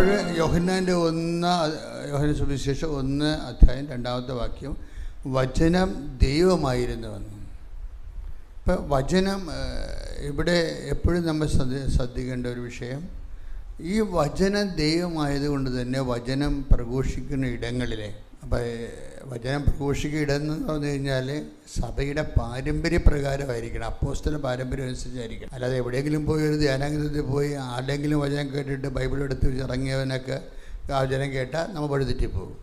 അപ്പോൾ യോഹന്നാൻ്റെ യോഹന്നാന്റെ സുവിശേഷം 1:2 വചനം ദൈവമായിരുന്നുവെന്ന്. ഇപ്പം വചനം ഇവിടെ എപ്പോഴും നമ്മൾ ശ്രദ്ധിക്കേണ്ട ഒരു വിഷയം, ഈ വചനം ദൈവമായതുകൊണ്ട് തന്നെ വചനം പ്രഘോഷിക്കുന്ന ഇടങ്ങളിലെ, അപ്പം വചനം പ്രഘോഷിക്കുന്ന ഇടം എന്ന് പറഞ്ഞു കഴിഞ്ഞാൽ സഭയുടെ പാരമ്പര്യപ്രകാരമായിരിക്കണം, അപ്പോസ്തല പാരമ്പര്യം അനുസരിച്ചായിരിക്കണം. അല്ലാതെ എവിടെയെങ്കിലും പോയി ഒരു ധ്യാനാംഗത്തിൽ പോയി ആരുടെയെങ്കിലും വചനം കേട്ടിട്ട് ബൈബിൾ എടുത്ത് ഇറങ്ങിയവനൊക്കെ ആ വചനം കേട്ടാൽ നമ്മൾ വഴിതെറ്റിപ്പോകും.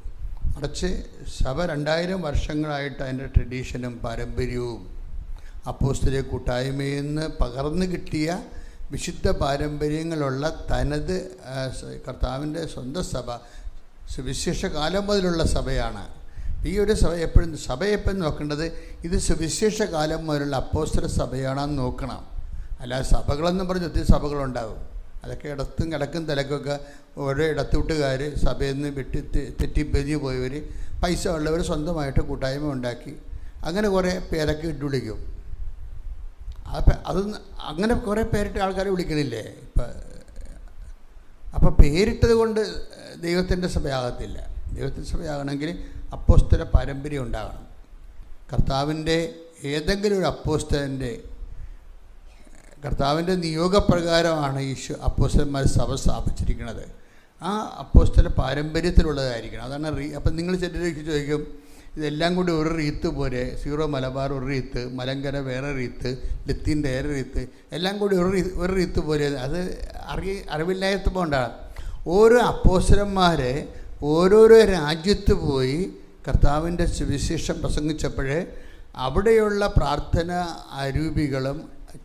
മറിച്ച് സഭ 2000 വർഷങ്ങളായിട്ട് അതിൻ്റെ ട്രഡീഷനും പാരമ്പര്യവും അപ്പോസ്തല കൂട്ടായ്മയിൽ നിന്ന് പകർന്നു കിട്ടിയ വിശുദ്ധ പാരമ്പര്യങ്ങളുള്ള തനത് കർത്താവിൻ്റെ സ്വന്തം സഭ സുവിശേഷ കാലം മുതലുള്ള സഭയാണ്. ഈ ഒരു സഭ എപ്പോഴും നോക്കേണ്ടത് ഇത് സുവിശേഷ കാലം മുതലുള്ള അപ്പോസ്തല സഭയാണെന്ന് നോക്കണം. അല്ലാതെ സഭകളെന്നും പറഞ്ഞ് ഒത്തിരി സഭകളുണ്ടാകും. അതൊക്കെ ഇടത്തും കിടക്കും തലക്കൊക്കെ ഓരോ ഇടത്തുകൂട്ടുകാർ സഭയിൽ നിന്ന് തെറ്റിപ്പിരിഞ്ഞ് പോയവർ, പൈസ ഉള്ളവർ സ്വന്തമായിട്ട് കൂട്ടായ്മ ഉണ്ടാക്കി അങ്ങനെ കുറേ പേരൊക്കെ ഇട്ട് വിളിക്കും. അത് അങ്ങനെ കുറേ പേരിട്ട് ആൾക്കാരെ വിളിക്കണില്ലേ ഇപ്പം? അപ്പോൾ പേരിട്ടത് കൊണ്ട് ദൈവത്തിൻ്റെ സഭയാകത്തില്ല. ദൈവത്തിൻ്റെ സഭയാകണമെങ്കിൽ അപ്പോസ്തല പാരമ്പര്യം ഉണ്ടാകണം. കർത്താവിൻ്റെ ഏതെങ്കിലും ഒരു കർത്താവിൻ്റെ നിയോഗപ്രകാരമാണ് അപ്പോസ്തലന്മാർ സഭ സ്ഥാപിച്ചിരിക്കുന്നത്. ആ അപ്പോസ്തല പാരമ്പര്യത്തിലുള്ളതായിരിക്കണം. അതാണ് അപ്പം നിങ്ങൾ ചിലർക്ക് ചോദിക്കും, ഇതെല്ലാം കൂടി ഒരു റീത്ത് പോലെ, സീറോ മലബാർ ഒരു റീത്ത്, മലങ്കര വേറെ റീത്ത്, ലത്തീൻ്റെ വേറെ റീത്ത്, എല്ലാം കൂടി ഒരു റീത്ത് പോലെ. അത് അറിവില്ലായ്മ കൊണ്ടാണ്. ഓരോ അപ്പോസ്തലന്മാർ ഓരോരോ രാജ്യത്ത് പോയി കർത്താവിൻ്റെ സുവിശേഷം പ്രസംഗിച്ചപ്പോൾ അവിടെയുള്ള പ്രാർത്ഥന അരൂപികളും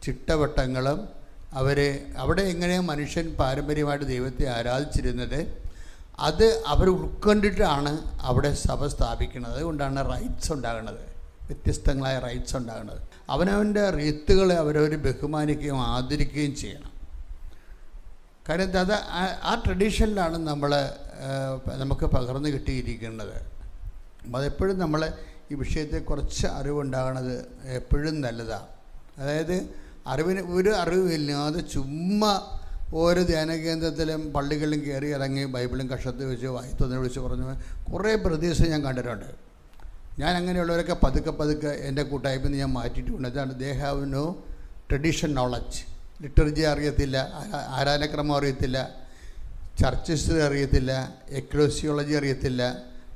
ചിട്ടവട്ടങ്ങളും അവിടെ എങ്ങനെയാണ് മനുഷ്യൻ പാരമ്പര്യമായിട്ട് ദൈവത്തെ ആരാധിച്ചിരുന്നത് അത് അവർ ഉൾക്കൊണ്ടിട്ടാണ് അവിടെ സഭ സ്ഥാപിക്കുന്നത്. അതുകൊണ്ടാണ് റൈറ്റ്സ് ഉണ്ടാകുന്നത്, വ്യത്യസ്തങ്ങളായ റൈറ്റ്സ് ഉണ്ടാകുന്നത്. അവനവൻ്റെ റീത്തുകളെ അവരവർ ബഹുമാനിക്കുകയും ആദരിക്കുകയും ചെയ്യണം. കാര്യം അത് ആ ട്രഡീഷനിലാണ് നമുക്ക് പകർന്നു കിട്ടിയിരിക്കുന്നത്. അതെപ്പോഴും നമ്മൾ ഈ വിഷയത്തെ കുറച്ച് അറിവുണ്ടാകുന്നത് എപ്പോഴും നല്ലതാണ്. അതായത് ഒരു അറിവില്ലാതെ ചുമ്മാ ഓരോ ധ്യാനകേന്ദ്രത്തിലും പള്ളികളിലും കയറി ഇറങ്ങി ബൈബിളും കഷത്ത് വെച്ച് വായിത്തൊന്ന് വിളിച്ച് പറഞ്ഞു കുറേ പ്രദേശം ഞാൻ കണ്ടിട്ടുണ്ട്. ഞാൻ അങ്ങനെയുള്ളവരൊക്കെ പതുക്കെ എൻ്റെ കൂട്ടായ്മയിൽ നിന്ന് ഞാൻ മാറ്റിയിട്ടുണ്ട്. അതാണ് they have no tradition knowledge. Liturgy അറിയത്തില്ല, ആരാധനക്രമം അറിയത്തില്ല, ചർച്ച് ഹിസ്റ്ററി അറിയത്തില്ല, എക്ലോസിയോളജി അറിയത്തില്ല,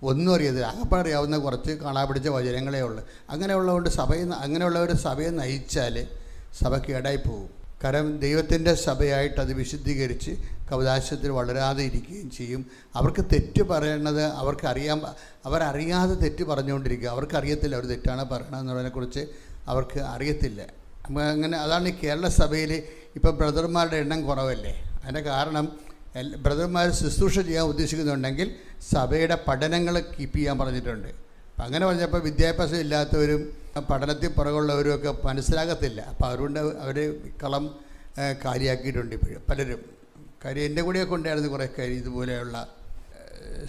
ഒന്നും അറിയത്തില്ല. അകപ്പം അറിയാവുന്ന കുറച്ച് കാണാപിടിച്ച വചനങ്ങളേ ഉള്ളൂ. അങ്ങനെയുള്ളവർ സഭയെ നയിച്ചാൽ സഭ കേടായി പോകും. കാരണം ദൈവത്തിൻ്റെ സഭയായിട്ട് അത് വിശുദ്ധീകരിച്ച് കവദാശത്തിൽ വളരാതെ ഇരിക്കുകയും ചെയ്യും. അവർക്ക് തെറ്റ് പറയണത് അവരറിയാതെ തെറ്റ് പറഞ്ഞുകൊണ്ടിരിക്കുക. അവർക്കറിയത്തില്ല അവർ തെറ്റാണ് പറയണമെന്നുള്ളതിനെക്കുറിച്ച് അവർക്ക് അറിയത്തില്ല. അങ്ങനെ അതാണ് ഈ കേരള സഭയിൽ ഇപ്പോൾ ബ്രദർമാരുടെ എണ്ണം കുറവല്ലേ. അതിൻ്റെ കാരണം ബ്രദർമാർ ശുശ്രൂഷ ചെയ്യാൻ ഉദ്ദേശിക്കുന്നുണ്ടെങ്കിൽ സഭയുടെ പഠനങ്ങൾ കീപ്പ് ചെയ്യാൻ പറഞ്ഞിട്ടുണ്ട്. അപ്പം അങ്ങനെ പറഞ്ഞപ്പോൾ വിദ്യാഭ്യാസം ഇല്ലാത്തവരും പഠനത്തിൽ പുറകുള്ളവരും ഒക്കെ മനസ്സിലാകത്തില്ല. അപ്പോൾ അതുകൊണ്ട് അവർ കളം കാര്യമാക്കിയിട്ടുണ്ട് ഇപ്പോഴും പലരും. കാര്യം എൻ്റെ കൂടെയൊക്കെ ഉണ്ടായിരുന്നു കുറേ കാര്യം ഇതുപോലെയുള്ള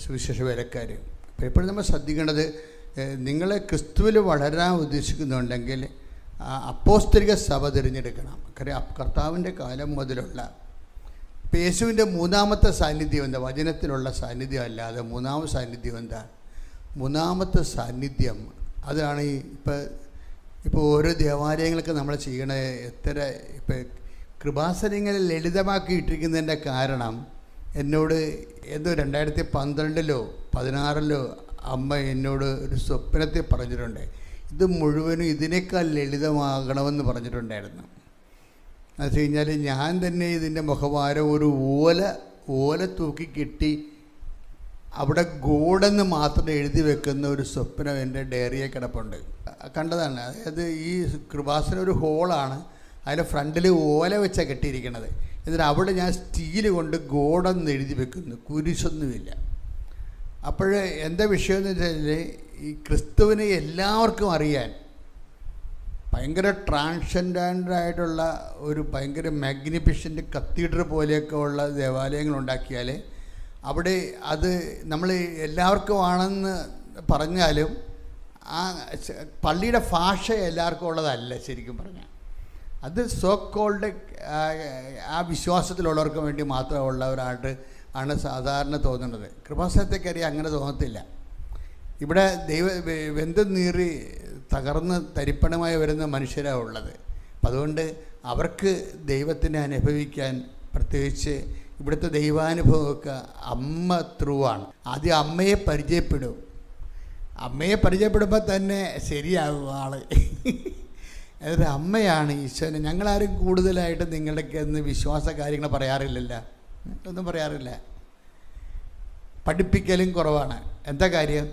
സുവിശേഷ വേലക്കാർ. അപ്പോൾ എപ്പോഴും നമ്മൾ ശ്രദ്ധിക്കേണ്ടത്, നിങ്ങൾ ക്രിസ്തുവിൽ വളരാൻ ഉദ്ദേശിക്കുന്നുണ്ടെങ്കിൽ അപ്പോസ്തലിക സഭ തിരഞ്ഞെടുക്കണം. കാര്യം കർത്താവിൻ്റെ കാലം മുതലുള്ള ഇപ്പം യേശുവിൻ്റെ മൂന്നാമത്തെ സാന്നിധ്യം എന്താ? വചനത്തിലുള്ള സാന്നിധ്യം അല്ലാതെ മൂന്നാമത്തെ സാന്നിധ്യം എന്താ? മൂന്നാമത്തെ സാന്നിധ്യം അതാണ് ഇപ്പോൾ ഓരോ ദേവാലയങ്ങളൊക്കെ നമ്മൾ ചെയ്യണ ഇപ്പം കൃപാസനങ്ങളിൽ ലളിതമാക്കി ഇട്ടിരിക്കുന്നതിൻ്റെ കാരണം എന്നോട് എന്തോ 2012-ലോ 2016-ലോ അമ്മ എന്നോട് ഒരു സ്വപ്നത്തിൽ പറഞ്ഞിട്ടുണ്ട്. ഇത് മുഴുവനും ഇതിനേക്കാൾ ലളിതമാകണമെന്ന് പറഞ്ഞിട്ടുണ്ടായിരുന്നു. എന്ന് വെച്ച് കഴിഞ്ഞാൽ ഞാൻ തന്നെ ഇതിൻ്റെ മുഖവാരം ഒരു ഓല തൂക്കി കെട്ടി അവിടെ ഗോഡെന്ന് മാത്രം എഴുതി വെക്കുന്ന ഒരു സ്വപ്നം എൻ്റെ ഡയറിയെ കിടപ്പുണ്ട്. കണ്ടതാണ്. അതായത് ഈ കൃപാസന ഒരു ഹോളാണ്, അതിൻ്റെ ഫ്രണ്ടിൽ ഓല വെച്ചാണ് കെട്ടിയിരിക്കണത്. എന്നിട്ട് അവിടെ ഞാൻ സ്റ്റീല് കൊണ്ട് ഗോഡെന്ന് എഴുതി വെക്കുന്നു, കുരിശൊന്നുമില്ല. അപ്പോൾ എന്താ വിഷയം എന്ന് വെച്ചാൽ ഈ ക്രിസ്തുവിനെ എല്ലാവർക്കും അറിയാൻ ഭയങ്കര ട്രാൻസെൻഡൻ്റായിട്ടുള്ള ഒരു ഭയങ്കര മാഗ്നിഫിഷ്യൻ്റ് കത്തീഡ്രൽ പോലെയൊക്കെ ഉള്ള ദേവാലയങ്ങളുണ്ടാക്കിയാൽ അവിടെ അത് നമ്മൾ എല്ലാവർക്കും ആണെന്ന് പറഞ്ഞാലും ആ പള്ളിയുടെ ഭാഷ എല്ലാവർക്കും ഉള്ളതല്ല. ശരിക്കും പറഞ്ഞാൽ അത് സോ കോൾഡ് ആ വിശ്വാസത്തിലുള്ളവർക്ക് വേണ്ടി മാത്രമുള്ളവരായിട്ട് ആണ് സാധാരണ തോന്നുന്നത്. കൃപാസനത്തെക്കറിയാൻ അങ്ങനെ തോന്നത്തില്ല. ഇവിടെ വെന്ത് നീറി തകർന്ന് തരിപ്പണമായി വരുന്ന മനുഷ്യരാണ് ഉള്ളത്. അപ്പം അതുകൊണ്ട് അവർക്ക് ദൈവത്തിനെ അനുഭവിക്കാൻ, പ്രത്യേകിച്ച് ഇവിടുത്തെ ദൈവാനുഭവമൊക്കെ അമ്മ ത്രൂ ആണ്. ആദ്യം അമ്മയെ പരിചയപ്പെടും. അമ്മയെ പരിചയപ്പെടുമ്പോൾ തന്നെ ശരിയാകും ആള്. അതായത് അമ്മയാണ് ഈശോനെ. ഞങ്ങളാരും കൂടുതലായിട്ട് നിങ്ങളുടെയൊക്കെ ഒന്ന് വിശ്വാസ കാര്യങ്ങൾ പറയാറില്ലല്ലോ, ഒന്നും പറയാറില്ല. പഠിപ്പിക്കലും കുറവാണ്. എന്താ കാര്യം?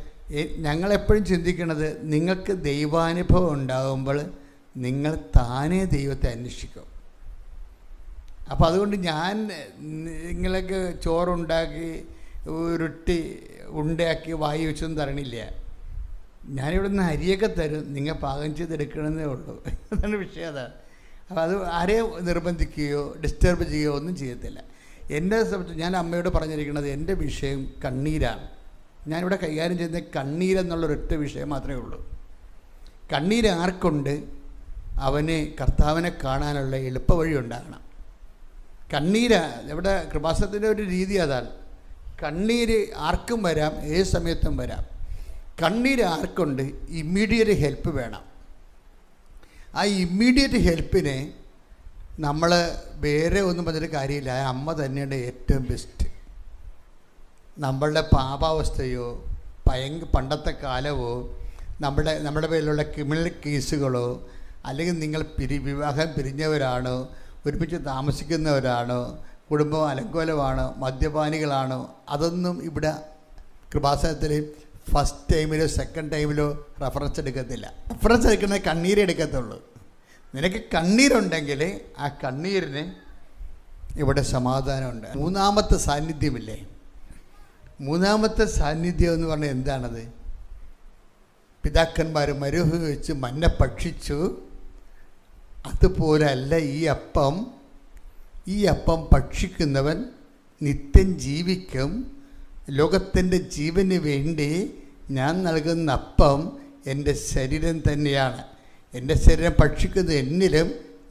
ഞങ്ങളെപ്പോഴും ചിന്തിക്കുന്നത്, നിങ്ങൾക്ക് ദൈവാനുഭവം ഉണ്ടാകുമ്പോൾ നിങ്ങൾ താനേ ദൈവത്തെ അന്വേഷിക്കും. അപ്പോൾ അതുകൊണ്ട് ഞാൻ നിങ്ങൾക്ക് ചോറുണ്ടാക്കി ഉരുട്ടി ഉണ്ടാക്കി വായി വെച്ചൊന്നും തരണില്ല. ഞാനിവിടെ നിന്ന് അരിയൊക്കെ തരും, നിങ്ങൾ പാകം ചെയ്തെടുക്കണമെന്നേ ഉള്ളൂ. അതാണ് വിഷയം. അതാണ്. അപ്പോൾ അത് ആരെയും നിർബന്ധിക്കുകയോ ഡിസ്റ്റർബ് ചെയ്യുകയോ ഒന്നും ചെയ്യത്തില്ല. എന്നെ സംബന്ധിച്ച് ഞാൻ അമ്മയോട് പറഞ്ഞിരിക്കുന്നത്, എൻ്റെ വിഷയം കണ്ണീരാണ്. ഞാനിവിടെ കൈകാര്യം ചെയ്യുന്ന കണ്ണീരെന്നുള്ളൊരൊറ്റ വിഷയം മാത്രമേ ഉള്ളൂ. കണ്ണീര് ആർക്കുണ്ട്, അവന് കർത്താവിനെ കാണാനുള്ള എളുപ്പ വഴി ഉണ്ടാകണം. കണ്ണീര് ഇവിടെ കൃപാസനത്തിൻ്റെ ഒരു രീതി അതാണ്. കണ്ണീര് ആർക്കും വരാം, ഏത് സമയത്തും വരാം. കണ്ണീര് ആർക്കുണ്ട്, ഇമ്മീഡിയറ്റ് ഹെൽപ്പ് വേണം. ആ ഇമ്മീഡിയറ്റ് ഹെൽപ്പിനെ നമ്മൾ വേറെ ഒന്നും പറഞ്ഞിട്ട് കാര്യമില്ല. ആ അമ്മ തന്നെയാണ് ഏറ്റവും ബെസ്റ്റ്. നമ്മളുടെ പാപാവസ്ഥയോ പണ്ടത്തെ കാലമോ നമ്മുടെ പേരിലുള്ള ക്രിമിനൽ കേസുകളോ, അല്ലെങ്കിൽ നിങ്ങൾ വിവാഹം പിരിഞ്ഞവരാണോ, ഒരുമിച്ച് താമസിക്കുന്നവരാണോ, കുടുംബം അലങ്കോലമാണോ, മദ്യപാനികളാണോ, അതൊന്നും ഇവിടെ കൃപാസനത്തിൽ ഫസ്റ്റ് ടൈമിലോ സെക്കൻഡ് ടൈമിലോ റെഫറൻസ് എടുക്കത്തില്ല. റെഫറൻസ് എടുക്കുന്നത് കണ്ണീരെ എടുക്കത്തുള്ളൂ. നിനക്ക് കണ്ണീരുണ്ടെങ്കിൽ ആ കണ്ണീരിന് ഇവിടെ സമാധാനമുണ്ട്. മൂന്നാമത്തെ സാന്നിധ്യമില്ലേ, മൂന്നാമത്തെ സാന്നിധ്യം എന്ന് പറഞ്ഞാൽ എന്താണത്? പിതാക്കന്മാർ മരുഭൂമി വെച്ച് മന്ന ഭക്ഷിച്ചു, അതുപോലല്ല ഈ അപ്പം ഭക്ഷിക്കുന്നവൻ നിത്യം ജീവിക്കും. ലോകത്തിൻ്റെ ജീവന് വേണ്ടി ഞാൻ നൽകുന്ന അപ്പം എൻ്റെ ശരീരം തന്നെയാണ്. എൻ്റെ ശരീരം ഭക്ഷിക്കുന്നത് എന്നിലും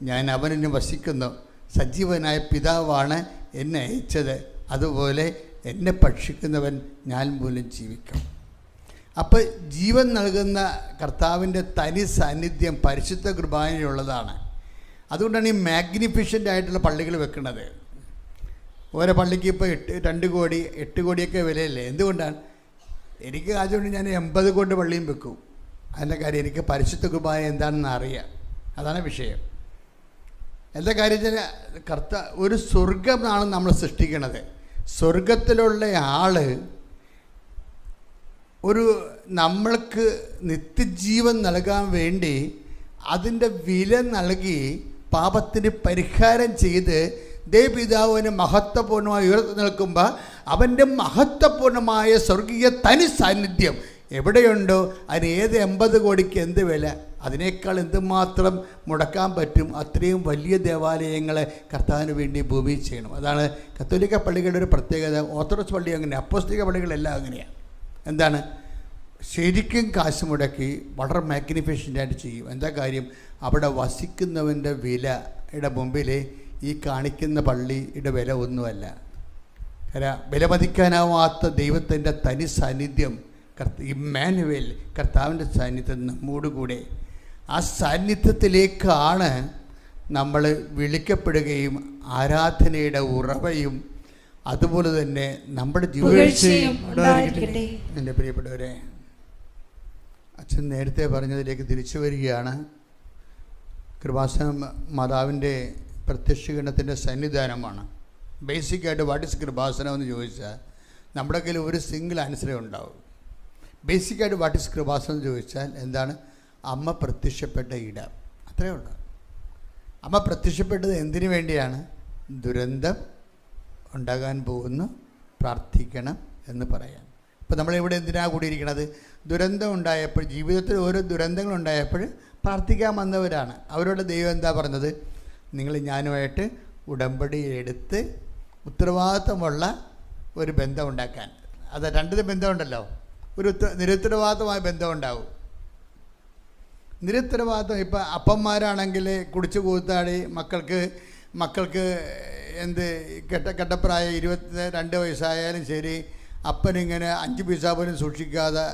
ഞാൻ അവനിലും വസിക്കുന്നു. സജീവനായ പിതാവാണ് എന്നെ അയച്ചത്. അതുപോലെ എന്നെ ഭക്ഷിക്കുന്നവൻ ഞാൻ മൂലം ജീവിക്കും. അപ്പോൾ ജീവൻ നൽകുന്ന കർത്താവിൻ്റെ തനി സാന്നിധ്യം പരിശുദ്ധ കുർബാനയിലുള്ളതാണ്. അതുകൊണ്ടാണ് ഈ മാഗ്നിഫിഷ്യൻ്റ് ആയിട്ടുള്ള പള്ളികൾ വെക്കുന്നത്. ഓരോ പള്ളിക്ക് ഇപ്പോൾ 2 കോടി 8 കോടിയൊക്കെ വിലയല്ലേ. എന്തുകൊണ്ടാണ്? എനിക്ക് അതുകൊണ്ട് ഞാൻ 80 കോടി പള്ളിയും വെക്കും. അതിൻ്റെ കാര്യം എനിക്ക് പരിശുദ്ധ കുർബാന എന്താണെന്ന് അറിയാം. അതാണ് വിഷയം. എന്താ കാര്യം വെച്ചാൽ ഒരു സ്വർഗമാണ് നമ്മൾ സൃഷ്ടിക്കണത്. സ്വർഗത്തിലുള്ള ആൾ നമ്മൾക്ക് നിത്യജീവൻ നൽകാൻ വേണ്ടി അതിൻ്റെ വില നൽകി പാപത്തിന് പരിഹാരം ചെയ്ത് ദേവപിതാവിന് മഹത്വപൂർണ്ണമായി ഉയർത്തി നിൽക്കുമ്പോൾ അവൻ്റെ മഹത്വപൂർണ്ണമായ സ്വർഗീയ തനി സാന്നിധ്യം എവിടെയുണ്ടോ അതിന് ഏത് 80 കോടിക്ക് എന്ത് വില, അതിനേക്കാൾ എന്തുമാത്രം മുടക്കാൻ പറ്റും. അത്രയും വലിയ ദേവാലയങ്ങളെ കർത്താവിന് വേണ്ടി ഭൂമിയിൽ ചെയ്യണം. അതാണ് കത്തോലിക്ക പള്ളികളുടെ ഒരു പ്രത്യേകത. ഓർത്തഡോക്സ് പള്ളി അങ്ങനെ, അപ്പോസ്തലിക പള്ളികളെല്ലാം അങ്ങനെയാണ്. എന്താണ്? ശരിക്കും കാശ് മുടക്കി വളരെ മാഗ്നിഫിഷ്യൻ്റായിട്ട് ചെയ്യും. എന്താ കാര്യം? അവിടെ വസിക്കുന്നവൻ്റെ വിലയുടെ മുമ്പിൽ ഈ കാണിക്കുന്ന പള്ളിയുടെ വില ഒന്നുമല്ല. വിലമതിക്കാനാവാത്ത ദൈവത്തിൻ്റെ തനി സാന്നിധ്യം, ഇമ്മാനുവേൽ, കർത്താവിൻ്റെ സാന്നിധ്യം നമ്മോടുകൂടെ. ആ സാന്നിധ്യത്തിലേക്കാണ് നമ്മൾ വിളിക്കപ്പെടുകയും ആരാധനയുടെ ഉറവയും അതുപോലെ തന്നെ നമ്മുടെ ജീവിതം. എൻ്റെ പ്രിയപ്പെട്ടവരെ, അച്ഛൻ നേരത്തെ പറഞ്ഞതിലേക്ക് തിരിച്ചു വരികയാണ്. കൃപാസനം മാതാവിൻ്റെ പ്രത്യക്ഷീകരണത്തിൻ്റെ സന്നിധാനമാണ്. ബേസിക്കായിട്ട് വാട്ട് ഈസ് കൃപാസനം എന്ന് ചോദിച്ചാൽ നമ്മുടെ കയ്യിൽ ഒരു സിംഗിൾ ആൻസറേ ഉണ്ടാവും. ബേസിക്കായിട്ട് വാട്ട് ഈസ് കൃപാസനം എന്ന് ചോദിച്ചാൽ എന്താണ്? അമ്മ പ്രത്യക്ഷപ്പെട്ട ഇടം. അത്രയേ ഉള്ളൂ. അമ്മ പ്രത്യക്ഷപ്പെട്ടത് എന്തിനു വേണ്ടിയാണ്? ദുരന്തം ഉണ്ടാകാൻ പോകുന്നു, പ്രാർത്ഥിക്കണം എന്ന് പറയാൻ. ഇപ്പോൾ നമ്മളിവിടെ എന്തിനാണ് കൂടിയിരിക്കുന്നത്? ദുരന്തം ഉണ്ടായപ്പോൾ, ജീവിതത്തിൽ ഓരോ ദുരന്തങ്ങളുണ്ടായപ്പോൾ പ്രാർത്ഥിക്കാൻ വന്നവരാണ്. അവരോട് ദൈവം എന്താ പറഞ്ഞത്? നിങ്ങൾ ഞാനുമായിട്ട് ഉടമ്പടി എടുത്ത് ഉത്തരവാദിത്തമുള്ള ഒരു ബന്ധം ഉണ്ടാക്കാൻ. അത് 2 ബന്ധമുണ്ടല്ലോ. ഒരു നിരുത്തരവാദിത്തമായ ബന്ധം ഉണ്ടാവും. നിരുത്തരവാദിത്തം ഇപ്പം അപ്പന്മാരാണെങ്കിൽ കുടിച്ചു കൂത്താടി മക്കൾക്ക് കെട്ടപ്രായം 22 വയസ്സായാലും ശരി, അപ്പനിങ്ങനെ 5 പൈസ പോലും സൂക്ഷിക്കാതെ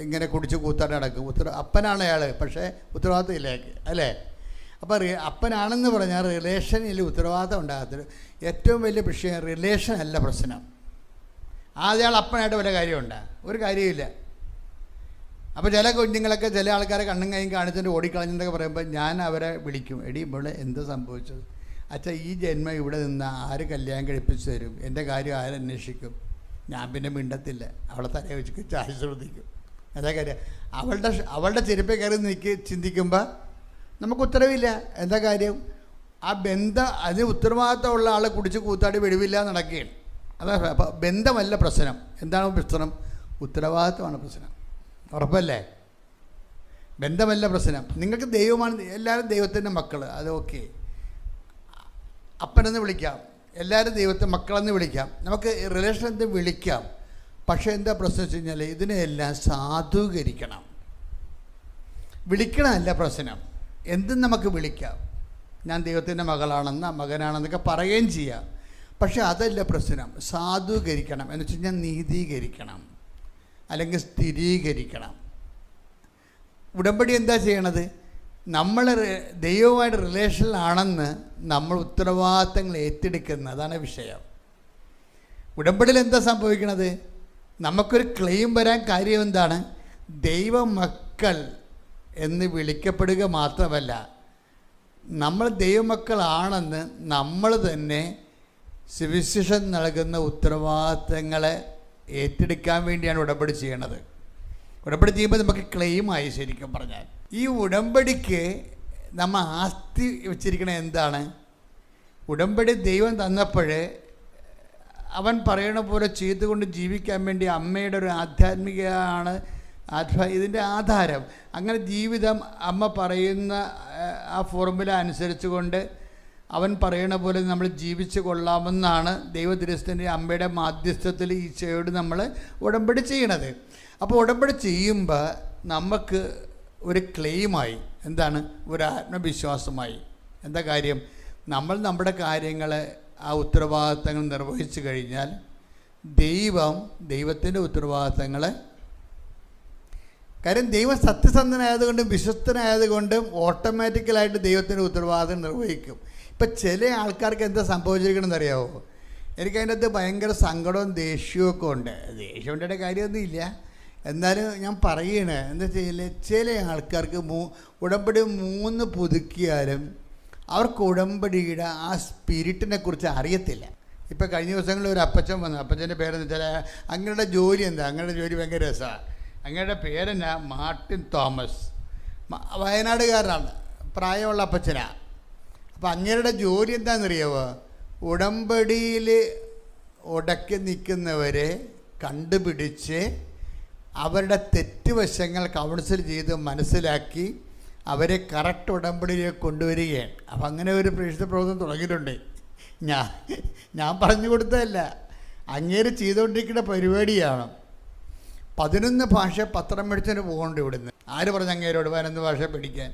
ഇങ്ങനെ കുടിച്ച് കൂത്താട്ട് നടക്കും. അപ്പനാണ് അയാൾ, പക്ഷേ ഉത്തരവാദിത്തം ഇല്ല അല്ലേ? അപ്പോൾ അപ്പനാണെന്ന് പറഞ്ഞാൽ റിലേഷനിൽ ഉത്തരവാദിത്തം ഉണ്ടാകത്തില്ല. ഏറ്റവും വലിയ വിഷയം റിലേഷൻ അല്ല പ്രശ്നം. ആദ്യം അപ്പനായിട്ട് വല്ല കാര്യമുണ്ടോ? ഒരു കാര്യമില്ല. അപ്പോൾ ചില കുഞ്ഞുങ്ങളൊക്കെ ചില ആൾക്കാരെ കണ്ണും കൈയും കാണിച്ചിട്ട് ഓടിക്കളഞ്ഞെന്നൊക്കെ പറയുമ്പോൾ ഞാൻ അവരെ വിളിക്കും, എടി ഇവിടെ എന്ത് സംഭവിച്ചത്? അച്ഛാ, ഈ ജന്മം ഇവിടെ നിന്ന് ആര് കല്യാണം കഴിപ്പിച്ച് തരും? എൻ്റെ കാര്യം ആരന്വേഷിക്കും? ഞാൻ പിന്നെ മിണ്ടത്തില്ല. അവളെ തലയെ വെച്ച് ചായ ശ്രദ്ധിക്കും. എന്താ കാര്യം? അവളുടെ ചെരുപ്പേ കയറി ചിന്തിക്കുമ്പോൾ നമുക്ക് ഉത്തരവില്ല. എന്താ കാര്യം? ആ ബന്ധം, അതിന് ഉത്തരവാദിത്തമുള്ള ആളെ കുടിച്ച് കൂത്താടി വെടിവില്ല നടക്കുകയാണ്. അതാ. അപ്പോൾ ബന്ധമല്ല പ്രശ്നം. എന്താണ് പ്രശ്നം? ഉത്തരവാദിത്തമാണ് പ്രശ്നം. ഉറപ്പല്ലേ? ബന്ധമല്ല പ്രശ്നം. നിങ്ങൾക്ക് ദൈവമാണ്, എല്ലാവരും ദൈവത്തിൻ്റെ മക്കൾ, അത് ഓക്കെ. അപ്പനെന്ന് വിളിക്കാം, എല്ലാവരും ദൈവത്തെ മക്കളെന്ന് വിളിക്കാം, നമുക്ക് റിലേഷൻ എന്ത് വിളിക്കാം. പക്ഷേ എന്താ പ്രശ്നം വെച്ച് കഴിഞ്ഞാൽ ഇതിനെല്ലാം സാധൂകരിക്കണം. വിളിക്കണമല്ല പ്രശ്നം. എന്തും നമുക്ക് വിളിക്കാം. ഞാൻ ദൈവത്തിൻ്റെ മകളാണെന്ന മകനാണെന്നൊക്കെ പറയുകയും ചെയ്യാം. പക്ഷെ അതല്ല പ്രശ്നം. സാധൂകരിക്കണം എന്ന് വെച്ച് കഴിഞ്ഞാൽ നീതീകരിക്കണം, അല്ലെങ്കിൽ സ്ഥിരീകരിക്കണം. ഉടമ്പടി എന്താ ചെയ്യണത്? നമ്മൾ ദൈവവുമായിട്ട് റിലേഷനിലാണെന്ന് നമ്മൾ ഉത്തരവാദിത്തങ്ങൾ ഏറ്റെടുക്കുന്നത്. അതാണ് വിഷയം. ഉടമ്പടിയിൽ എന്താ സംഭവിക്കണത്? നമുക്കൊരു ക്ലെയിം വരാൻ കാര്യം എന്താണ്? ദൈവമക്കൾ എന്ന് വിളിക്കപ്പെടുക മാത്രമല്ല, നമ്മൾ ദൈവമക്കളാണെന്ന് നമ്മൾ തന്നെ സുവിശേഷം നൽകുന്ന ഉത്തരവാദിത്തങ്ങളെ ഏറ്റെടുക്കാൻ വേണ്ടിയാണ് ഉടമ്പടി ചെയ്യണത്. ഉടമ്പടി ചെയ്യുമ്പോൾ നമുക്ക് ക്ലെയിമായി. ശരിക്കും പറഞ്ഞാൽ ഈ ഉടമ്പടിക്ക് നമ്മൾ ആസ്തി വെച്ചിരിക്കണത് എന്താണ്? ഉടമ്പടി ദൈവം തന്നപ്പോൾ അവൻ പറയണ പോലെ ചെയ്തുകൊണ്ട് ജീവിക്കാൻ വേണ്ടി അമ്മയുടെ ഒരു ആധ്യാത്മികമാണ് ഇതിൻ്റെ ആധാരം. അങ്ങനെ ജീവിതം അമ്മ പറയുന്ന ആ ഫോർമുല അനുസരിച്ച് കൊണ്ട് അവൻ പറയണ പോലെ നമ്മൾ ജീവിച്ച് കൊള്ളാമെന്നാണ് ദൈവതിരുസ്ഥൻ്റെ അമ്മയുടെ മാധ്യസ്ഥത്തിൽ ഈശോയോട് നമ്മൾ ഉടമ്പടി ചെയ്യണത്. അപ്പോൾ ഉടമ്പടി ചെയ്യുമ്പോൾ നമുക്ക് ഒരു ക്ലെയിമായി. എന്താണ്? ഒരു ആത്മവിശ്വാസമായി. എന്താ കാര്യം? നമ്മൾ നമ്മുടെ കാര്യങ്ങൾ, ആ ഉത്തരവാദിത്തങ്ങൾ നിർവഹിച്ചു കഴിഞ്ഞാൽ ദൈവത്തിൻ്റെ ഉത്തരവാദിത്തങ്ങൾ, കാര്യം ദൈവം സത്യസന്ധനായതുകൊണ്ടും വിശ്വസ്തനായതുകൊണ്ടും ഓട്ടോമാറ്റിക്കലായിട്ട് ദൈവത്തിൻ്റെ ഉത്തരവാദിത്തം നിർവഹിക്കും. ഇപ്പം ചില ആൾക്കാർക്ക് എന്താ സംഭവിച്ചിരിക്കണമെന്ന് അറിയാമോ? എനിക്കതിൻ്റെ അകത്ത് ഭയങ്കര സങ്കടവും ദേഷ്യവും ഒക്കെ ഉണ്ട്. ദേഷ്യം കൊണ്ടിട്ട് കാര്യമൊന്നുമില്ല, എന്നാലും ഞാൻ പറയണേ എന്താ ചെയ്യില്ലേ, ചില ആൾക്കാർക്ക് ഉടമ്പടി 3 പുതുക്കിയാലും അവർക്ക് ഉടമ്പടിയുടെ ആ സ്പിരിറ്റിനെ കുറിച്ച് അറിയത്തില്ല. ഇപ്പം കഴിഞ്ഞ ദിവസങ്ങളിൽ ഒരു അപ്പച്ചൻ വന്നു. അപ്പച്ചൻ്റെ പേരെന്ന് വെച്ചാൽ അങ്ങയുടെ ജോലി എന്താ? അങ്ങയുടെ ജോലി ഭയങ്കര രസമാണ്. അങ്ങയുടെ പേരെന്നാ? Martin Thomas. വയനാടുകാരനാണ്, പ്രായമുള്ള അപ്പച്ചനാണ്. അപ്പം അങ്ങയുടെ ജോലി എന്താണെന്നറിയാമോ? ഉടമ്പടിയിൽ ഉടക്കി നിൽക്കുന്നവരെ കണ്ടുപിടിച്ച് അവരുടെ തെറ്റുവശങ്ങൾ കൗൺസിൽ ചെയ്ത് മനസ്സിലാക്കി അവരെ കറക്റ്റ് ഉടമ്പടിയിലേക്ക് കൊണ്ടുവരികയാണ്. അപ്പം അങ്ങനെ ഒരു പ്രേക്ഷിത പ്രവർത്തനം തുടങ്ങിയിട്ടുണ്ട്. ഞാൻ പറഞ്ഞു കൊടുത്തതല്ല, അങ്ങേര് ചെയ്തുകൊണ്ടിരിക്കുന്ന പരിപാടിയാണ്. 11 ഭാഷ പത്രം മേടിച്ചിട്ട് പോകണ്ട ഇവിടുന്ന്. ആര് പറഞ്ഞു അങ്ങേരോട് 11 ഭാഷ പഠിക്കാൻ?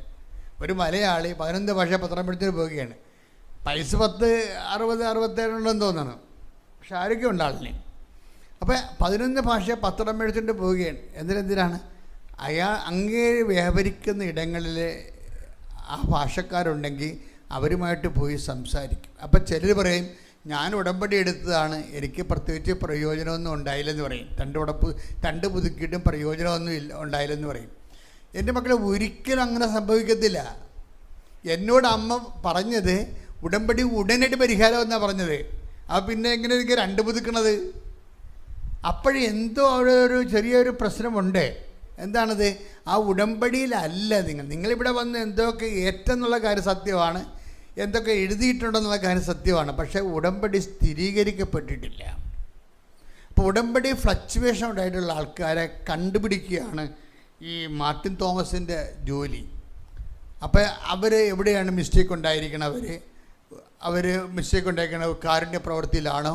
ഒരു മലയാളി 11 ഭാഷ പത്രം മേടിച്ചിട്ട് പോവുകയാണ്. പൈസ 10, 60, 67 ഉണ്ടെന്ന് തോന്നണം. പക്ഷെ ആരൊക്കെ ഉണ്ടാളിനെ. അപ്പോൾ 11 ഭാഷ പത്രം മേടിച്ചിട്ട് പോവുകയാണ്. എന്തിനാണ്? അങ്ങേര് വ്യാപരിക്കുന്ന ഇടങ്ങളിൽ ആ ഭാഷക്കാരുണ്ടെങ്കിൽ അവരുമായിട്ട് പോയി സംസാരിക്കും. അപ്പം ചിലർ പറയും, ഞാൻ ഉടമ്പടി എടുത്തതാണ്, എനിക്ക് പ്രത്യേകിച്ച് പ്രയോജനമൊന്നും ഉണ്ടായില്ലെന്ന് പറയും. തണ്ട് പുതുക്കിയിട്ടും പ്രയോജനമൊന്നും ഉണ്ടായില്ലെന്ന് പറയും. എൻ്റെ മക്കളെ ഒരിക്കലും അങ്ങനെ സംഭവിക്കത്തില്ല. എന്നോട് അമ്മ പറഞ്ഞത് ഉടമ്പടി ഉടനടി പരിഹാരം എന്നാണ് പറഞ്ഞത്. അപ്പോൾ പിന്നെ എങ്ങനെ എനിക്ക് 2 പുതുക്കണത്? അപ്പോഴെന്തോ അവിടെ ഒരു ചെറിയൊരു പ്രശ്നമുണ്ട്. എന്താണത്? ആ ഉടമ്പടിയിലല്ല നിങ്ങളിവിടെ വന്ന് എന്തൊക്കെ ഏറ്റെന്നുള്ള കാര്യം സത്യമാണ്, എന്തൊക്കെ എഴുതിയിട്ടുണ്ടെന്നുള്ള കാര്യം സത്യമാണ്. പക്ഷേ ഉടമ്പടി സ്ഥിരീകരിക്കപ്പെട്ടിട്ടില്ല. അപ്പോൾ ഉടമ്പടി ഫ്ലക്ച്വേഷൻ ഉണ്ടായിട്ടുള്ള ആൾക്കാരെ കണ്ടുപിടിക്കുകയാണ് ഈ മാർട്ടിൻ തോമസിൻ്റെ ജോലി. അപ്പോൾ അവർ എവിടെയാണ് മിസ്റ്റേക്ക് ഉണ്ടായിരിക്കണത്? അവർ മിസ്റ്റേക്ക് ഉണ്ടായിരിക്കണത് കാരുണ്യ പ്രവൃത്തിയിലാണോ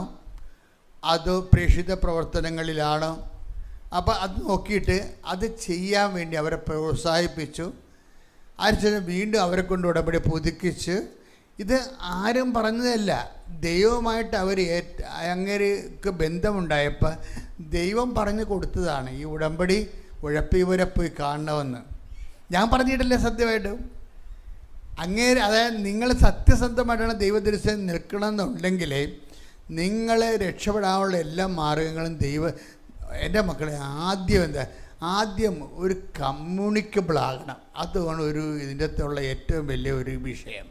അതോ പ്രേക്ഷിത പ്രവർത്തനങ്ങളിലാണോ? അപ്പോൾ അത് നോക്കിയിട്ട് അത് ചെയ്യാൻ വേണ്ടി അവരെ പ്രോത്സാഹിപ്പിച്ചു. അതിനുശേഷം വീണ്ടും അവരെ കൊണ്ട് ഉടമ്പടി പുതുക്കിച്ച് ഇത് ആരും പറഞ്ഞതല്ല, ദൈവമായിട്ട് അവർ അങ്ങേർക്ക് ബന്ധമുണ്ടായപ്പോൾ ദൈവം പറഞ്ഞു കൊടുത്തതാണ്. ഈ ഉടമ്പടി ഉഴപ്പിവരെ പോയി കാണണമെന്ന് ഞാൻ പറഞ്ഞിട്ടില്ല. സത്യമായിട്ടും അതായത് നിങ്ങൾ സത്യസന്ധമായിട്ടാണ് ദൈവദൃശ്യം നിൽക്കണമെന്നുണ്ടെങ്കിൽ നിങ്ങളെ രക്ഷപ്പെടാനുള്ള എല്ലാ മാർഗങ്ങളും എൻ്റെ മക്കളെ ആദ്യം ഒരു കമ്മ്യൂണിക്കബിൾ ആകണം. അതാണ് ഇതിൻ്റെ അകത്തുള്ള ഏറ്റവും വലിയ ഒരു വിഷയം.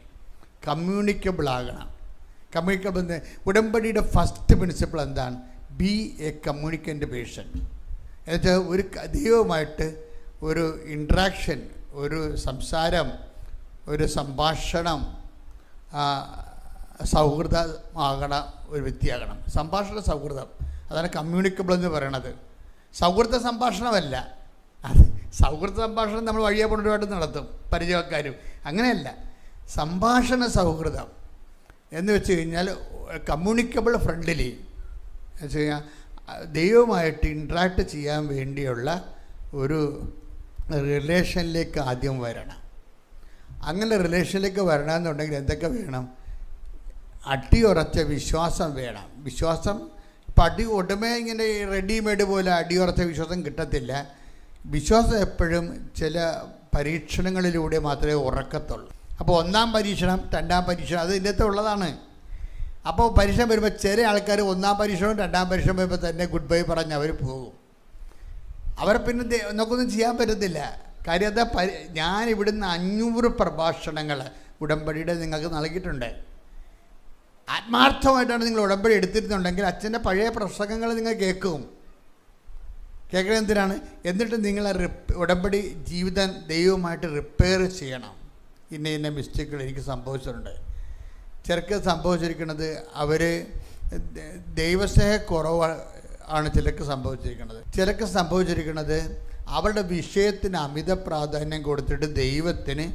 കമ്മ്യൂണിക്കബിൾ ആകണം. കമ്മ്യൂണിക്കബിൾ ഉടമ്പടിയുടെ ഫസ്റ്റ് പ്രിൻസിപ്പിൾ എന്താണ്? Be a communicant person. എന്നുവെച്ചാൽ ഒരു ദൈവവുമായിട്ട് ഒരു ഇൻട്രാക്ഷൻ, ഒരു സംസാരം, ഒരു സംഭാഷണം, സൗഹൃദമാകണ ഒരു വ്യക്തിയാകണം. സംഭാഷണ സൗഹൃദം, അതാണ് കമ്മ്യൂണിക്കബിൾ എന്ന് പറയണത്. സൗഹൃദ സംഭാഷണമല്ല. അത് സൗഹൃദ സംഭാഷണം നമ്മൾ വഴിയെ കൊണ്ടുപോയിട്ട് നടത്തും പരിചയക്കാരും, അങ്ങനെയല്ല. സംഭാഷണ സൗഹൃദം എന്ന് വെച്ച് കഴിഞ്ഞാൽ കമ്മ്യൂണിക്കബിൾ ഫ്രണ്ട്ലി എന്ന് വെച്ച് കഴിഞ്ഞാൽ ദൈവവുമായിട്ട് ഇൻട്രാക്ട് ചെയ്യാൻ വേണ്ടിയുള്ള ഒരു റിലേഷനിലേക്ക് ആദ്യം വരണം. അങ്ങനെ റിലേഷനിലേക്ക് വരണമെന്നുണ്ടെങ്കിൽ എന്തൊക്കെ വേണം? അടിയുറച്ച വിശ്വാസം വേണം. വിശ്വാസം ഇപ്പം ഉടമേ ഇങ്ങനെ റെഡിമെയ്ഡ് പോലെ അടിയുറച്ച വിശ്വാസം കിട്ടത്തില്ല. വിശ്വാസം എപ്പോഴും ചില പരീക്ഷണങ്ങളിലൂടെ മാത്രമേ ഉറക്കത്തുള്ളൂ. അപ്പോൾ ഒന്നാം പരീക്ഷണം, രണ്ടാം പരീക്ഷണം അത് ഇതിൻ്റെ അകത്ത് ഉള്ളതാണ്. അപ്പോൾ പരീക്ഷണം വരുമ്പോൾ ചില ആൾക്കാർ ഒന്നാം പരീക്ഷണവും രണ്ടാം പരീക്ഷണം വരുമ്പോൾ തന്നെ ഗുഡ് ബൈ പറഞ്ഞ് അവർ പോകും. അവരെ പിന്നെ നമുക്കൊന്നും ചെയ്യാൻ പറ്റത്തില്ല. കാര്യം എന്താ? ഞാൻ ഇവിടുന്ന് 500 പ്രഭാഷണങ്ങൾ ഉടമ്പടിയുടെ നിങ്ങൾക്ക് നൽകിയിട്ടുണ്ട്. ആത്മാർത്ഥമായിട്ടാണ് നിങ്ങൾ ഉടമ്പടി എടുത്തിരുന്നുണ്ടെങ്കിൽ അച്ഛൻ്റെ പഴയ പ്രസംഗങ്ങൾ നിങ്ങൾ കേൾക്കും. കേൾക്കുന്നത് എന്തിനാണ്? എന്നിട്ട് നിങ്ങൾ ഉടമ്പടി ജീവിതം ദൈവമായിട്ട് റിപ്പയർ ചെയ്യണം. ഇന്ന മിസ്റ്റേക്കുകൾ എനിക്ക് സംഭവിച്ചിട്ടുണ്ട്. ചിലർക്ക് സംഭവിച്ചിരിക്കുന്നത് അവർ ദൈവസ്നേഹക്കുറവ് ആണ് ചിലർക്ക് സംഭവിച്ചിരിക്കുന്നത്. ചിലർക്ക് സംഭവിച്ചിരിക്കുന്നത് അവരുടെ വിഷയത്തിന് അമിത പ്രാധാന്യം കൊടുത്തിട്ട് ദൈവത്തിന്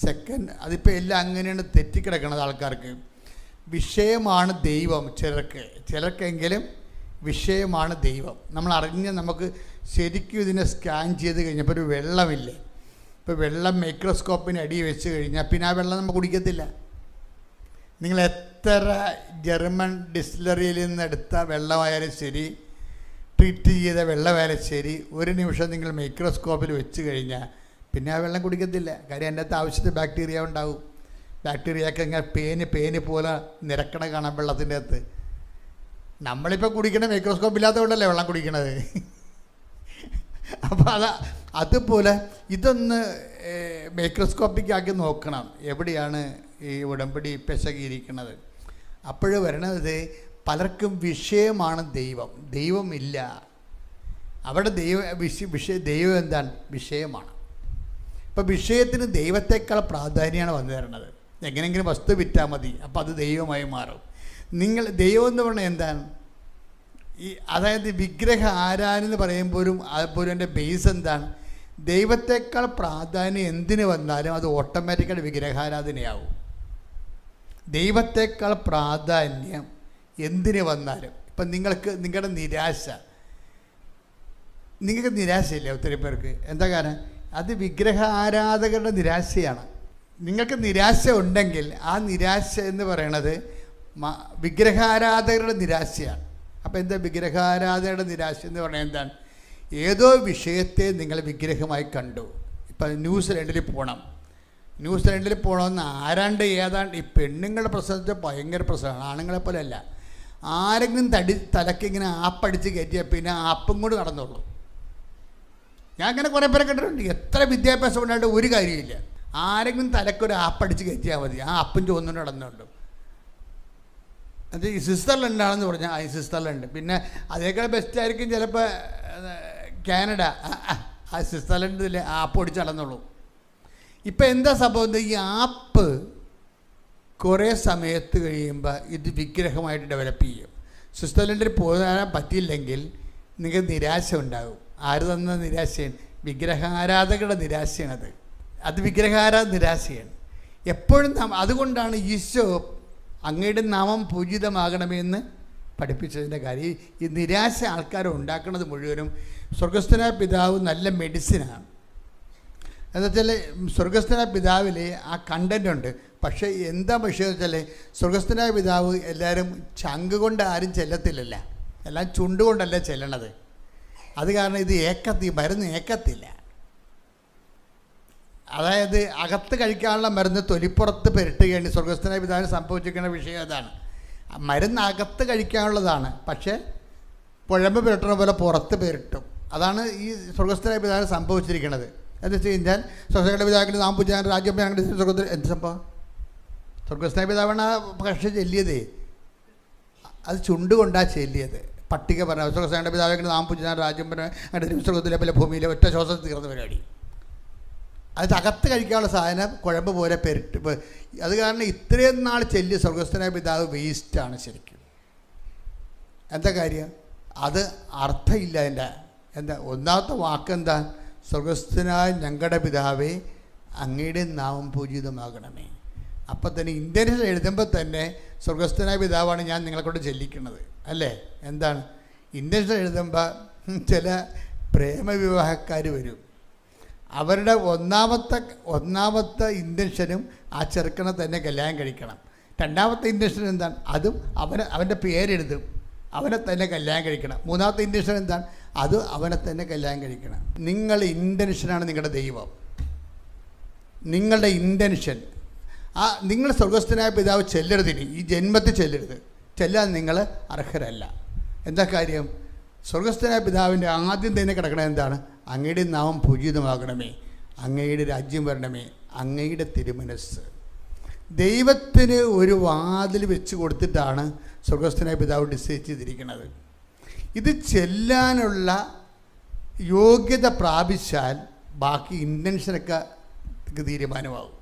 സെക്കൻഡ്. അതിപ്പോൾ എല്ലാം അങ്ങനെയാണ് തെറ്റിക്കിടക്കുന്നത് ആൾക്കാർക്ക്. വിഷയമാണ് ദൈവം ചിലർക്കെങ്കിലും വിഷയമാണ് ദൈവം. നമ്മൾ നമുക്ക് ശരിക്കും ഇതിനെ സ്കാൻ ചെയ്ത് കഴിഞ്ഞപ്പോൾ ഒരു വെള്ളമില്ലേ, ഇപ്പോൾ വെള്ളം മൈക്രോസ്കോപ്പിന് അടി വെച്ച് കഴിഞ്ഞാൽ പിന്നെ ആ വെള്ളം നമ്മൾ കുടിക്കത്തില്ല. നിങ്ങൾ എത്ര ജർമ്മൻ ഡിസ്റ്റിലറിയിൽ നിന്നെടുത്ത വെള്ളമായാലും ശരി, ട്രീറ്റ് ചെയ്ത വെള്ളമായാലും ശരി, ഒരു നിമിഷം നിങ്ങൾ മൈക്രോസ്കോപ്പിൽ വെച്ച് കഴിഞ്ഞാൽ പിന്നെ ആ വെള്ളം കുടിക്കത്തില്ല. കാര്യം അതിൻ്റെ അകത്ത് ആവശ്യത്തിന് ബാക്ടീരിയ ഉണ്ടാവും. ബാക്ടീരിയയൊക്കെ ഇങ്ങനെ പേന് പോലെ നിരക്കണ കാണാം വെള്ളത്തിൻ്റെ അകത്ത്. നമ്മളിപ്പോൾ കുടിക്കണ മൈക്രോസ്കോപ്പ് ഇല്ലാത്തതുകൊണ്ടല്ലേ വെള്ളം കുടിക്കണത്. അപ്പോൾ അതുപോലെ ഇതൊന്ന് മൈക്രോസ്കോപ്പിക്കാക്കി നോക്കണം, എവിടെയാണ് ഈ ഉടമ്പടി പിശകിയിരിക്കുന്നത്. അപ്പോഴ് വരണത് പലർക്കും വിഷയമാണ് ദൈവമില്ല. അവിടെ ദൈവം എന്താണ്? വിഷയമാണ്. ഇപ്പോൾ വിഷയത്തിന് ദൈവത്തെക്കാൾ പ്രാധാന്യമാണ് വന്നു തരുന്നത്. എങ്ങനെയെങ്കിലും വസ്തു വിറ്റാൽ മതി, അപ്പോൾ അത് ദൈവമായി മാറും. ദൈവം എന്ന് പറഞ്ഞാൽ എന്താണ്? അതായത് വിഗ്രഹ ആരാധന എന്ന് പറയുമ്പോഴും അതുപോലെ എൻ്റെ ബേസ് എന്താണ്? ദൈവത്തെക്കാൾ പ്രാധാന്യം എന്തിന് വന്നാലും അത് ഓട്ടോമാറ്റിക്കായിട്ട് വിഗ്രഹാരാധനയാവും. ദൈവത്തെക്കാൾ പ്രാധാന്യം എന്തിന് വന്നാലും, ഇപ്പം നിങ്ങളുടെ നിങ്ങൾക്ക് നിരാശയില്ല ഒത്തിരി പേർക്ക്. എന്താ കാരണം? അത് വിഗ്രഹ ആരാധകരുടെ നിരാശയാണ്. നിങ്ങൾക്ക് നിരാശ ഉണ്ടെങ്കിൽ ആ നിരാശ എന്ന് പറയണത് വിഗ്രഹാരാധകരുടെ നിരാശയാണ്. അപ്പോൾ എന്താ വിഗ്രഹാരാധകരുടെ നിരാശ എന്ന് പറഞ്ഞാൽ എന്താണ്? ഏതോ വിഷയത്തെ നിങ്ങൾ വിഗ്രഹമായി കണ്ടു. ഇപ്പം ന്യൂസിലൻഡിൽ പോകണമെന്ന് ഏതാണ്ട് ഈ പെണ്ണുങ്ങളുടെ പ്രശ്നത്തെ ഭയങ്കര പ്രശ്നമാണ്. ആണുങ്ങളെ പോലെ അല്ല. ആരെങ്കിലും തലയ്ക്ക് ഇങ്ങനെ ആപ്പടിച്ച് കയറ്റിയാൽ പിന്നെ ആപ്പും കൊണ്ട് നടന്നുള്ളൂ. ഞാൻ അങ്ങനെ കുറേ പേരെ കണ്ടിട്ടുണ്ട്. എത്ര വിദ്യാഭ്യാസം ഉണ്ടായിട്ട് ഒരു കാര്യമില്ല. ആരെങ്കിലും തലക്കൊരു ആപ്പടിച്ച് കയറ്റിയാൽ മതി, ആ അപ്പും ചോന്നുകൊണ്ട് നടന്നുണ്ട്. അത് ഈ സ്വിറ്റ്സർലൻഡാണെന്ന് പറഞ്ഞാൽ ഈ സ്വിറ്റ്സർലൻഡ്. പിന്നെ അതേക്കാൾ ബെസ്റ്റായിരിക്കും ചിലപ്പോൾ കാനഡ. ആ സ്വിറ്റ്സർലൻഡിൽ ആപ്പ് ഓടിച്ച് നടന്നുള്ളൂ. ഇപ്പം എന്താ സംഭവം? ഈ ആപ്പ് കുറേ സമയത്ത് കഴിയുമ്പോൾ ഇത് വിഗ്രഹമായിട്ട് ഡെവലപ്പ് ചെയ്യും. സ്വിറ്റ്സർലൻഡിൽ പോകാൻ പറ്റിയില്ലെങ്കിൽ നിങ്ങൾക്ക് നിരാശ ഉണ്ടാകും. ആര് തന്ന നിരാശയാണ്? വിഗ്രഹാരാധകരുടെ നിരാശയാണത്. അത് നിരാശയാണ് എപ്പോഴും. അതുകൊണ്ടാണ് ഈശോ അങ്ങയുടെ നാമം പൂജിതമാകണമെന്ന് പഠിപ്പിച്ചതിൻ്റെ കാര്യം. ഈ നിരാശ ആൾക്കാരെ ഉണ്ടാക്കുന്നത് മുഴുവനും സ്വർഗസ്ഥനായ പിതാവ് നല്ല മെഡിസിനാണ്. എന്നുവെച്ചാൽ സ്വർഗസ്ഥനായ പിതാവിൽ ആ കണ്ടൻ്റ് ഉണ്ട്. പക്ഷേ എന്താ വിഷയം വെച്ചാൽ സ്വർഗസ്ഥനായ പിതാവ് എല്ലാവരും ചങ്ക് കൊണ്ട് ആരും ചെല്ലത്തില്ലല്ല, എല്ലാം ചുണ്ടുകൊണ്ടല്ല ചെല്ലണത്. അത് കാരണം ഇത് മരുന്ന് ഏക്കത്തില്ല. അതായത് അകത്ത് കഴിക്കാനുള്ള മരുന്ന് തൊലിപ്പുറത്ത് പെരട്ടുകയാണ് സ്വർഗസ്ഥനായ പിതാവിന് സംഭവിച്ചിരിക്കുന്ന വിഷയം. അതാണ് മരുന്ന് അകത്ത് കഴിക്കാനുള്ളതാണ്, പക്ഷേ പുഴമ്പ് പെരട്ടണ പോലെ പുറത്ത് പെരട്ടും. അതാണ് ഈ സ്വർഗസ്ഥനായ പിതാവിന് സംഭവിച്ചിരിക്കുന്നത്. എന്ന് വെച്ച് കഴിഞ്ഞാൽ സ്വർഗസ്ഥനായ പിതാവിൻ്റെ നാം പൂജാൻ രാജ്യം സ്വർഗത്തിൽ എന്ത് സംഭവം? സ്വർഗസ്ഥനായ പിതാവാണ് ആ കക്ഷി ചെല്ലിയതേ, അത് ചുണ്ടുകൊണ്ടാണ് ചെല്ലിയത്. പട്ടിക പറഞ്ഞ സ്വർഗസ്ഥനായ പിതാവിൻ്റെ നാം പൂജാൻ രാജ്യം അങ്ങനെ സ്വർഗത്തിലെ പല ഭൂമിയിലെ ഒറ്റ ശ്വാസത്തിൽ തീർന്ന പരിപാടി. അത് അകത്ത് കഴിക്കാനുള്ള സാധനം കുഴമ്പ് പോലെ പെരട്ട്. അത് കാരണം ഇത്രയും നാൾ ചെല്ലിയ സ്വർഗസ്ഥനായ പിതാവ് വേസ്റ്റാണ് ശരിക്കും. എന്താ കാര്യം? അത് അർത്ഥമില്ല. എന്താ ഒന്നാമത്തെ വാക്കെന്താ? സ്വർഗസ്ഥനായ ഞങ്ങളുടെ പിതാവേ അങ്ങയുടെ നാമം പൂജിതമാകണമേ. അപ്പം തന്നെ ഇൻ്റൻഷൻ എഴുതുമ്പോൾ തന്നെ സ്വർഗസ്ഥനായ പിതാവാണ് ഞാൻ നിങ്ങളെ കൊണ്ട് ചെല്ലിക്കുന്നത് അല്ലേ? എന്താണ് ഇൻ്റൻഷൻ എഴുതുമ്പോൾ ചില പ്രേമവിവാഹക്കാർ വരും. അവരുടെ ഒന്നാമത്തെ ഇൻറ്റൻഷനും ആ ചെറുക്കനെ തന്നെ കല്യാണം കഴിക്കണം. രണ്ടാമത്തെ ഇൻറ്റൻഷൻ എന്താണ്? അതും അവൻ്റെ പേരെഴുതും, അവനെ തന്നെ കല്യാണം കഴിക്കണം. മൂന്നാമത്തെ ഇൻറ്റൻഷൻ എന്താണ്? അതും അവനെ തന്നെ കല്യാണം കഴിക്കണം. നിങ്ങളുടെ ഇൻറ്റൻഷനാണ് നിങ്ങളുടെ ദൈവം. നിങ്ങളുടെ ഇൻറ്റൻഷൻ നിങ്ങൾ സ്വർഗസ്ഥനായ പിതാവ് ചെല്ലരുതിന്, ഈ ജന്മത്തിൽ ചെല്ലരുത്. ചെല്ലാൻ നിങ്ങൾ അർഹരല്ല. എന്താ കാര്യം? സ്വർഗസ്ഥനായ പിതാവിൻ്റെ ആദ്യം തന്നെ കിടക്കണത് എന്താണ്? അങ്ങയുടെ നാമം പൂജിതമാകണമേ, അങ്ങയുടെ രാജ്യം വരണമേ, അങ്ങയുടെ തിരുമനസ്സ്. ദൈവത്തിന് ഒരു വാതിൽ വെച്ച് കൊടുത്തിട്ടാണ് സ്വർഗസ്ഥനായ പിതാവ് ഡിസൈഡ് ചെയ്തിരിക്കുന്നത്. ഇത് ചെല്ലാനുള്ള യോഗ്യത പ്രാപിച്ചാൽ ബാക്കി ഇൻറ്റൻഷനൊക്കെ തീരുമാനമാകും.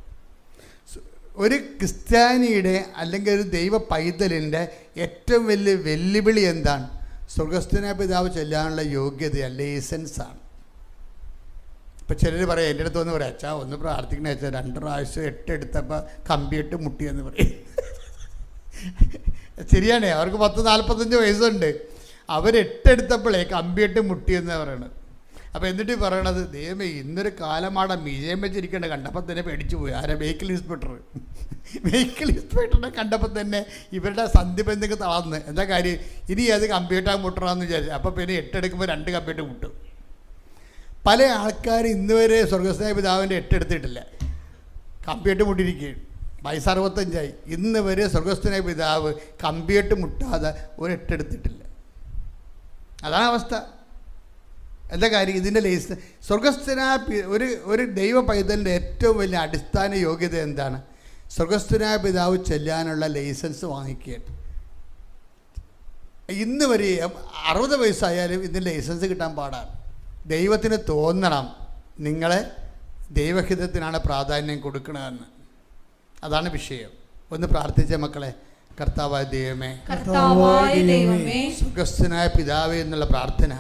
ഒരു ക്രിസ്ത്യാനിയുടെ അല്ലെങ്കിൽ ഒരു ദൈവ പൈതലിൻ്റെ ഏറ്റവും വലിയ വെല്ലുവിളി എന്താണ്? സ്വർഗസ്ഥനായ പിതാവ് ചെല്ലാനുള്ള യോഗ്യത ലൈസൻസാണ്. ഇപ്പം ചിലർ പറയാം, എൻ്റെ അടുത്ത് ഒന്ന് പറയാം, അച്ഛാ ഒന്ന് പ്രാർത്ഥിക്കണ വെച്ചാൽ 2 പ്രാവശ്യം 8 എടുത്തപ്പോൾ കമ്പിയിട്ട് മുട്ടിയെന്ന് പറയും. ശരിയാണേ, അവർക്ക് 10-45 വയസ്സുണ്ട്. അവർ 8 എടുത്തപ്പോഴേ കമ്പിയിട്ട് മുട്ടിയെന്ന് പറയണത്. അപ്പോൾ എന്നിട്ട് പറയണത്, ദൈവമേ ഇന്നൊരു കാലമാടെ മീജയം വെച്ചിരിക്കേണ്ട കണ്ടപ്പോൾ തന്നെ പേടിച്ചു പോയി. ആരാ? വെഹിക്കിൾ ഇൻസ്പെക്ടറിനെ കണ്ടപ്പോൾ തന്നെ ഇവരുടെ സന്ധിബന്ധങ്ങൾ തളർന്ന്. എന്താ കാര്യം? ഇനി അത് കമ്പ്യൂട്ടർ മുട്ടണമെന്ന് വിചാരിച്ചു. അപ്പോൾ പിന്നെ 8 എടുക്കുമ്പോൾ 2 കമ്പ്യൂട്ടർ മുട്ടും. പല ആൾക്കാർ ഇന്ന് വരെ സ്വർഗസ്ഥനായ പിതാവിൻ്റെ 8 എടുത്തിട്ടില്ല, കമ്പ്യൂട്ടർ മുട്ടിയിരിക്കുകയാണ്. വയസ്സ് 65ആയി, ഇന്ന് വരെ സ്വർഗസ്ഥനായ പിതാവ് കമ്പ്യൂട്ടർ മുട്ടാതെ ഒരു 8 എടുത്തിട്ടില്ല. അതാണ് അവസ്ഥ. എന്താ കാര്യം? ഇതിൻ്റെ ലൈസൻസ് സ്വർഗസ്ഥനായ ഒരു ദൈവ പൈതലിൻ്റെ ഏറ്റവും വലിയ അടിസ്ഥാന യോഗ്യത എന്താണ്? സ്വർഗസ്ഥനായ പിതാവ് ചെല്ലാനുള്ള ലൈസൻസ് വാങ്ങിക്കുകയാണ്. ഇന്ന് വരെ 60 വയസ്സായാലും ഇതിൻ്റെ ലൈസൻസ് കിട്ടാൻ പാടാണ്. ദൈവത്തിന് തോന്നണം നിങ്ങളെ ദൈവഹിതത്തിനാണ് പ്രാധാന്യം കൊടുക്കണമെന്ന്. അതാണ് വിഷയം. ഒന്ന് പ്രാർത്ഥിച്ച മക്കളെ. കർത്താവായ ദൈവമേ, സ്വർഗസ്ഥനായ പിതാവേ എന്നുള്ള പ്രാർത്ഥന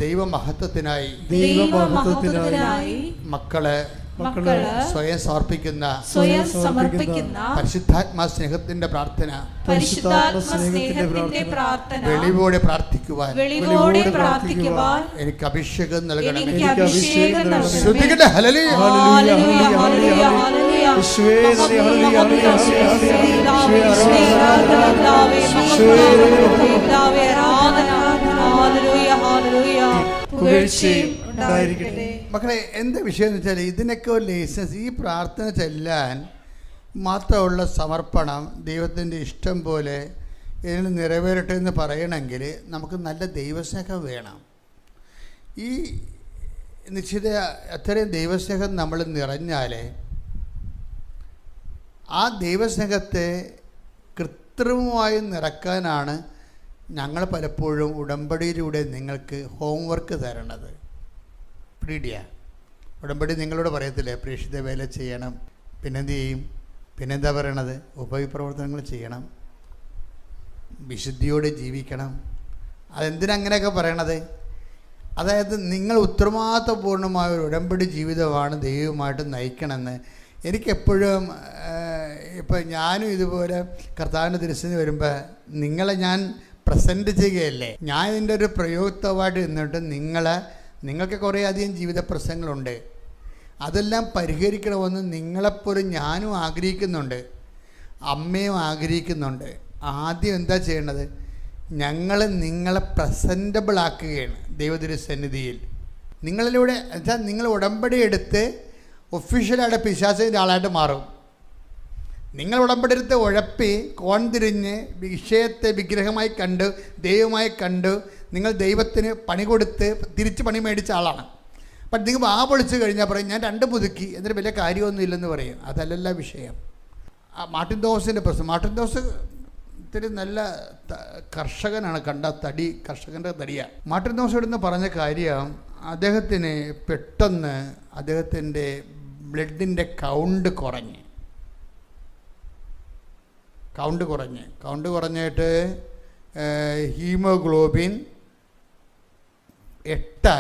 ദൈവമഹത്വത്തിനായി മക്കളെ സ്വയം സമർപ്പിക്കുന്ന പരിശുദ്ധാത്മാ സ്നേഹത്തിന്റെ പ്രാർത്ഥന വെളിവോടെ പ്രാർത്ഥിക്കുവാൻ എനിക്ക് അഭിഷേകം നൽകണം. ശ്രുതികട്ടെ ഹല്ലേലൂയ. മക്കളെ, എന്താ വിഷയം എന്ന് വെച്ചാൽ ഇതിനൊക്കെ ഒരു ലൈസൻസ്, ഈ പ്രാർത്ഥന ചെല്ലാൻ മാത്രമുള്ള സമർപ്പണം, ദൈവത്തിൻ്റെ ഇഷ്ടം പോലെ ഇതിന് നിറവേറട്ടെ എന്ന് പറയണമെങ്കിൽ നമുക്ക് നല്ല ദൈവസ്നേഹം വേണം. ഈ നിശ്ചിത അത്രയും ദൈവസ്നേഹം നമ്മൾ നിറഞ്ഞാലേ ആ ദൈവസ്നേഹത്തെ കൃത്രിമമായി നിറക്കാനാണ് ഞങ്ങൾ പലപ്പോഴും ഉടമ്പടിയിലൂടെ നിങ്ങൾക്ക് ഹോംവർക്ക് തരണത്. പിടിയ ഉടമ്പടി നിങ്ങളോട് പറയത്തില്ലേ, പ്രേക്ഷിത വേല ചെയ്യണം, പിന്നെന്ത് ചെയ്യും? പിന്നെന്താ പറയണത്? ഉപവിപ്രവർത്തനങ്ങൾ ചെയ്യണം, വിശുദ്ധിയോടെ ജീവിക്കണം. അതെന്തിനങ്ങനെയൊക്കെ പറയണത്? അതായത് നിങ്ങൾ ഉത്തരവാദിത്വപൂർണ്ണമായ ഒരു ഉടമ്പടി ജീവിതമാണ് ദൈവമായിട്ട് നയിക്കണമെന്ന് എനിക്കെപ്പോഴും. ഇപ്പം ഞാനും ഇതുപോലെ കർത്താവിൻ്റെ തിരുസന്നിധി വരുമ്പോൾ നിങ്ങളെ ഞാൻ പ്രസൻറ്റ് ചെയ്യുകയല്ലേ, ഞാൻ ഇതിൻ്റെ ഒരു പ്രയോക്തമായിട്ട് നിന്നിട്ട് നിങ്ങൾക്ക് കുറേ അധികം ജീവിത പ്രശ്നങ്ങളുണ്ട്. അതെല്ലാം പരിഹരിക്കണമെന്ന് നിങ്ങളെപ്പോലും ഞാനും ആഗ്രഹിക്കുന്നുണ്ട്, അമ്മയും ആഗ്രഹിക്കുന്നുണ്ട്. ആദ്യം എന്താ ചെയ്യേണ്ടത്? ഞങ്ങൾ നിങ്ങളെ പ്രസൻറ്റബിൾ ആക്കുകയാണ് ദൈവതിരുസന്നിധിയിൽ. നിങ്ങളിലൂടെ വെച്ചാൽ നിങ്ങൾ ഉടമ്പടി എടുത്ത് ഒഫീഷ്യലായിട്ട് പിശാചിൻ്റെ ആളായിട്ട് മാറും. നിങ്ങൾ ഉടമ്പടി എടുത്ത് ഉഴപ്പി കോൺതിരിഞ്ഞ് വിഷയത്തെ വിഗ്രഹമായി കണ്ട് ദൈവമായി കണ്ട് നിങ്ങൾ ദൈവത്തിന് പണി കൊടുത്ത് തിരിച്ച് പണി മേടിച്ച ആളാണ്. അപ്പം നിങ്ങൾ വാ പൊളിച്ച് കഴിഞ്ഞാൽ പറയും ഞാൻ 2 പുതുക്കി, എന്നിട്ട് വലിയ കാര്യമൊന്നും ഇല്ലെന്ന് പറയും. അതല്ലല്ല വിഷയം. മാർട്ടിൻ തോമസിൻ്റെ പ്രശ്നം, മാർട്ടിൻ തോമസ് ഇത്തിരി നല്ല കർഷകനാണ്, കണ്ട തടി കർഷകൻ്റെ തടിയാണ്. മാർട്ടിൻ തോമസ് ഇവിടുന്ന് പറഞ്ഞ കാര്യം, അദ്ദേഹത്തിന് പെട്ടെന്ന് അദ്ദേഹത്തിൻ്റെ ബ്ലഡിൻ്റെ കൗണ്ട് കുറഞ്ഞിട്ട് ഹീമോഗ്ലോബിൻ 8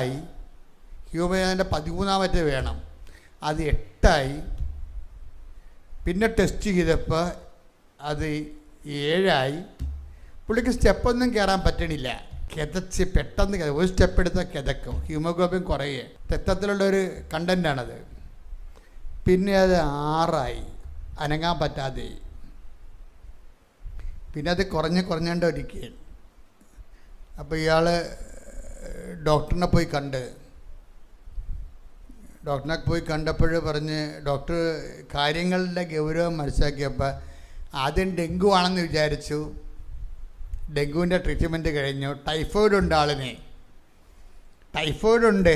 ഹ്യൂമൻ്റെ 13 വേണം, അത് 8. പിന്നെ ടെസ്റ്റ് ചെയ്തപ്പോൾ അത് 7. പുള്ളിക്ക് സ്റ്റെപ്പൊന്നും കയറാൻ പറ്റണില്ല, കിതച്ച് പെട്ടെന്ന് ഒരു സ്റ്റെപ്പ് എടുത്താൽ കിതക്കും, ഹ്യൂമോഗ്ലോബിൻ കുറയേ, രക്തത്തിലുള്ളൊരു കണ്ടൻ്റാണത്. പിന്നെ അത് 6, അനങ്ങാൻ പറ്റാതെ. പിന്നെ അത് കുറഞ്ഞുകൊണ്ടിരിക്കുകയാണ്. അപ്പോൾ ഇയാൾ ഡോക്ടറിനെ പോയി കണ്ടപ്പോൾ പറഞ്ഞ്, ഡോക്ടർ കാര്യങ്ങളുടെ ഗൗരവം മനസ്സിലാക്കിയപ്പോൾ ആദ്യം ഡെങ്കു ആണെന്ന് വിചാരിച്ചു. ഡെങ്കുവിൻ്റെ ട്രീറ്റ്മെൻറ്റ് കഴിഞ്ഞു. ടൈഫോയിഡ് ഉണ്ട്, ആളിന് ടൈഫോയിഡ് ഉണ്ട്,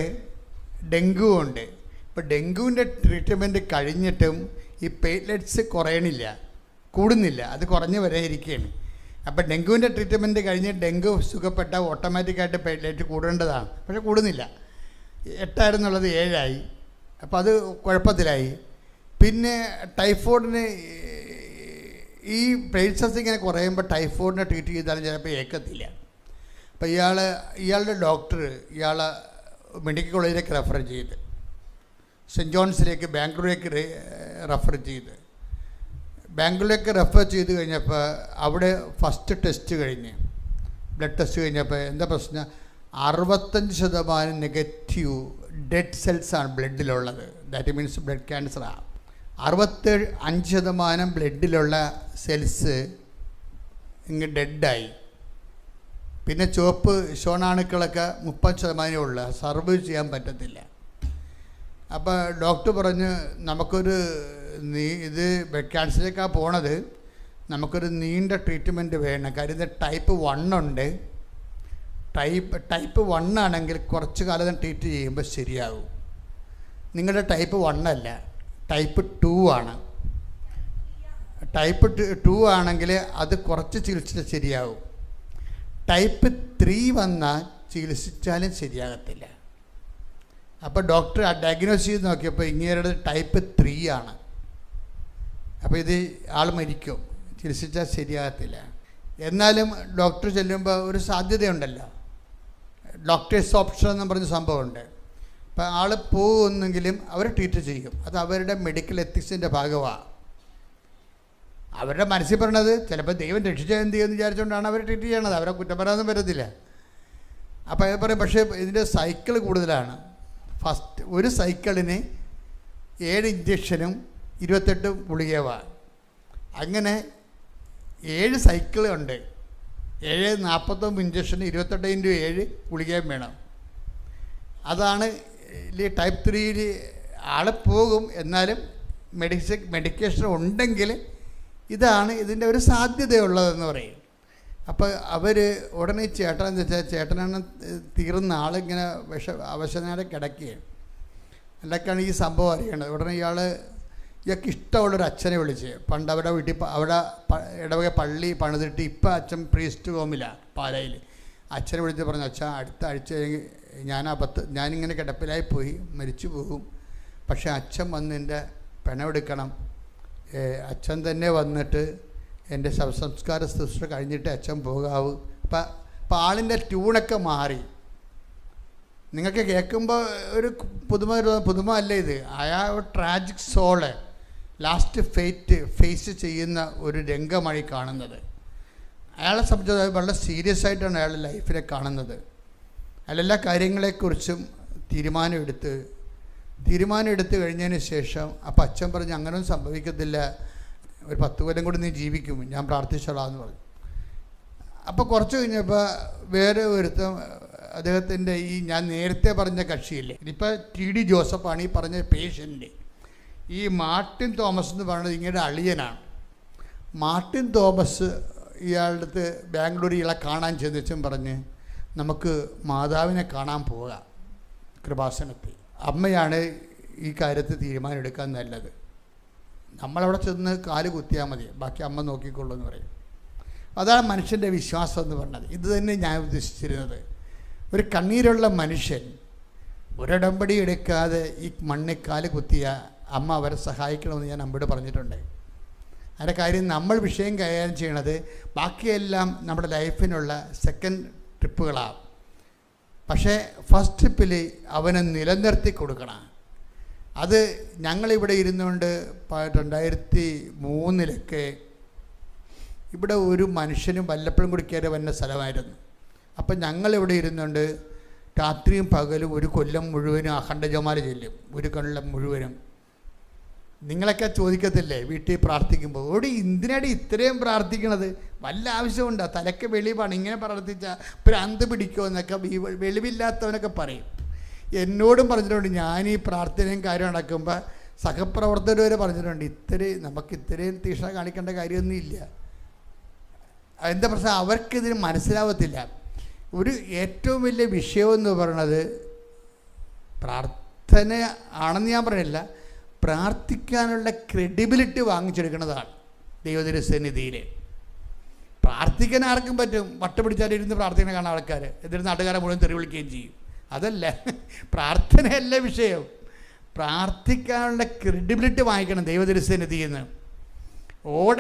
ഡെങ്കു ഉണ്ട്. ഇപ്പോൾ ഡെങ്കുവിൻ്റെ ട്രീറ്റ്മെൻറ്റ് കഴിഞ്ഞിട്ടും ഈ പ്ലേറ്റ്ലെറ്റ്സ് കൂടുന്നില്ല, അത് കുറഞ്ഞ് വരെ ഇരിക്കുകയാണ്. അപ്പോൾ ഡെങ്കുവിൻ്റെ ട്രീറ്റ്മെൻറ്റ് കഴിഞ്ഞ് ഡെങ്കു സുഖപ്പെട്ടാൽ ഓട്ടോമാറ്റിക്കായിട്ട് പ്ലേറ്റ്ലെറ്റ് കൂടേണ്ടതാണ്, പക്ഷേ കൂടുന്നില്ല. 8 7. അപ്പോൾ അത് കുഴപ്പത്തിലായി. പിന്നെ ടൈഫോയിഡിന് ഈ പ്ലേറ്റ്ലെറ്റ്സ് ഇങ്ങനെ കുറയുമ്പോൾ ടൈഫോയിഡിനെ ട്രീറ്റ് ചെയ്താലും ചിലപ്പോൾ ഏക്കത്തില്ല. അപ്പോൾ ഇയാളുടെ ഡോക്ടർ ഇയാളെ മെഡിക്കൽ കോളേജിലേക്ക് റെഫർ ചെയ്ത്, സെൻറ്റ് ജോൺസിലേക്ക് ബാംഗ്ലൂരിലേക്ക് റെഫർ ചെയ്ത് കഴിഞ്ഞപ്പോൾ അവിടെ ഫസ്റ്റ് ടെസ്റ്റ് ബ്ലഡ് ടെസ്റ്റ് കഴിഞ്ഞപ്പോൾ എന്താ പ്രശ്നം? 65% നെഗറ്റീവ് ഡെഡ് സെൽസാണ് ബ്ലഡിലുള്ളത്. ദാറ്റ് മീൻസ് ബ്ലഡ് ക്യാൻസറാണ്. 65% ബ്ലഡിലുള്ള സെൽസ് ഇങ്ങ് ഡെഡായി. പിന്നെ ചുവപ്പ് ശോണാണുക്കളൊക്കെ 30% ഉള്ള, സർവൈവ് ചെയ്യാൻ പറ്റത്തില്ല. അപ്പോൾ ഡോക്ടർ പറഞ്ഞു, ഇത് ബ്ലഡ് ക്യാൻസറിലേക്കാണ് പോണത്, നമുക്കൊരു നീണ്ട ട്രീറ്റ്മെൻറ്റ് വേണം. കാര്യം ഇത് ടൈപ്പ് 1 ഉണ്ട്. ടൈപ്പ് 1 ആണെങ്കിൽ കുറച്ച് കാലം ട്രീറ്റ് ചെയ്യുമ്പോൾ ശരിയാകും. നിങ്ങളുടെ ടൈപ്പ് 1 അല്ല, ടൈപ്പ് 2 ആണ്. ടൈപ്പ് 2 ആണെങ്കിൽ അത് കുറച്ച് ചികിത്സിച്ചാൽ ശരിയാകും. ടൈപ്പ് 3 വന്നാൽ ചികിത്സിച്ചാലും ശരിയാകത്തില്ല. അപ്പോൾ ഡോക്ടർ ഡയഗ്നോസ് ചെയ്ത് നോക്കിയപ്പോൾ ഇങ്ങേരുടെ ടൈപ്പ് 3 ആണ്. അപ്പോൾ ഇത് ആൾ മരിക്കും, ചികിത്സിച്ചാൽ ശരിയാകത്തില്ല. എന്നാലും ഡോക്ടർ ചെല്ലുമ്പോൾ ഒരു സാധ്യതയുണ്ടല്ലോ, ഡോക്ടേഴ്സ് ഓപ്ഷൻ എന്ന് പറഞ്ഞ സംഭവമുണ്ട്. അപ്പോൾ ആൾ പോകുന്നെങ്കിലും അവർ ട്രീറ്റ് ചെയ്യും. അത് അവരുടെ മെഡിക്കൽ എത്തിക്സിൻ്റെ ഭാഗമാണ്. അവരുടെ മനസ്സിൽ പറയണത് ചിലപ്പോൾ ദൈവം രക്ഷിച്ചാൽ എന്ത് ചെയ്യുമെന്ന് വിചാരിച്ചുകൊണ്ടാണ് അവർ ട്രീറ്റ് ചെയ്യണത്. അവരെ കുറ്റം പറയാനൊന്നും പറ്റത്തില്ല. അപ്പോൾ അത് പറയും, പക്ഷേ ഇതിൻ്റെ സൈക്കിൾ കൂടുതലാണ്. ഫസ്റ്റ് ഒരു സൈക്കിളിന് 7 ഇഞ്ചക്ഷനും 28 ഗുളികയുമാണ്. അങ്ങനെ 7 സൈക്കിളുണ്ട്. 49 ഇഞ്ചക്ഷന് 28 × 7 ഗുളികയും വേണം. അതാണ് ടൈപ്പ് 3 ആൾ പോകും. എന്നാലും മെഡിക്കേഷൻ ഉണ്ടെങ്കിൽ ഇതാണ് ഇതിൻ്റെ ഒരു സാധ്യതയുള്ളതെന്ന് പറയും. അപ്പോൾ അവർ ഉടനെ ചേട്ടനെന്ന് വെച്ചാൽ ചേട്ടനാണ് തീർന്ന ആളിങ്ങനെ അവശനാടെ കിടക്കുകയാണ്. അല്ലൊക്കെയാണ് ഈ സംഭവം അറിയണത്. ഉടനെ ഇയാൾക്ക് ഇഷ്ടമുള്ളൊരു അച്ഛനെ വിളിച്ച്, പണ്ട് അവിടെ വീട്ടിൽ അവിടെ ഇടവക പള്ളി പണിതിട്ട് ഇപ്പം അച്ഛൻ പ്രീസ്റ്റ് ഹോമിലാണ് പാലായിൽ. അച്ഛനെ വിളിച്ച് പറഞ്ഞു, അച്ഛാ അടുത്ത ആഴ്ച ഞാനിങ്ങനെ കിടപ്പിലായി പോയി മരിച്ചു പോകും, പക്ഷേ അച്ഛൻ വന്ന് എൻ്റെ പിണമെടുക്കണം. അച്ഛൻ തന്നെ വന്നിട്ട് എൻ്റെ ശവസംസ്കാര ശുശ്രൂഷ കഴിഞ്ഞിട്ട് അച്ഛൻ പോകാവൂ. അപ്പം ആളിൻ്റെ ട്യൂണൊക്കെ മാറി. നിങ്ങൾക്ക് കേൾക്കുമ്പോൾ ഒരു പുതുമ അല്ല ഇത്. അയാൾ ട്രാജിക് സോള് ലാസ്റ്റ് ഫേസ് ചെയ്യുന്ന ഒരു രംഗമായി കാണുന്നത്. അയാളെ സംബന്ധിച്ച് വളരെ സീരിയസ് ആയിട്ടാണ് അയാളുടെ ലൈഫിനെ കാണുന്നത്. അയാളെല്ലാ കാര്യങ്ങളെക്കുറിച്ചും തീരുമാനമെടുത്ത് തീരുമാനം എടുത്തു കഴിഞ്ഞതിന് ശേഷം അപ്പം അച്ഛൻ പറഞ്ഞു അങ്ങനെയൊന്നും സംഭവിക്കത്തില്ല, ഒരു 10 കൊല്ലം കൂടി നീ ജീവിക്കും, ഞാൻ പ്രാർത്ഥിച്ചോളാം എന്ന് പറഞ്ഞു. അപ്പോൾ കുറച്ച് കഴിഞ്ഞപ്പോൾ വേറെ ഒരുത്തം അദ്ദേഹത്തിൻ്റെ ഈ ഞാൻ നേരത്തെ പറഞ്ഞ കക്ഷിയില്ലേ, ഇനിയിപ്പോൾ TD ജോസഫാണ് ഈ പറഞ്ഞ പേഷ്യൻ്റ്. ഈ മാർട്ടിൻ തോമസ് എന്ന് പറയുന്നത് ഇങ്ങനെ അളിയനാണ്. മാർട്ടിൻ തോമസ് ഇയാളുടെ അടുത്ത് ബാംഗ്ലൂർ ഇയാളെ കാണാൻ ചെന്നിച്ചും പറഞ്ഞ് നമുക്ക് മാതാവിനെ കാണാൻ പോകാം കൃപാസനത്തിൽ, അമ്മയാണ് ഈ കാര്യത്തിൽ തീരുമാനം എടുക്കാൻ നല്ലത്, നമ്മളവിടെ ചെന്ന് കാല് കുത്തിയാൽ മതി, ബാക്കി അമ്മ നോക്കിക്കൊള്ളൂ എന്ന് പറയും. അതാണ് മനുഷ്യൻ്റെ വിശ്വാസം എന്ന് പറഞ്ഞത്. ഇത് തന്നെ ഞാൻ ഉദ്ദേശിച്ചിരുന്നത്. ഒരു കണ്ണീരുള്ള മനുഷ്യൻ ഒരിടമ്പടി എടുക്കാതെ ഈ മണ്ണിൽ കാല് കുത്തിയ അമ്മ അവരെ സഹായിക്കണമെന്ന് ഞാൻ അമ്മയോട് പറഞ്ഞിട്ടുണ്ട്. അതിൻ്റെ കാര്യം നമ്മൾ വിഷയം കൈകാര്യം ചെയ്യണത് ബാക്കിയെല്ലാം നമ്മുടെ ലൈഫിനുള്ള സെക്കൻഡ് ട്രിപ്പുകളാണ്. പക്ഷേ ഫസ്റ്റ് ട്രിപ്പിൽ അവനെ നിലനിർത്തി കൊടുക്കണം. അത് ഞങ്ങളിവിടെ ഇരുന്നുകൊണ്ട് 2003 ഇവിടെ ഒരു മനുഷ്യനും വല്ലപ്പോഴും കൂടി കയറി വന്ന സ്ഥലമായിരുന്നു. അപ്പം ഞങ്ങളിവിടെ ഇരുന്നുകൊണ്ട് രാത്രിയും പകലും ഒരു കൊല്ലം മുഴുവനും അഖണ്ഡജമാല ചെല്ലും, ഒരു കൊല്ലം മുഴുവനും. നിങ്ങളൊക്കെ ചോദിക്കത്തില്ലേ വീട്ടിൽ പ്രാർത്ഥിക്കുമ്പോൾ, ഓടി എന്തിനാടി ഇത്രയും പ്രാർത്ഥിക്കണത്, വല്ല ആവശ്യമുണ്ടോ, തലയ്ക്ക് വെളിവാണ്, ഇങ്ങനെ പ്രാർത്ഥിച്ചാൽ ഭ്രാന്ത് പിടിക്കുമോ എന്നൊക്കെ വെളിവില്ലാത്തവനൊക്കെ പറയും. എന്നോടും പറഞ്ഞിട്ടുണ്ട്. ഞാൻ ഈ പ്രാർത്ഥനയും കാര്യം നടക്കുമ്പോൾ സഹപ്രവർത്തകർ വരെ പറഞ്ഞിട്ടുണ്ട്, നമുക്ക് ഇത്രയും തീക്ഷണ കാണിക്കേണ്ട കാര്യമൊന്നുമില്ല. എന്താ പ്രശ്നം, അവർക്കിതിന് മനസ്സിലാവത്തില്ല. ഒരു ഏറ്റവും വലിയ വിഷയമെന്ന് പറയണത് പ്രാർത്ഥന ആണെന്ന് ഞാൻ പറയില്ല, പ്രാർത്ഥിക്കാനുള്ള ക്രെഡിബിലിറ്റി വാങ്ങിച്ചെടുക്കുന്നതാണ് ദൈവതിരുസന്നിധിയിൽ. പ്രാർത്ഥിക്കാൻ ആർക്കും പറ്റും, വട്ടുപിടിച്ചാൽ ഇരുന്ന് പ്രാർത്ഥന കാണാൻ ആൾക്കാർ, എന്നിട്ട് നാട്ടുകാരെ മുഴുവൻ തെറി വിളിക്കുകയും ചെയ്യും. അതല്ല പ്രാർത്ഥനയല്ല വിഷയം, പ്രാർത്ഥിക്കാനുള്ള ക്രെഡിബിലിറ്റി വാങ്ങിക്കണം ദൈവതിരുസന്നിധിയിൽ നിന്ന്.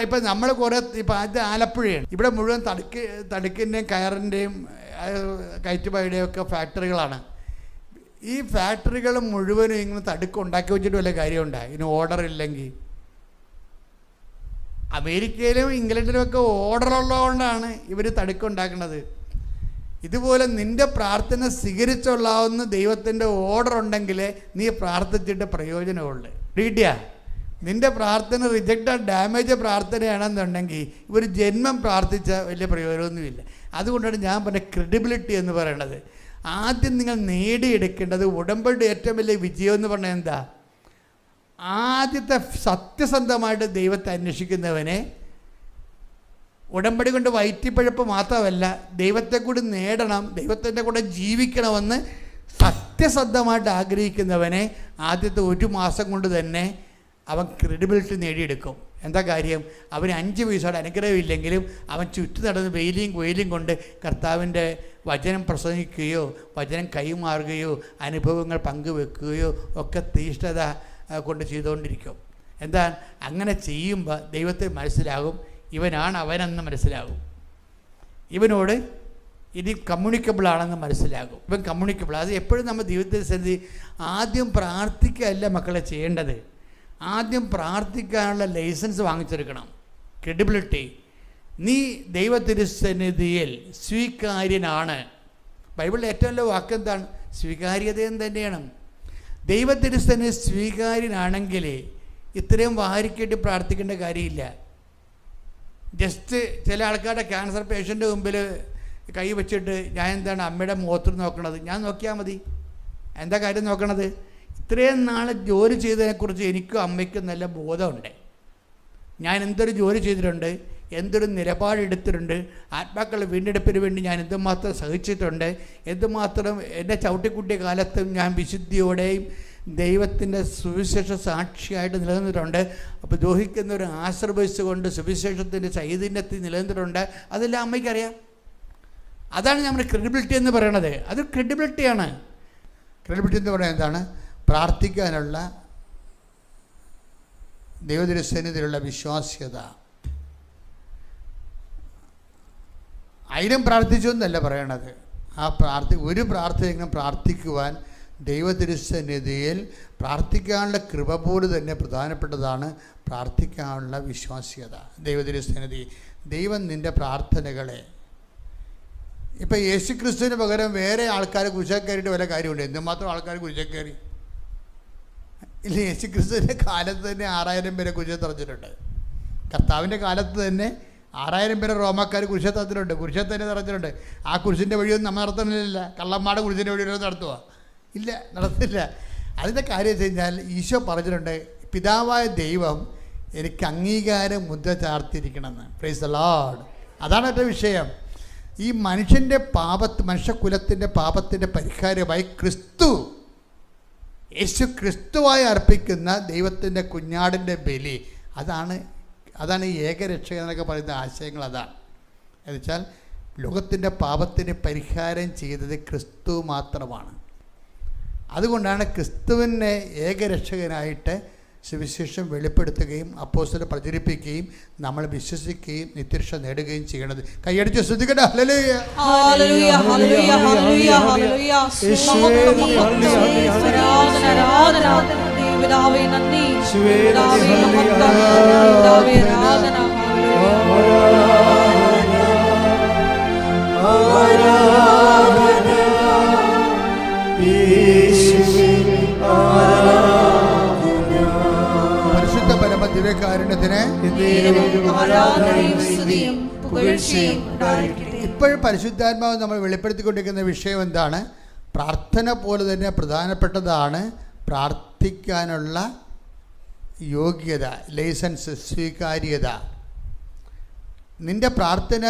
ഇപ്പം നമ്മൾ കുറേ ഇപ്പം അത് ആലപ്പുഴയാണ്, ഇവിടെ മുഴുവൻ തടുക്കിൻ്റെയും കയറിൻ്റെയും കയറ്റുപായുടെയും ഒക്കെ ഫാക്ടറികളാണ്. ഈ ഫാക്ടറികൾ മുഴുവനും ഇങ്ങനെ തടുക്ക് ഉണ്ടാക്കി വെച്ചിട്ട് വല്ല കാര്യമുണ്ടായി ഇതിന് ഓർഡർ ഇല്ലെങ്കിൽ. അമേരിക്കയിലും ഇംഗ്ലണ്ടിലും ഒക്കെ ഓർഡർ ഉള്ളതുകൊണ്ടാണ് ഇവർ തടുക്കുണ്ടാക്കുന്നത്. ഇതുപോലെ നിൻ്റെ പ്രാർത്ഥന സ്വീകരിച്ചുള്ളാവുന്ന ദൈവത്തിൻ്റെ ഓർഡർ ഉണ്ടെങ്കിലേ നീ പ്രാർത്ഥിച്ചിട്ട് പ്രയോജനമുള്ളൂ. റീഡിയാ, നിൻ്റെ പ്രാർത്ഥന റിജക്റ്റഡ് ഡാമേജ് പ്രാർത്ഥനയാണെന്നുണ്ടെങ്കിൽ ഒരു ജന്മം പ്രാർത്ഥിച്ച വലിയ പ്രയോജനമൊന്നുമില്ല. അതുകൊണ്ടാണ് ഞാൻ പറഞ്ഞ ക്രെഡിബിലിറ്റി എന്ന് പറയണത്. ആദ്യം നിങ്ങൾ നേടിയെടുക്കേണ്ടത് ഉടമ്പടി ഏറ്റവും വലിയ വിജയം എന്ന് പറഞ്ഞാൽ എന്താ, ആദ്യത്തെ സത്യസന്ധമായിട്ട് ദൈവത്തെ അന്വേഷിക്കുന്നവനെ ഉടമ്പടി കൊണ്ട് വയറ്റിപ്പഴപ്പ് മാത്രമല്ല, ദൈവത്തെ കൂടി നേടണം, ദൈവത്തിൻ്റെ കൂടെ ജീവിക്കണമെന്ന് സത്യസന്ധമായിട്ട് ആഗ്രഹിക്കുന്നവനെ ആദ്യത്തെ 1 മാസം കൊണ്ട് തന്നെ അവൻ ക്രെഡിബിലിറ്റി നേടിയെടുക്കും. എന്താ കാര്യം, അവന് 5 പൈസയുടെ അനുഗ്രഹമില്ലെങ്കിലും അവൻ ചുറ്റു നടന്ന് വെയിലും കൊണ്ട് കർത്താവിൻ്റെ വചനം പ്രസംഗിക്കുകയോ വചനം കൈമാറുകയോ അനുഭവങ്ങൾ പങ്കുവെക്കുകയോ ഒക്കെ തീഷ്ണത കൊണ്ട് ചെയ്തുകൊണ്ടിരിക്കും. എന്താ, അങ്ങനെ ചെയ്യുമ്പോൾ ദൈവത്തെ മനസ്സിലാകും, ഇവനാണ് അവനെന്ന് മനസ്സിലാകും, ഇവനോട് ഇത് കമ്മ്യൂണിക്കബിളാണെന്ന് മനസ്സിലാകും, ഇവൻ കമ്മ്യൂണിക്കബിൾ. അത് എപ്പോഴും നമ്മൾ ദൈവത്തെ സന്ധി ആദ്യം പ്രാർത്ഥിക്കുകയല്ല മക്കളെ ചെയ്യേണ്ടത്, ആദ്യം പ്രാർത്ഥിക്കാനുള്ള ലൈസൻസ് വാങ്ങിച്ചെടുക്കണം, ക്രെഡിബിലിറ്റി. നീ ദൈവത്തിരുസന്നിധിയിൽ സ്വീകാര്യനാണ്. ബൈബിളിൽ ഏറ്റവും വലിയ വാക്ക് എന്താണ്, സ്വീകാര്യതയും തന്നെയാണ്. ദൈവത്തിരുസന്നിധി സ്വീകാര്യനാണെങ്കിൽ ഇത്രയും വാരിക്കെട്ടി പ്രാർത്ഥിക്കേണ്ട കാര്യമില്ല. ജസ്റ്റ് ചില ആൾക്കാരുടെ ക്യാൻസർ പേഷ്യൻ്റെ മുമ്പിൽ കൈ വെച്ചിട്ട് ഞാൻ എന്താണ് അമ്മയുടെ മുഖത്ത് നോക്കണത്, ഞാൻ നോക്കിയാൽ മതി. എന്താ കാര്യം നോക്കണത്, ഇത്രയും നാൾ ജോലി ചെയ്തതിനെക്കുറിച്ച് എനിക്കും അമ്മയ്ക്കും നല്ല ബോധമുണ്ട്. ഞാൻ എന്തൊരു ജോലി ചെയ്തിട്ടുണ്ട്, എന്തൊരു നിലപാടെടുത്തിട്ടുണ്ട്, ആത്മാക്കളുടെ വീണ്ടെടുപ്പിന് വേണ്ടി ഞാൻ എന്തുമാത്രം സഹിച്ചിട്ടുണ്ട്, എന്തുമാത്രം എൻ്റെ ചവിട്ടിക്കുട്ടിയ കാലത്തും ഞാൻ വിശുദ്ധിയോടെയും ദൈവത്തിൻ്റെ സുവിശേഷ സാക്ഷിയായിട്ട് നിലനിന്നിട്ടുണ്ട്. അപ്പോൾ ദ്രോഹിക്കുന്നവർ ആശ്രയിച്ചുകൊണ്ട് സുവിശേഷത്തിൻ്റെ ചൈതന്യത്തിൽ നിലനിന്നിട്ടുണ്ട്. അതെല്ലാം അമ്മയ്ക്കറിയാം. അതാണ് നമ്മുടെ ക്രെഡിബിലിറ്റി എന്ന് പറയണത്. അത് ക്രെഡിബിലിറ്റിയാണ്. ക്രെഡിബിലിറ്റി എന്ന് പറയുന്നത് എന്താണ്, പ്രാർത്ഥിക്കാനുള്ള ദൈവതിരുസന്നിധിയിലുള്ള വിശ്വാസ്യത. ആയിരം പ്രാർത്ഥിച്ചു എന്നല്ല പറയണത്. ഒരു പ്രാർത്ഥനയെങ്കിലും പ്രാർത്ഥിക്കുവാൻ ദൈവതിരുസന്നിധിയിൽ പ്രാർത്ഥിക്കാനുള്ള കൃപ പോലെ തന്നെ പ്രധാനപ്പെട്ടതാണ് പ്രാർത്ഥിക്കാനുള്ള വിശ്വാസ്യത. ദൈവതിരുസന്നിധി ദൈവം നിൻ്റെ പ്രാർത്ഥനകളെ, ഇപ്പം യേശുക്രിസ്തുവിന് പകരം വേറെ ആൾക്കാർ കുരിശിൽ കയറിയിട്ട് വല്ല കാര്യമുണ്ട്? എന്തുമാത്രം ആൾക്കാർ കുരിശിൽ കയറി, ഇല്ല, യേശുക്രിസ്തുവിൻ്റെ കാലത്ത് തന്നെ 6000 പേരെ കുരിശിൽ തറച്ചിട്ടുണ്ട്. കർത്താവിൻ്റെ കാലത്ത് തന്നെ 6000 പേരെ റോമാക്കാർ കുരിശിൽ തറച്ചിട്ടുണ്ട്, കുരിശിൽ തന്നെ തറച്ചിട്ടുണ്ട്. ആ കുരിശിൻ്റെ വഴിയൊന്നും നമ്മൾ നടത്തുന്നില്ല. കള്ളന്മാരുടെ കുരിശിൻ്റെ വഴിയൊന്നും നടത്തുക ഇല്ല, നടത്തില്ല. അതിൻ്റെ കാര്യം വെച്ച് കഴിഞ്ഞാൽ ഈശോ പറഞ്ഞിട്ടുണ്ട്, പിതാവായ ദൈവം എനിക്ക് അംഗീകാരം മുദ്ര ചാർത്തിയിരിക്കണമെന്ന്. Praise the Lord. അതാണ് എൻ്റെ വിഷയം. ഈ മനുഷ്യൻ്റെ മനുഷ്യകുലത്തിൻ്റെ പാപത്തിൻ്റെ പരിഹാരമായി യേശു ക്രിസ്തുവായി അർപ്പിക്കുന്ന ദൈവത്തിൻ്റെ കുഞ്ഞാടിൻ്റെ ബലി, അതാണ് ഈ ഏകരക്ഷകൻ എന്നൊക്കെ പറയുന്ന ആശയങ്ങൾ. അതാണ് എന്നുവെച്ചാൽ ലോകത്തിൻ്റെ പാപത്തിന് പരിഹാരം ചെയ്തത് ക്രിസ്തു മാത്രമാണ്. അതുകൊണ്ടാണ് ക്രിസ്തുവിനെ ഏകരക്ഷകനായിട്ട് സുവിശേഷം വെളിപ്പെടുത്തുകയും അപ്പോസ്തലർ പ്രചരിപ്പിക്കുകയും നമ്മൾ വിശ്വസിക്കുകയും നിത്യരക്ഷ നേടുകയും ചെയ്യണത്. കൈയടിച്ച് ശ്രദ്ധിക്കട്ടെ. Hallelujah, hallelujah, hallelujah, hallelujah, hallelujah. പിതാവേ നന്ദി, പിതാവേ മഹത്വം, പിതാവേ ആരാധന, പരിശുദ്ധ പരമ ദിവ്യകാരുണ്യത്തിന് ഇപ്പോഴും പരിശുദ്ധാത്മാവ് നമ്മൾ വെളിപ്പെടുത്തിക്കൊണ്ടിരിക്കുന്ന വിഷയം എന്താണ്? പ്രാർത്ഥന പോലെ തന്നെ പ്രധാനപ്പെട്ടതാണ് പ്രാർത്ഥിക്കാനുള്ള യോഗ്യത, ലൈസൻസ്, സ്വീകാര്യത. നിൻ്റെ പ്രാർത്ഥന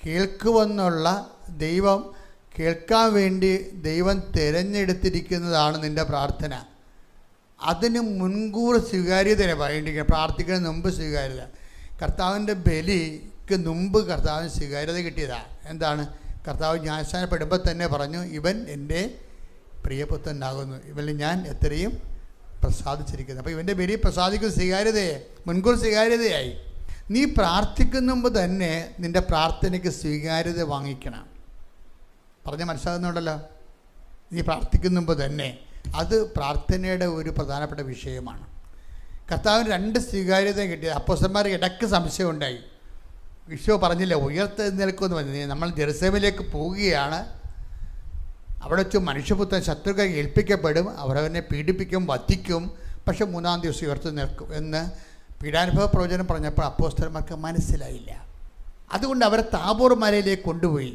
കേൾക്കുമെന്നുള്ള ദൈവം കേൾക്കാൻ വേണ്ടി ദൈവം തിരഞ്ഞെടുത്തിരിക്കുന്നതാണ് നിൻ്റെ പ്രാർത്ഥന. അതിന് മുൻകൂർ സ്വീകാര്യതയാണ് പറയേണ്ടിയിരിക്കുന്നത്. പ്രാർത്ഥിക്കുന്നതിന് മുമ്പ് സ്വീകാര്യത. കർത്താവിൻ്റെ ബലിക്ക് മുമ്പ് കർത്താവിന് സ്വീകാര്യത കിട്ടിയതാണ്. എന്താണ്? കർത്താവ് ജ്ഞാനസ്നാനപ്പെടുമ്പോൾ തന്നെ പറഞ്ഞു, ഇവൻ എൻ്റെ പ്രിയപുത്രനാകുന്നു, ഇവനിൽ ഞാൻ എത്രയും പ്രസാദിച്ചിരിക്കുന്നു. അപ്പോൾ ഇവൻ്റെ ബലി പ്രസാദിക്കുന്ന സ്വീകാര്യതയെ മുൻകൂർ സ്വീകാര്യതയായി. നീ പ്രാർത്ഥിക്കുന്ന മുമ്പ് തന്നെ നിൻ്റെ പ്രാർത്ഥനയ്ക്ക് സ്വീകാര്യത വാങ്ങിക്കണം. പറഞ്ഞ് മനസ്സിലാകുന്നുണ്ടല്ലോ? നീ പ്രാർത്ഥിക്കുന്ന മുമ്പ് തന്നെ അത് പ്രാർത്ഥനയുടെ ഒരു പ്രധാനപ്പെട്ട വിഷയമാണ്. കർത്താവിന് 2 സ്വീകാര്യത കിട്ടിയത്. അപ്പോസ്തലന്മാർക്ക് ഇടയ്ക്ക് സംശയം ഉണ്ടായി. ഈശോ പറഞ്ഞില്ല ഉയർത്തെഴുന്നേൽക്കുമെന്ന് പറഞ്ഞു. നമ്മൾ ജെറുസലേമിലേക്ക് പോവുകയാണ്, അവിടെ വെച്ച് മനുഷ്യപുത്രൻ ശത്രുക്കൾ ഏൽപ്പിക്കപ്പെടും, അവരവനെ പീഡിപ്പിക്കും, വധിക്കും, പക്ഷെ 3-ാം ദിവസം ഉയർത്തെഴുന്നേൽക്കും എന്ന് പീഡാനുഭവ പ്രവചനം പറഞ്ഞപ്പോൾ അപ്പോസ്തലന്മാർക്ക് മനസ്സിലായില്ല. അതുകൊണ്ട് അവരെ താബോർ മലയിലേക്ക് കൊണ്ടുപോയി.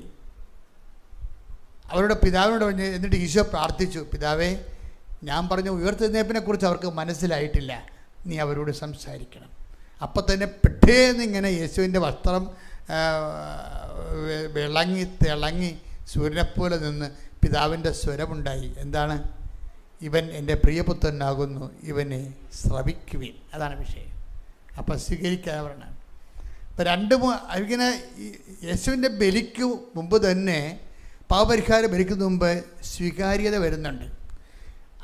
അവരുടെ പിതാവിനോട് പറഞ്ഞ്, എന്നിട്ട് ഈശോ പ്രാർത്ഥിച്ചു, പിതാവേ, ഞാൻ പറഞ്ഞ ഉയർത്തെഴുന്നേൽപ്പിനെക്കുറിച്ച് അവർക്ക് മനസ്സിലായിട്ടില്ല, നീ അവരോട് സംസാരിക്കണം. അപ്പം തന്നെ പെട്ടേന്നിങ്ങനെ യേശുവിൻ്റെ വസ്ത്രം തിളങ്ങി സൂര്യനെപ്പോലെ നിന്ന് പിതാവിൻ്റെ സ്വരമുണ്ടായി. എന്താണ്? ഇവൻ എൻ്റെ പ്രിയപുത്രനാകുന്നു, ഇവനെ ശ്രവിക്കുവിൻ. അതാണ് വിഷയം. അപ്പം സ്വീകരിക്കാവരണം. ഇപ്പം ഇങ്ങനെ യേശുവിൻ്റെ ബലിക്ക് മുമ്പ് തന്നെ, പാപപരിഹാരം ബലിക്കുന്ന മുമ്പ് സ്വീകാര്യത വരുന്നുണ്ട്.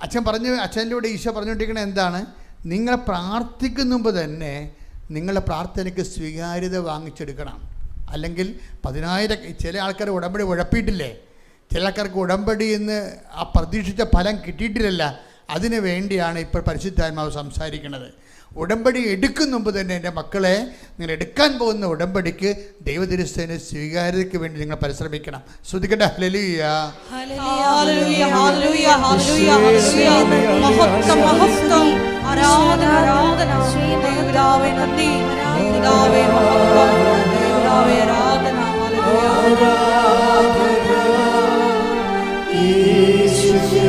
അച്ഛനിലൂടെ ഈശോ പറഞ്ഞുകൊണ്ടിരിക്കുന്നത് എന്താണ്? നിങ്ങൾ പ്രാർത്ഥിക്കുന്ന മുമ്പ് തന്നെ നിങ്ങളുടെ പ്രാർത്ഥനയ്ക്ക് സ്വീകാര്യത വാങ്ങിച്ചെടുക്കണം. അല്ലെങ്കിൽ 10,000 ചില ആൾക്കാർ ഉടമ്പടി ഉഴപ്പിയിട്ടില്ലേ? ചില ആൾക്കാർക്ക് ഉടമ്പടി എന്ന് ആ പ്രതീക്ഷിച്ച ഫലം കിട്ടിയിട്ടില്ല. അതിനു വേണ്ടിയാണ് ഇപ്പോൾ പരിശുദ്ധാത്മാവ് സംസാരിക്കുന്നത്. ഉടമ്പടി എടുക്കുന്ന മുമ്പ് തന്നെ എൻ്റെ മക്കളെ, നിങ്ങൾ എടുക്കാൻ പോകുന്ന ഉടമ്പടിക്ക് ദൈവതിരുസേന സ്വീകാര്യതയ്ക്ക് വേണ്ടി നിങ്ങൾ പരിശ്രമിക്കണം. ശ്രദ്ധിക്കട്ടെ. ഹല്ലേലൂയ, ഹല്ലേലൂയ, ഹല്ലേലൂയ, ഹല്ലേലൂയ, മഹത്വം, മഹത്വം, ആരാധന, ആരാധന, പിതാവേ നന്ദി, പിതാവേ മഹത്വം, പിതാവേ ആരാധന, ഹല്ലേലൂയ, യേശുവേ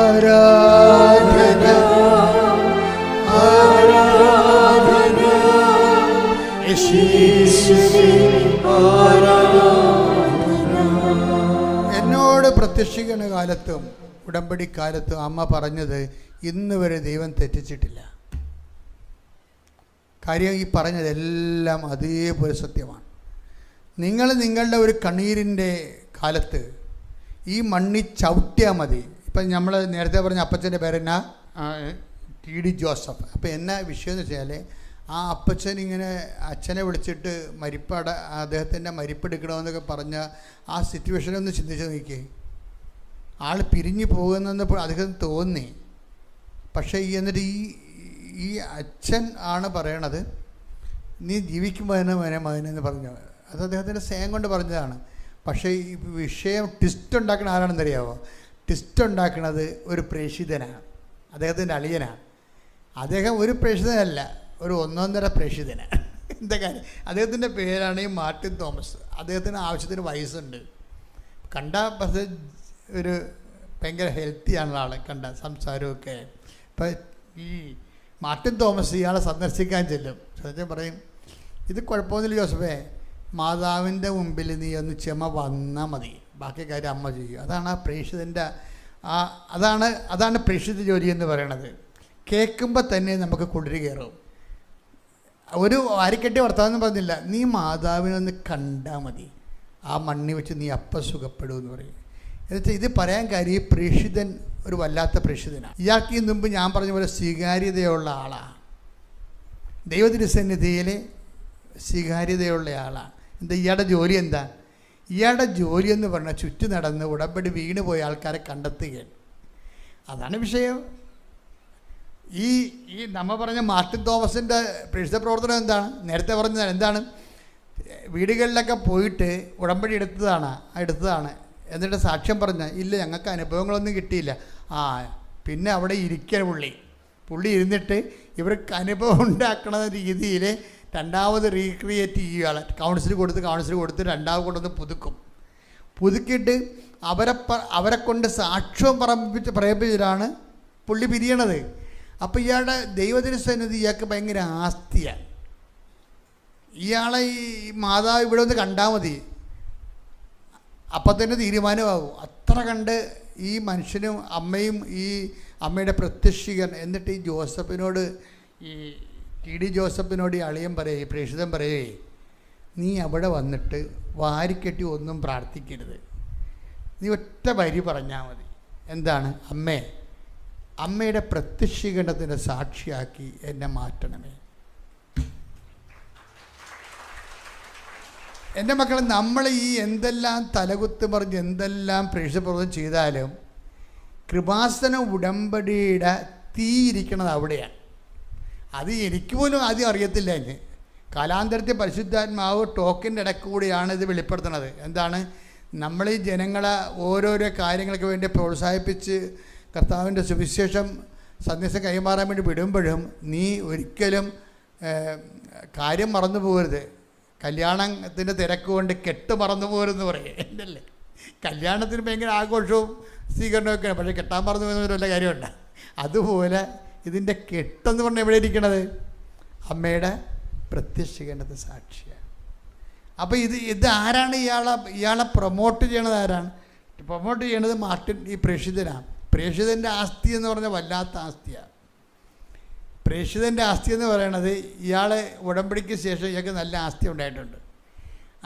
ആരാധന, ആരാധന, യേശുവേ ആരാധന. എന്നോട് പ്രത്യക്ഷീകരണ കാലത്തും ഉടമ്പടിക്കാലത്തും അമ്മ പറഞ്ഞത് ഇന്ന് വരെ ദൈവം തെറ്റിച്ചിട്ടില്ല. കാര്യം ഈ പറഞ്ഞതെല്ലാം അതേപോലെ സത്യമാണ്. നിങ്ങൾ നിങ്ങളുടെ ഒരു കണ്ണീരിൻ്റെ കാലത്ത് ഈ മണ്ണി ചവിട്ടിയാൽ മതി. ഇപ്പം നമ്മൾ നേരത്തെ പറഞ്ഞ അപ്പച്ചൻ്റെ പേരെന്നാ? TD Joseph. അപ്പോൾ എന്നാ വിഷയം എന്ന് വെച്ചാൽ, ആ അപ്പച്ചൻ ഇങ്ങനെ അച്ഛനെ വിളിച്ചിട്ട് അദ്ദേഹത്തിൻ്റെ മരിപ്പെടുക്കണമെന്നൊക്കെ പറഞ്ഞ ആ സിറ്റുവേഷനൊന്ന് ചിന്തിച്ച് നോക്കി. ആൾ പിരിഞ്ഞു പോകുന്നെന്ന് അദ്ദേഹം തോന്നി. പക്ഷേ എന്നിട്ട് ഈ അച്ഛൻ ആണ് പറയണത്, നീ ജീവിക്കുമ്പോൾ മകനെന്ന് പറഞ്ഞു. അത് അദ്ദേഹത്തിൻ്റെ സ്നേഹം കൊണ്ട് പറഞ്ഞതാണ്. പക്ഷേ ഈ വിഷയം ട്വിസ്റ്റ് ഉണ്ടാക്കുന്ന ആരാണെന്നറിയാമോ? ട്വിസ്റ്റ് ഉണ്ടാക്കുന്നത് ഒരു പ്രേഷിതനാണ്, അദ്ദേഹത്തിൻ്റെ അളിയനാണ്. അദ്ദേഹം ഒരു പ്രേഷിതനല്ല, ഒരു ഒന്നൊന്നര പ്രേഷിതനാണ്. എന്താ കാര്യം? അദ്ദേഹത്തിൻ്റെ പേരാണ് ഈ മാർട്ടിൻ തോമസ്. അദ്ദേഹത്തിന് ആവശ്യത്തിന് വയസ്സുണ്ട്. കണ്ട പക്ഷേ ഒരു ഭയങ്കര ഹെൽത്തിയാണ് ആൾ, കണ്ട സംസാരമൊക്കെ. ഇപ്പം ഈ മാർട്ടിൻ തോമസ് ഇയാളെ സന്ദർശിക്കാൻ ചെല്ലും. സത്യം പറയും, ഇത് കുഴപ്പമൊന്നുമില്ല ജോസഫേ, മാതാവിൻ്റെ മുമ്പിൽ നീ ഒന്ന് ക്ഷമ വന്നാൽ മതി, ബാക്കി കാര്യം അമ്മ ചെയ്യും. അതാണ് ആ പ്രേക്ഷിതൻ്റെ അതാണ് പ്രേക്ഷിത ജോലി എന്ന് പറയണത്. കേൾക്കുമ്പോൾ തന്നെ നമുക്ക് കുളിര് കയറും. ഒരു ആരിക്കെട്ടി വർത്താനം പറഞ്ഞില്ല, നീ മാതാവിനൊന്ന് കണ്ടാൽ മതി, ആ മണ്ണി വെച്ച് നീ അപ്പം സുഖപ്പെടുമെന്ന് പറയും. എന്നുവെച്ചാൽ ഇത് പറയാൻ കാര്യം ഈ പ്രേക്ഷിതൻ ഒരു വല്ലാത്ത പ്രേക്ഷിതനാണ്. ഇയാൾക്ക് ഈ മുമ്പ് ഞാൻ പറഞ്ഞ പോലെ സ്വീകാര്യതയുള്ള ആളാണ്, ദൈവതിരുസന്നിധിയിൽ സ്വീകാര്യതയുള്ള ആളാണ്. എന്താ ഇയാളുടെ ജോലി? എന്താ ഇയാളുടെ ജോലി എന്ന് പറഞ്ഞാൽ ചുറ്റി നടന്ന് ഉടമ്പടി വീണ് പോയ ആൾക്കാരെ കണ്ടെത്തുകയാണ്. അതാണ് വിഷയം. ഈ നമ്മൾ പറഞ്ഞ മാർട്ടിൻ തോമസിൻ്റെ പ്രേക്ഷിത പ്രവർത്തനം എന്താണ്? നേരത്തെ പറഞ്ഞതാണ്. എന്താണ്? വീടുകളിലൊക്കെ പോയിട്ട് ഉടമ്പടി എടുത്തതാണ് എന്നിട്ട് സാക്ഷ്യം പറഞ്ഞ, ഇല്ല ഞങ്ങൾക്ക് അനുഭവങ്ങളൊന്നും കിട്ടിയില്ല. പിന്നെ അവിടെ ഇരിക്കാൻ പുള്ളി ഇരുന്നിട്ട് ഇവർക്ക് അനുഭവം ഉണ്ടാക്കണ രീതിയിൽ രണ്ടാമത് റീക്രിയേറ്റ് ചെയ്യുകയാണ്. കൗൺസിൽ കൊടുത്ത് രണ്ടാമത് കൊണ്ടൊന്ന് പുതുക്കിയിട്ട് അവരെ കൊണ്ട് സാക്ഷ്യം പറയിപ്പിച്ചിട്ടാണ് പുള്ളി പിരിയണത്. അപ്പോൾ ഇയാളുടെ ദൈവതിരുസന്നിധി ഇയാൾക്ക് ഭയങ്കര ആസ്തിയാണ്. ഇയാളെ ഈ മാതാവ് ഇവിടെ ഒന്ന് കണ്ടാൽ മതി, അപ്പം തന്നെ തീരുമാനമാകും. അത്ര കണ്ട് ഈ മനുഷ്യനും അമ്മയും ഈ അമ്മയുടെ പ്രത്യക്ഷീകരണം. എന്നിട്ട് ഈ ജോസഫിനോട്, ഈ ടി.ഡി. ജോസഫിനോട് ഈ അളിയൻ പറയേ, പ്രേക്ഷിതൻ പറയേ, നീ അവിടെ വന്നിട്ട് വാരിക്കെട്ടി ഒന്നും പ്രാർത്ഥിക്കരുത്, നീ ഒറ്റ വരി പറഞ്ഞാൽ മതി. എന്താണ്? അമ്മയുടെ പ്രത്യക്ഷീകരണത്തിൻ്റെ സാക്ഷിയാക്കി എന്നെ മാറ്റണമേ. എൻ്റെ മക്കളെ, നമ്മൾ ഈ എന്തെല്ലാം തലകുത്ത് പറഞ്ഞ് എന്തെല്ലാം പ്രേക്ഷിതപ്രവർത്തനം ചെയ്താലും കൃപാസന ഉടമ്പടിയുടെ തീ ഇരിക്കണത് അവിടെയാണ്. അത് എനിക്ക് പോലും ആദ്യം അറിയത്തില്ല. കാലാന്തരത്തിൽ പരിശുദ്ധാത്മാവ് ടോക്കിൻ്റെ ഇടയ്ക്ക് കൂടിയാണ് ഇത് വെളിപ്പെടുത്തുന്നത്. എന്താണ്? നമ്മൾ ഈ ജനങ്ങളെ ഓരോരോ കാര്യങ്ങൾക്ക് വേണ്ടി പ്രോത്സാഹിപ്പിച്ച് കർത്താവിൻ്റെ സുവിശേഷം സന്ദേശം കൈമാറാൻ വേണ്ടി വിടുമ്പോഴും നീ ഒരിക്കലും കാര്യം മറന്നു പോകരുത്. കല്യാണത്തിൻ്റെ തിരക്ക് കൊണ്ട് കെട്ട് മറന്നു പോകരുതെന്ന് പറയും. എന്തല്ലേ, കല്യാണത്തിന് ഭയങ്കര ആഘോഷവും സ്വീകരണമൊക്കെയാണ്, പക്ഷേ കെട്ടാൻ മറന്നു പോകുന്നതിന് വല്ല കാര്യമുണ്ട്. അതുപോലെ ഇതിൻ്റെ കെട്ടെന്ന് പറഞ്ഞാൽ എവിടെ ഇരിക്കണത്? അമ്മയുടെ പ്രത്യക്ഷീകരണത്തെ സാക്ഷിയാണ്. അപ്പോൾ ഇത് ആരാണ് ഇയാളെ പ്രൊമോട്ട് ചെയ്യണത്? ആരാണ് പ്രൊമോട്ട് ചെയ്യണത്? മാർട്ടിൻ, ഈ പ്രേക്ഷിതനാണ്. പ്രേക്ഷിതൻ്റെ ആസ്തി എന്ന് പറഞ്ഞാൽ വല്ലാത്ത ആസ്തിയാണ്. പ്രേക്ഷിതൻ്റെ ആസ്തി എന്ന് പറയണത്, ഇയാളെ ഉടമ്പടിക്ക് ശേഷം ഇയാൾക്ക് നല്ല ആസ്തി ഉണ്ടായിട്ടുണ്ട്.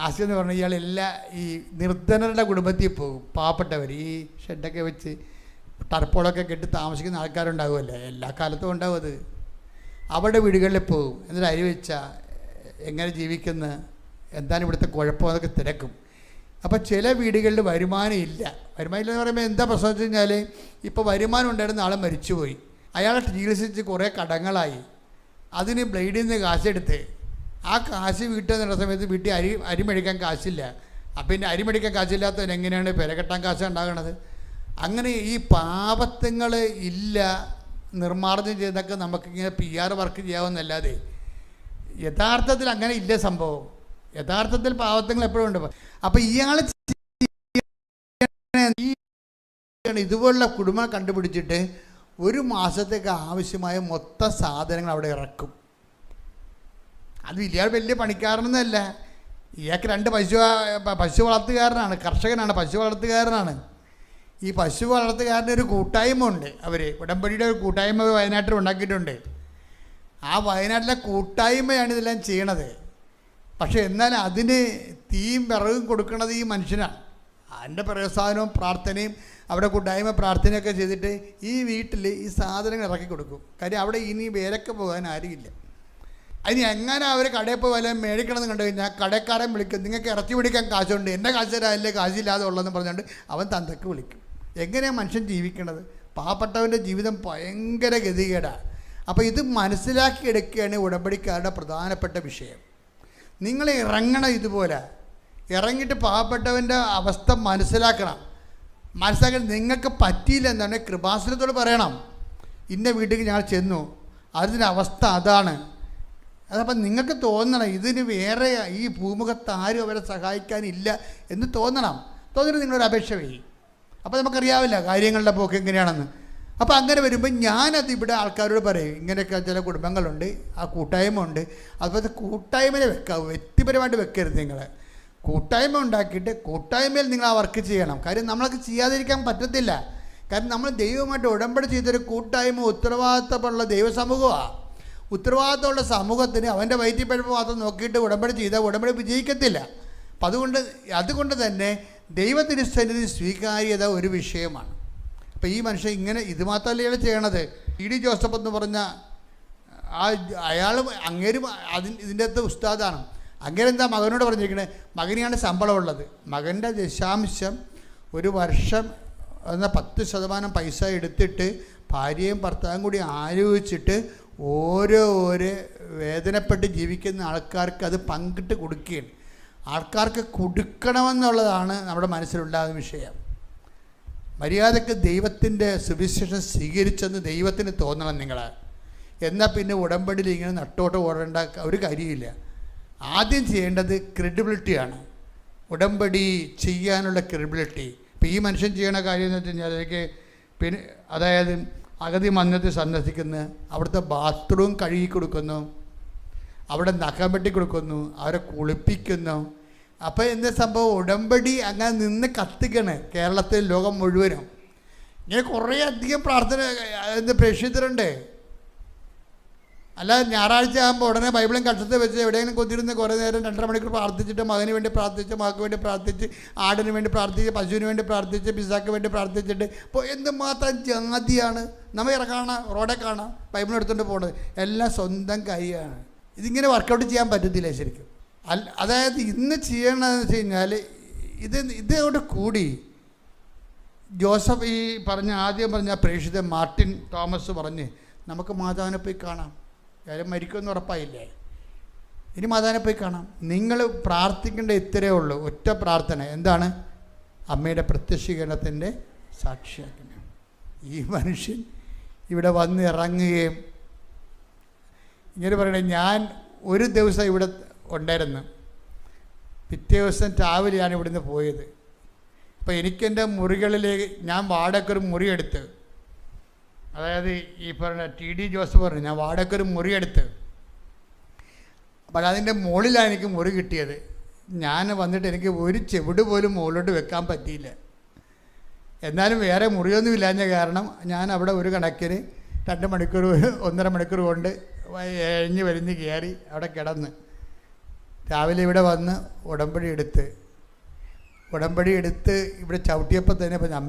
ആസ്തി എന്ന് പറഞ്ഞാൽ ഇയാൾ ഈ നിർധനരുടെ കുടുംബത്തിൽ പോകും. പാവപ്പെട്ടവർ ഈ ഷെഡൊക്കെ വെച്ച് ടർപ്പോളൊക്കെ കെട്ടി താമസിക്കുന്ന ആൾക്കാരുണ്ടാകുമല്ലേ, എല്ലാ കാലത്തും ഉണ്ടാവും അത്. അവരുടെ വീടുകളിൽ പോകും. എന്നിട്ട് അരി വെച്ചാൽ എങ്ങനെ ജീവിക്കുന്ന, എന്താണ് ഇവിടുത്തെ കുഴപ്പം, അതൊക്കെ തിരക്കും. അപ്പോൾ ചില വീടുകളിൽ വരുമാനം ഇല്ല എന്ന് പറയുമ്പോൾ എന്താ പ്രശ്നം വെച്ച് കഴിഞ്ഞാൽ, ഇപ്പോൾ വരുമാനം ഉണ്ടായിരുന്ന ആളെ മരിച്ചുപോയി, അയാളെ ചികിത്സിച്ച് കുറേ കടങ്ങളായി, അതിന് ബ്ലേഡിൽ നിന്ന് കാശെടുത്ത് ആ കാശ് വീട്ടിൽ നിന്ന സമയത്ത് വീട്ടിൽ അരി മേടിക്കാൻ കാശില്ല. അപ്പം പിന്നെ അരി മേടിക്കാൻ കാശില്ലാത്തവൻ എങ്ങനെയാണ് പെരകെട്ടാൻ കാശ് ഉണ്ടാകണത്? അങ്ങനെ ഈ പാപത്വങ്ങൾ ഇല്ല, നിർമ്മാർജ്ജനം ചെയ്തൊക്കെ നമുക്കിങ്ങനെ PR വർക്ക് ചെയ്യാവുന്നല്ലാതെ യഥാർത്ഥത്തിൽ അങ്ങനെ ഇല്ല സംഭവം. യഥാർത്ഥത്തിൽ പാപത്വങ്ങൾ എപ്പോഴും ഉണ്ട്. അപ്പം ഇയാൾ ഇതുപോലുള്ള കുടുംബം കണ്ടുപിടിച്ചിട്ട് ഒരു മാസത്തേക്ക് ആവശ്യമായ മൊത്തം സാധനങ്ങൾ അവിടെ ഇറക്കും. അത് ഇയാൾ വലിയ പണിക്കാരനൊന്നുമല്ല, ഇയാൾക്ക് 2 പശു വളർത്തുകാരനാണ്, കർഷകനാണ്, പശു വളർത്തുകാരനാണ്. ഈ പശു വളർത്തുകാരൻ്റെ ഒരു കൂട്ടായ്മ ഉണ്ട്. അവർ ഉടമ്പടിയുടെ ഒരു കൂട്ടായ്മ വയനാട്ടിൽ ഉണ്ടാക്കിയിട്ടുണ്ട്. ആ വയനാട്ടിലെ കൂട്ടായ്മയാണ് ഇതെല്ലാം ചെയ്യണത്. പക്ഷേ എന്നാൽ അതിന് തീയും വിറകും കൊടുക്കുന്നത് ഈ മനുഷ്യനാണ്. അതിൻ്റെ പ്രയോസാനവും പ്രാർത്ഥനയും അവിടെ കൂട്ടായ്മ പ്രാർത്ഥനയൊക്കെ ചെയ്തിട്ട് ഈ വീട്ടിൽ ഈ സാധനങ്ങൾ ഇറക്കി കൊടുക്കും. കാര്യം അവിടെ ഇനി വേലൊക്കെ പോകാൻ ആരുമില്ല. അതിന് എങ്ങനെ അവർ കടയിൽ പോയി വല്ല മേടിക്കണമെന്ന് കണ്ടു കഴിഞ്ഞാൽ കടക്കാരൻ വിളിക്കും, നിങ്ങൾക്ക് ഇറച്ചി പിടിക്കാൻ കാശുണ്ട്, എൻ്റെ കാശ് തരാല്ലേ, കാശില്ലാതെ ഉള്ളതെന്ന് പറഞ്ഞുകൊണ്ട് അവൻ തന്തക്ക് വിളിക്കും. എങ്ങനെയാണ് മനുഷ്യൻ ജീവിക്കണത്? പാവപ്പെട്ടവൻ്റെ ജീവിതം ഭയങ്കര ഗതികേടാണ്. അപ്പോൾ ഇത് മനസ്സിലാക്കിയെടുക്കുകയാണ് ഉടമ്പടിക്കാരുടെ പ്രധാനപ്പെട്ട വിഷയം. നിങ്ങൾ ഇറങ്ങണം ഇതുപോലെ. ഇറങ്ങിയിട്ട് പാവപ്പെട്ടവൻ്റെ അവസ്ഥ മനസ്സിലാക്കണം. നിങ്ങൾക്ക് പറ്റിയില്ല എന്നാണ് കൃപാസനത്തോട് പറയണം. ഇന്ന വീട്ടിലേക്ക് ഞങ്ങൾ ചെന്നു, അതിൻ്റെ അവസ്ഥ അതാണ്. അതപ്പം നിങ്ങൾക്ക് തോന്നണം ഇതിന് വേറെ ഈ ഭൂമുഖത്ത് ആരും അവരെ സഹായിക്കാനില്ല എന്ന് തോന്നിയിട്ട് നിങ്ങളൊരു അപേക്ഷ വയ്ക്കും. അപ്പോൾ നമുക്കറിയാവില്ല കാര്യങ്ങളുടെ പോക്ക് എങ്ങനെയാണെന്ന്. അപ്പോൾ അങ്ങനെ വരുമ്പോൾ ഞാനത് ഇവിടെ ആൾക്കാരോട് പറയും, ഇങ്ങനെയൊക്കെ ചില കുടുംബങ്ങളുണ്ട്, ആ കൂട്ടായ്മ ഉണ്ട്, അതുപോലെ കൂട്ടായ്മയെ വെക്കാവൂ, വ്യക്തിപരമായിട്ട് വെക്കരുത്. നിങ്ങൾ കൂട്ടായ്മ ഉണ്ടാക്കിയിട്ട് കൂട്ടായ്മയിൽ നിങ്ങൾ ആ വർക്ക് ചെയ്യണം. കാര്യം നമ്മളൊക്കെ ചെയ്യാതിരിക്കാൻ പറ്റത്തില്ല. കാരണം നമ്മൾ ദൈവമായിട്ട് ഉടമ്പടി ചെയ്തൊരു കൂട്ടായ്മ ഉത്തരവാദിത്തമുള്ള ദൈവസമൂഹമാണ്. ഉത്തരവാദിത്തമുള്ള സമൂഹത്തിന് അവൻ്റെ വയറ്റിപ്പഴപ്പ് മാത്രം നോക്കിയിട്ട് ഉടമ്പടി ചെയ്താൽ ഉടമ്പടി വിജയിക്കത്തില്ല. അപ്പം അതുകൊണ്ട് തന്നെ ദൈവത്തിന് സന്നിധി സ്വീകാര്യത ഒരു വിഷയമാണ്. അപ്പോൾ ഈ മനുഷ്യൻ ഇങ്ങനെ ഇത് മാത്രമല്ല ചെയ്യണത്. ടി ഡി ജോസഫ് എന്ന് പറഞ്ഞ അയാളും അങ്ങേരും ഇതിൻ്റെ അകത്ത് ഉസ്താദാണ്. അങ്ങേരെന്താ മകനോട് പറഞ്ഞിരിക്കണേ, മകനെയാണ് ശമ്പളമുള്ളത്, മകൻ്റെ ദശാംശം ഒരു വർഷം എന്ന 10% പൈസ എടുത്തിട്ട് ഭാര്യയും ഭർത്താവും കൂടി ആലോചിച്ചിട്ട് ഓരോ വേദനപ്പെട്ട് ജീവിക്കുന്ന ആൾക്കാർക്ക് അത് പങ്കിട്ട് കൊടുക്കുകയാണ്. ആൾക്കാർക്ക് കൊടുക്കണമെന്നുള്ളതാണ് നമ്മുടെ മനസ്സിലുണ്ടാകുന്ന വിഷയം. മര്യാദക്ക് ദൈവത്തിൻ്റെ സുവിശേഷം സ്വീകരിച്ചെന്ന് ദൈവത്തിന് തോന്നണം നിങ്ങൾ. എന്നാൽ പിന്നെ ഉടമ്പടിയിൽ ഇങ്ങനെ നട്ടോട്ട് ഓടേണ്ട ഒരു കാര്യമില്ല. ആദ്യം ചെയ്യേണ്ടത് ക്രെഡിബിലിറ്റിയാണ്, ഉടമ്പടി ചെയ്യാനുള്ള ക്രെഡിബിലിറ്റി. ഇപ്പോൾ ഈ മനുഷ്യൻ ചെയ്യണ കാര്യം എന്ന് വെച്ച് കഴിഞ്ഞാൽ പിന്നെ അതായത് അഗതി മന്ദിരത്തിൽ സന്ദർശിക്കുന്നു, അവിടുത്തെ ബാത്റൂം കഴുകി കൊടുക്കുന്നു, അവിടെ നഖം വെട്ടി കൊടുക്കുന്നു, അവരെ കുളിപ്പിക്കുന്നു. അപ്പോൾ എന്താ സംഭവം, ഉടമ്പടി അങ്ങനെ നിന്ന് കത്തിക്കണ് കേരളത്തിൽ, ലോകം മുഴുവനും. ഇങ്ങനെ കുറേ അധികം പ്രാർത്ഥന പ്രേക്ഷിതരുണ്ട്. അല്ലാതെ ഞായറാഴ്ച ആകുമ്പോൾ ഉടനെ ബൈബിളും കക്ഷത്തിൽ വെച്ച് എവിടെയെങ്കിലും കൊത്തിരുന്ന് കുറേ നേരം 2.5 മണിക്കൂർ പ്രാർത്ഥിച്ചിട്ട് മകന് വേണ്ടി പ്രാർത്ഥിച്ച്, മകൾക്ക് വേണ്ടി പ്രാർത്ഥിച്ച്, ആടിന് വേണ്ടി പ്രാർത്ഥിച്ച്, പശുവിന് വേണ്ടി പ്രാർത്ഥിച്ച്, പിസാക്ക് വേണ്ടി പ്രാർത്ഥിച്ചിട്ട് ഇപ്പോൾ എന്തുമാത്രം ജാതിയാണ്. നമ്മൾ ഇറങ്ങാണ്, റോഡെ കാണാം, ബൈബിളെടുത്തുകൊണ്ട് പോകണത് എല്ലാം സ്വന്തം കൈയാണ്. ഇതിങ്ങനെ വർക്കൗട്ട് ചെയ്യാൻ പറ്റത്തില്ല ശരിക്കും. അതായത് ഇന്ന് ചെയ്യണമെന്ന് വെച്ച് കഴിഞ്ഞാൽ ഇതോട് കൂടി ജോസഫ് ഈ ആദ്യം പറഞ്ഞ പ്രേക്ഷിത മാർട്ടിൻ തോമസ് പറഞ്ഞ് നമുക്ക് മാതാവിനെ പോയി കാണാം, കാര്യം മരിക്കുമെന്ന് ഉറപ്പായില്ലേ, ഇനി മാതാവിനെ പോയി കാണാം. നിങ്ങൾ പ്രാർത്ഥിക്കേണ്ട ഇത്രയേ ഉള്ളൂ, ഒറ്റ പ്രാർത്ഥന. എന്താണ്? അമ്മയുടെ പ്രത്യക്ഷീകരണത്തിൻ്റെ സാക്ഷിയാക്കണം. ഈ മനുഷ്യൻ ഇവിടെ വന്ന് ഇറങ്ങുകയും ഇങ്ങനെ പറയണേ, ഞാൻ ഒരു ദിവസം ഇവിടെ ഉണ്ടായിരുന്നു, പിറ്റേ ദിവസം രാവിലെയാണ് ഇവിടുന്ന് പോയത്. അപ്പോൾ എനിക്കെൻ്റെ മുറികളിലേക്ക് ഞാൻ വാടകയ്ക്കൊരു മുറി എടുത്ത്, അതായത് ഈ പറഞ്ഞ ടി ഡി ജോസഫ് പറഞ്ഞു ഞാൻ വാടകയ്ക്കൊരു മുറി എടുത്ത്, അപ്പോൾ അതിൻ്റെ മുകളിലാണ് എനിക്ക് മുറി കിട്ടിയത്. ഞാൻ വന്നിട്ട് എനിക്ക് ഒരു ചെവിട് പോലും മുകളിലോട്ട് വെക്കാൻ പറ്റിയില്ല. എന്നാലും വേറെ മുറിയൊന്നും ഇല്ലാഞ്ഞ കാരണം ഞാൻ അവിടെ ഒരു കണക്കിന് 2 മണിക്കൂർ 1.5 മണിക്കൂർ കൊണ്ട് എഴിഞ്ഞ് വലിഞ്ഞ് കയറി അവിടെ കിടന്ന് രാവിലെ ഇവിടെ വന്ന് ഉടമ്പടി എടുത്ത് ഇവിടെ ചവിട്ടിയപ്പോൾ തന്നെ പറഞ്ഞു,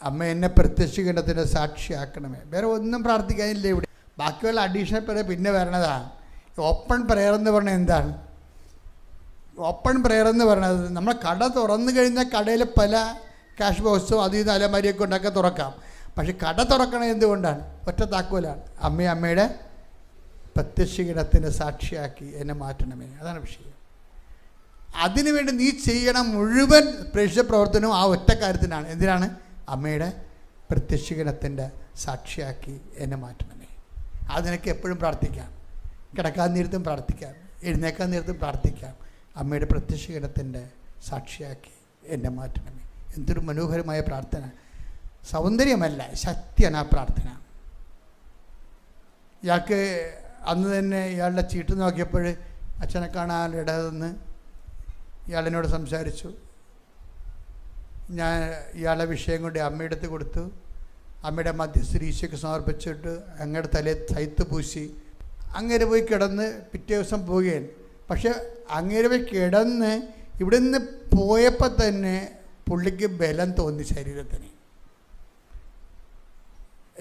അമ്മ എന്നെ പ്രത്യക്ഷീകരണത്തിൻ്റെ സാക്ഷിയാക്കണമേ. വേറെ ഒന്നും പ്രാർത്ഥിക്കാനില്ല ഇവിടെ. ബാക്കിയുള്ള അഡീഷണൽ പ്രയർ പിന്നെ വരണതാണ്. ഓപ്പൺ പ്രയർ എന്ന് പറഞ്ഞാൽ എന്താണ്? ഓപ്പൺ പ്രയർ എന്ന് പറയുന്നത് നമ്മൾ കട തുറന്നു കഴിഞ്ഞാൽ കടയിൽ പല ക്യാഷ് ബോക്സും അത് ഇത് അലമാരിയൊക്കെ ഉണ്ടാക്കാൻ തുറക്കാം. പക്ഷെ കട തുറക്കണത് എന്തുകൊണ്ടാണ്? ഒറ്റ താക്കോലാണ്. അമ്മയുടെ പ്രത്യക്ഷീകരണത്തിൻ്റെ സാക്ഷിയാക്കി എന്നെ മാറ്റണമേ. അതാണ് വിഷയം. അതിനുവേണ്ടി നീ ചെയ്യണം മുഴുവൻ പ്രേക്ഷിത പ്രവർത്തനവും ആ ഒറ്റ കാര്യത്തിനാണ്. എന്തിനാണ്? അമ്മയുടെ പ്രത്യക്ഷീകരണത്തിൻ്റെ സാക്ഷിയാക്കി എന്നെ മാറ്റണമേ. അത് നിനക്ക് എപ്പോഴും പ്രാർത്ഥിക്കാം, കിടക്കാൻ നേരത്തും പ്രാർത്ഥിക്കാം, എഴുന്നേക്കാൻ നേരത്തും പ്രാർത്ഥിക്കാം. അമ്മയുടെ പ്രത്യക്ഷീകരണത്തിൻ്റെ സാക്ഷിയാക്കി എന്നെ മാറ്റണമേ. എന്തൊരു മനോഹരമായ പ്രാർത്ഥന! സൗന്ദര്യമല്ല, ശക്തിയാണ് ആ പ്രാർത്ഥന. ഇയാൾക്ക് അന്ന് തന്നെ ഇയാളുടെ ചീട്ട് നോക്കിയപ്പോൾ അച്ഛനെ കാണാനിടതെന്ന് ഇയാളെന്നോട് സംസാരിച്ചു. ഞാൻ ഇയാളുടെ വിഷയം കൊണ്ട് അമ്മയുടെ അടുത്ത് കൊടുത്തു. അമ്മയുടെ മധ്യസ്ഥ ഈശോയ്ക്ക് സമർപ്പിച്ചിട്ട് അങ്ങയുടെ തലയിൽ തൈത്ത് പൂശി അങ്ങേര് പോയി കിടന്ന് പിറ്റേ ദിവസം പോവുകയാണ്. പക്ഷെ അങ്ങേര് പോയി കിടന്ന് ഇവിടെ നിന്ന് പോയപ്പോൾ തന്നെ പുള്ളിക്ക് ബലം തോന്നി ശരീരത്തിന്.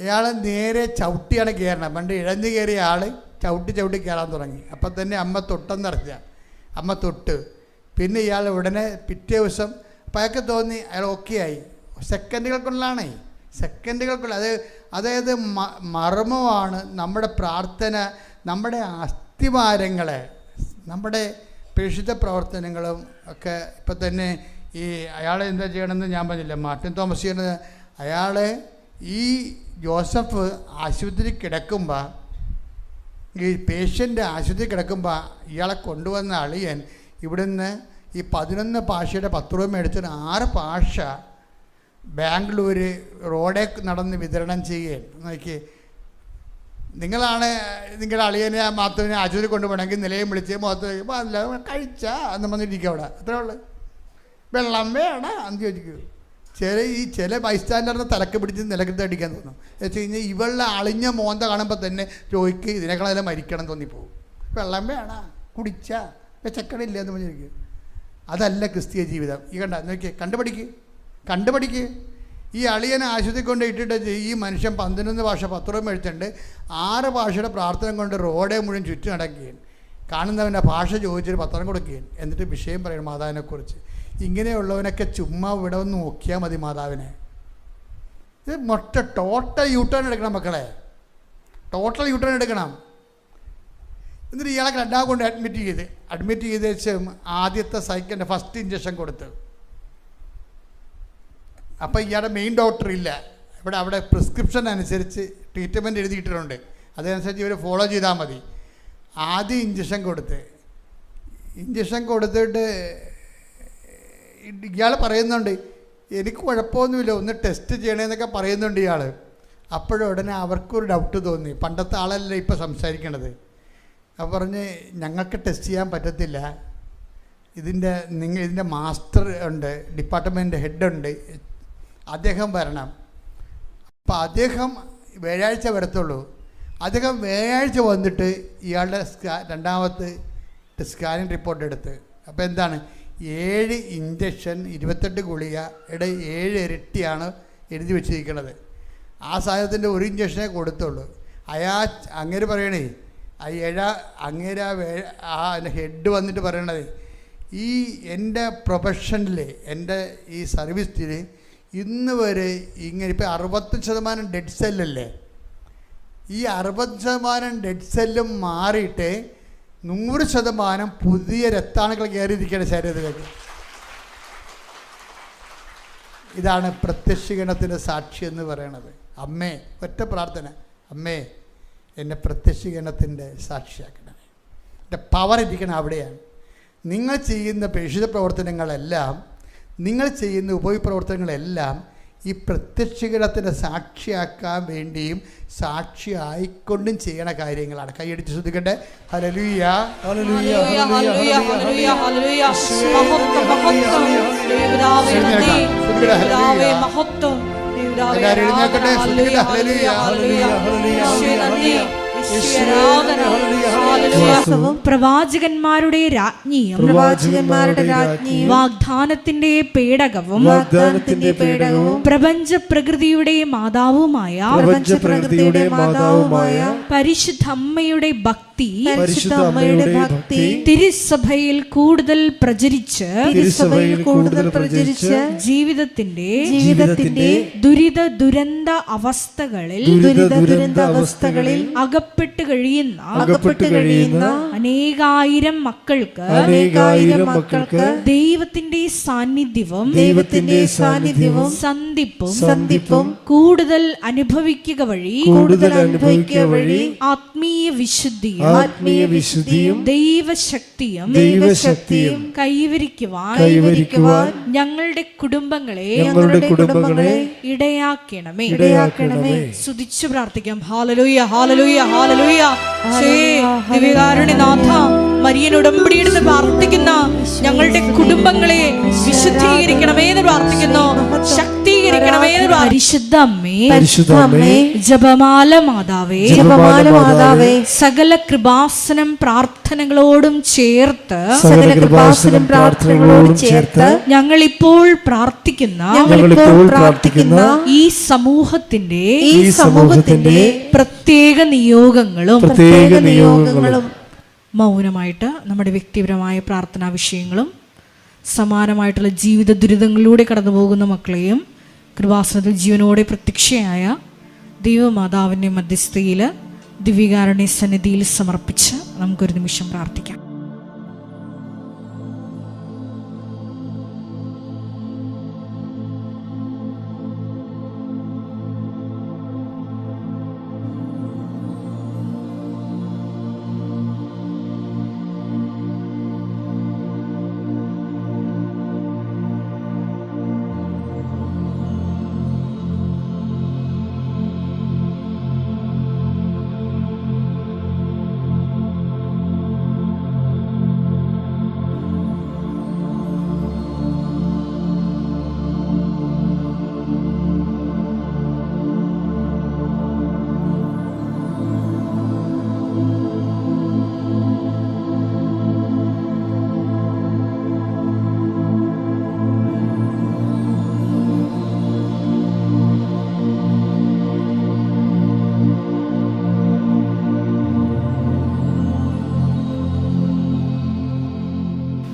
ഇയാൾ നേരെ ചവിട്ടിയാണ് കയറണം. പണ്ട് ഇഴഞ്ഞു കയറിയ ആൾ ചവിട്ടി കയറാൻ തുടങ്ങി. അപ്പം തന്നെ അമ്മ തൊട്ടെന്നറിഞ്ഞ അമ്മ തൊട്ട്. പിന്നെ ഇയാൾ ഉടനെ പിറ്റേ ദിവസം അപ്പം അയാൾക്ക് തോന്നി അയാൾ ഓക്കെ ആയി. സെക്കൻഡുകൾക്കുള്ളതാണേ, സെക്കൻഡുകൾക്കുള്ള അതായത് മർമ്മമാണ് നമ്മുടെ പ്രാർത്ഥന. നമ്മുടെ അസ്ഥിവാരങ്ങളെ, നമ്മുടെ പ്രേക്ഷിത പ്രവർത്തനങ്ങളും ഒക്കെ ഇപ്പം തന്നെ ഈ അയാളെ എന്താ ചെയ്യണമെന്ന് ഞാൻ പറഞ്ഞില്ല. മാർട്ടിൻ തോമസ് ചെയ്യുന്നത്, അയാളെ ഈ ജോസഫ് ആശുപത്രി കിടക്കുമ്പോൾ, ഈ പേഷ്യൻ്റ് ആശുപത്രി കിടക്കുമ്പോൾ ഇയാളെ കൊണ്ടുവന്ന അളിയൻ ഇവിടുന്ന് ഈ 11 ഭാഷയുടെ 10 രൂപ മേടിച്ചിട്ട് 6 ഭാഷ ബാംഗ്ലൂർ റോഡേ നടന്ന് വിതരണം ചെയ്യുകയാണ്. നോക്കി, നിങ്ങളാണ് നിങ്ങളുടെ അളിയനെ മാത്തുവിനെ ആശുപത്രി കൊണ്ടുപോകണമെങ്കിൽ നിലയം വിളിച്ച് മുഖത്ത് കഴിയുമ്പോൾ അല്ല കഴിച്ചാ എന്ന് വന്നിരിക്കുക അവിടെ. അത്രേ ഉള്ളു. വെള്ളം വേണം എന്ന് ചോദിക്കൂ. ചില ബൈസ്റ്റാൻഡറിനെ തലക്ക് പിടിച്ച് നിലക്കത്ത് അടിക്കാൻ തോന്നും. എന്ന് വെച്ച് കഴിഞ്ഞാൽ ഇവളുടെ അളിഞ്ഞ മോന്ത കാണുമ്പോൾ തന്നെ ചോദിക്ക് ഇതിനേക്കാളെല്ലാം മരിക്കണം തോന്നിപ്പോവും. വെള്ളം വേണം, കുടിച്ചാ ചക്കടില്ല എന്ന് പറഞ്ഞിരിക്കും. അതല്ല ക്രിസ്തീയ ജീവിതം. ഈ നോക്കിയേ, കണ്ടുപഠിക്ക്. ഈ അളിയനെ ആശുപത്രി കൊണ്ട് ഇട്ടിട്ട് ഈ മനുഷ്യൻ 11 ഭാഷ 10 രൂപ മേടിച്ചിട്ടുണ്ട്. 6 ഭാഷയുടെ പ്രാർത്ഥന കൊണ്ട് റോഡേ മുഴുവൻ ചുറ്റും നടക്കുകയും കാണുന്നവൻ്റെ ഭാഷ ചോദിച്ചൊരു പത്രം കൊടുക്കുകയും എന്നിട്ട് വിഷയം പറയണം മാതാവിനെക്കുറിച്ച്. ഇങ്ങനെയുള്ളവനൊക്കെ ചുമ്മാ ഇവിടെ ഒന്ന് നോക്കിയാൽ മതി മാതാവിനെ. ഇത് ടോട്ടൽ യൂട്ടേൺ എടുക്കണം മക്കളെ, ടോട്ടൽ യൂട്ടേൺ എടുക്കണം. എന്നിട്ട് ഇയാളെ 2 കൊണ്ട് അഡ്മിറ്റ് ചെയ്ത് വെച്ച് ആദ്യത്തെ സൈക്കിളിൻ്റെ ഫസ്റ്റ് ഇഞ്ചക്ഷൻ കൊടുത്ത്. അപ്പോൾ ഇയാളുടെ മെയിൻ ഡോക്ടർ ഇല്ല അവിടെ പ്രിസ്ക്രിപ്ഷൻ അനുസരിച്ച് ട്രീറ്റ്മെൻറ്റ് എഴുതിയിട്ടുണ്ട്. അതനുസരിച്ച് ഇവർ ഫോളോ ചെയ്താൽ മതി. ആദ്യം ഇഞ്ചക്ഷൻ കൊടുത്തിട്ട് ഇയാൾ പറയുന്നുണ്ട് എനിക്ക് കുഴപ്പമൊന്നുമില്ല, ഒന്ന് ടെസ്റ്റ് ചെയ്യണമെന്നൊക്കെ പറയുന്നുണ്ട് ഇയാൾ. അപ്പോഴുടനെ അവർക്കൊരു ഡൗട്ട് തോന്നി. പണ്ടത്തെ ആളല്ല ഇപ്പോൾ സംസാരിക്കണത്. അപ്പോൾ പറഞ്ഞ് ഞങ്ങൾക്ക് ടെസ്റ്റ് ചെയ്യാൻ പറ്റത്തില്ല, ഇതിൻ്റെ മാസ്റ്റർ ഉണ്ട്, ഡിപ്പാർട്ട്മെൻറ്റ് ഹെഡുണ്ട്, അദ്ദേഹം വരണം. അപ്പോൾ അദ്ദേഹം വ്യാഴാഴ്ച വരത്തുള്ളൂ. അദ്ദേഹം വ്യാഴാഴ്ച വന്നിട്ട് ഇയാളുടെ രണ്ടാമത്തെ സ്കാനിങ് റിപ്പോർട്ട് എടുത്ത്. അപ്പോൾ എന്താണ്, 7 ഇഞ്ചക്ഷൻ 28 ഗുളികയുടെ 7 ഇരട്ടിയാണ് എഴുതി വെച്ചിരിക്കുന്നത്. ആ സാധനത്തിൻ്റെ 1 ഇഞ്ചക്ഷനേ കൊടുത്തുള്ളൂ. അങ്ങേര് പറയണേ, അങ്ങേര് ആ ഹെഡ് വന്നിട്ട് പറയണത്, ഈ എൻ്റെ പ്രൊഫഷനിൽ എൻ്റെ ഈ സർവീസിൽ ഇന്ന് വരെ ഇങ്ങനെ ഇപ്പോൾ 60% ഡെഡ് സെല്ലല്ലേ, ഈ 60% ഡെഡ് സെല്ലും മാറിയിട്ട് 100% പുതിയ രക്താണുക്കൾ കയറിയിരിക്കുകയാണ് ശരീരത്തിലേക്ക്. ഇതാണ് പ്രത്യക്ഷീകരണത്തിൻ്റെ സാക്ഷി എന്ന് പറയണത്. അമ്മേ, ഒറ്റ പ്രാർത്ഥന, അമ്മേ എന്നെ പ്രത്യക്ഷീകരണത്തിൻ്റെ സാക്ഷിയാക്കണമേ. എൻ്റെ പവർ ഇരിക്കണം അവിടെയാണ്. നിങ്ങൾ ചെയ്യുന്ന പ്രേക്ഷിത പ്രവർത്തനങ്ങളെല്ലാം, നിങ്ങൾ ചെയ്യുന്ന ഉപപ്രവർത്തനങ്ങളെല്ലാം ഈ പ്രത്യക്ഷീകരണത്തിൻ്റെ സാക്ഷിയാക്കാൻ വേണ്ടിയും സാക്ഷി ആയിക്കൊണ്ടും ചെയ്യണ കാര്യങ്ങളാണ്. കൈയടിച്ച് ശ്രദ്ധിക്കട്ടെ. Hallelujah, hallelujah, hallelujah, hallelujah, hallelujah. പ്രവാചകന്മാരുടെ രാജ്ഞിയും വാഗ്ദാനത്തിന്റെ പേടകവും പ്രപഞ്ച പ്രകൃതിയുടെ മാതാവുമായ പരിശുദ്ധമ്മയുടെ ഭക്തി തിരുസഭയിൽ കൂടുതൽ പ്രചരിച്ച് ജീവിതത്തിന്റെ ദുരിത ദുരന്ത അവസ്ഥകളിൽ അകപ്പെട്ട് കഴിയുന്ന അനേകായിരം മക്കൾക്ക് ദൈവത്തിന്റെ സാന്നിധ്യവും സന്ധിപ്പും കൂടുതൽ അനുഭവിക്കുക വഴി ആത്മീയ വിശുദ്ധിയും ദൈവശക്തിയും കൈവരിക്കുവാൻ ഞങ്ങളുടെ കുടുംബങ്ങളെ ഇടയാക്കണമേ. സ്തുതിച്ചു പ്രാർത്ഥിക്കാം. Hallelujah, hallelujah, hallelujah. ദിവ്യകാരുണ്യനാഥ, മരിയൻ ഉടമ്പടിയെടുത്ത് പ്രാർത്ഥിക്കുന്ന ഞങ്ങളുടെ കുടുംബങ്ങളെ വിശുദ്ധീകരിക്കണമേ എന്ന് പ്രാർത്ഥിക്കുന്നു, ശക്തീകരിക്കണമേ എന്ന്. പരിശുദ്ധ അമ്മേ, ജപമാല മാതാവേ, സകല കൃപാസനം പ്രാർത്ഥനകളോടും ചേർത്ത് ഞങ്ങളിപ്പോൾ പ്രാർത്ഥിക്കുന്ന ഈ സമൂഹത്തിന്റെ പ്രത്യേക നിയോഗങ്ങളും മൗനമായിട്ട് നമ്മുടെ വ്യക്തിപരമായ പ്രാർത്ഥനാ വിഷയങ്ങളും സമാനമായിട്ടുള്ള ജീവിത ദുരിതങ്ങളിലൂടെ കടന്നു പോകുന്ന മക്കളെയും കൃപാസനത്തിൽ ജീവനോടെ പ്രത്യക്ഷയായ ദൈവമാതാവിൻ്റെ മധ്യസ്ഥയിൽ ദിവ്യകാരുണ്യ സന്നിധിയിൽ സമർപ്പിച്ച് നമുക്കൊരു നിമിഷം പ്രാർത്ഥിക്കാം.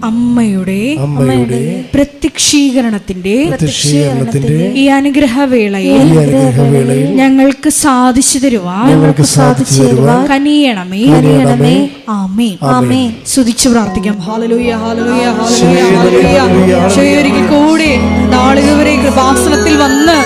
അമ്മയുടെ പ്രത്യക്ഷീകരണത്തിന്റെ ഈ അനുഗ്രഹവേളയിൽ ഞങ്ങൾക്ക് സാധിച്ചു തരുവാൻ കനിയണമേ. ആമേൻ. സ്തുതിച്ചു പ്രാർത്ഥിക്കാം. Hallelujah, hallelujah, hallelujah. ഒരിക്കൽ കൂടി നാളുകളെ കൃപാസനത്തിൽ വന്ന്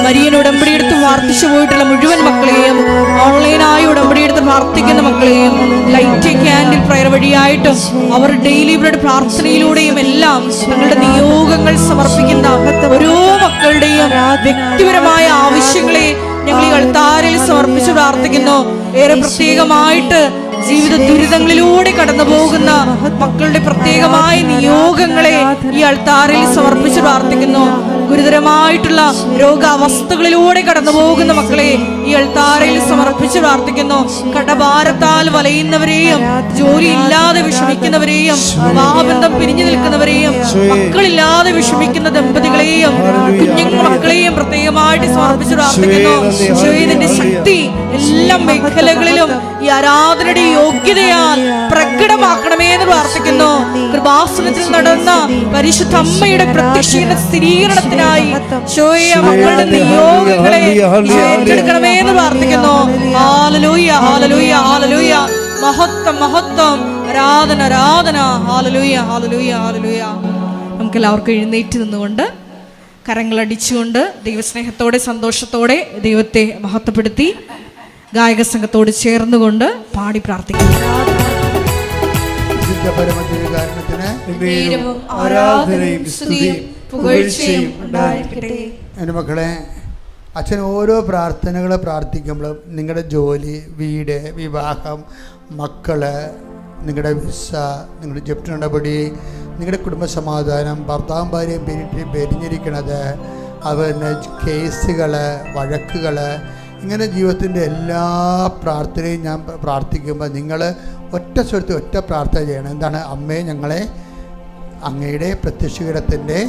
മരിയൻ ഉടമ്പടിയെടുത്ത് പ്രാർത്ഥിച്ചു പോയിട്ടുള്ള മുഴുവൻ മക്കളെയും, ഓൺലൈനായി ഉടമ്പടിയെടുത്ത് പ്രാർത്ഥിക്കുന്ന മക്കളെയും, ലൈറ്റ് ക്യാൻഡിൽ പ്രയർ വഴിയായിട്ടും അവർ ഡെയിലി ബ്രെഡ് പ്രാർത്ഥനയിലൂടെയും എല്ലാം തങ്ങളുടെ നിയോഗങ്ങൾ സമർപ്പിക്കുന്ന ഓരോ മക്കളുടെയും വ്യക്തിപരമായ ആവശ്യങ്ങളെ ഞങ്ങൾ ഈ അൾത്താരയിൽ സമർപ്പിച്ച് പ്രാർത്ഥിക്കുന്നു. ഏറെ പ്രത്യേകമായിട്ട് ജീവിത ദുരിതങ്ങളിലൂടെ കടന്നു പോകുന്ന മക്കളുടെ പ്രത്യേകമായ നിയോഗങ്ങളെ ഈ അൾത്താരയിൽ സമർപ്പിച്ച് പ്രാർത്ഥിക്കുന്നു. ഗുരുതരമായിട്ടുള്ള രോഗാവസ്ഥകളിലൂടെ കടന്നു പോകുന്ന മക്കളെ ഈ അൾത്താരയിൽ സമർപ്പിച്ച് പ്രാർത്ഥിക്കുന്നു. കടഭാരത്താൽ വലയുന്നവരെയും, ജോലിയില്ലാതെ വിഷമിക്കുന്നവരെയും, വിവാഹബന്ധം പിരിഞ്ഞു നിൽക്കുന്നവരെയും, മക്കളില്ലാതെ വിഷമിക്കുന്ന ദമ്പതികളെയും കുഞ്ഞുങ്ങൾ മക്കളെയും പ്രത്യേകമായിട്ട് സമർപ്പിച്ച് പ്രാർത്ഥിക്കുന്നു. ഈശോയുടെ ശക്തി എല്ലാ മേഖലകളിലും ഈ ആരാധനയുടെ യോഗ്യതയാൽ പ്രകടമാക്കണമേ എന്ന് പ്രാർത്ഥിക്കുന്നു. കൃപാസനത്തിൽ നടന്ന പരിശുദ്ധ അമ്മയുടെ പ്രത്യക്ഷീകരണ സ്ഥിരീകരണത്തിനായി മക്കളുടെ നിയോഗങ്ങളെ ഏറ്റെടുക്കണമേ എന്ന് പ്രാർത്ഥിക്കുന്നു. Hallelujah, hallelujah, hallelujah. മഹത്വം, മഹത്വം, ആരാധന, ആരാധന. Hallelujah, hallelujah, hallelujah. നമുക്ക് എല്ലാവർക്കും എഴുന്നേറ്റ് നിന്നുകൊണ്ട് കരങ്ങളടിച്ചുകൊണ്ട് ദൈവസ്നേഹത്തോടെ സന്തോഷത്തോടെ ദൈവത്തെ മഹത്വപ്പെടുത്തി ഗായക സംഘത്തോട് ചേർന്നുകൊണ്ട് പാടി പ്രാർത്ഥിക്കുന്നു. എൻ്റെ മക്കളെ, അച്ഛൻ ഓരോ പ്രാർത്ഥനകൾ പ്രാർത്ഥിക്കുമ്പോഴും നിങ്ങളുടെ ജോലി, വീട്, വിവാഹം, മക്കള്, നിങ്ങളുടെ വിസ, നിങ്ങളുടെ ജപ്തി നടപടി, നിങ്ങളുടെ കുടുംബസമാധാനം, ഭർത്താവും ഭാര്യയും പിരിഞ്ഞിരിക്കണത്, അതുപോലെ കേസുകൾ, വഴക്കുകൾ, ഇങ്ങനെ ജീവിതത്തിൻ്റെ എല്ലാ പ്രാർത്ഥനയും ഞാൻ പ്രാർത്ഥിക്കുമ്പോൾ നിങ്ങൾ ഒറ്റ സ്വരത്തിൽ ഒറ്റ പ്രാർത്ഥന ചെയ്യണം. എന്താണ്? അമ്മേ, ഞങ്ങളെ അങ്ങയുടെ പ്രത്യക്ഷീകരണത്തിൻ്റെ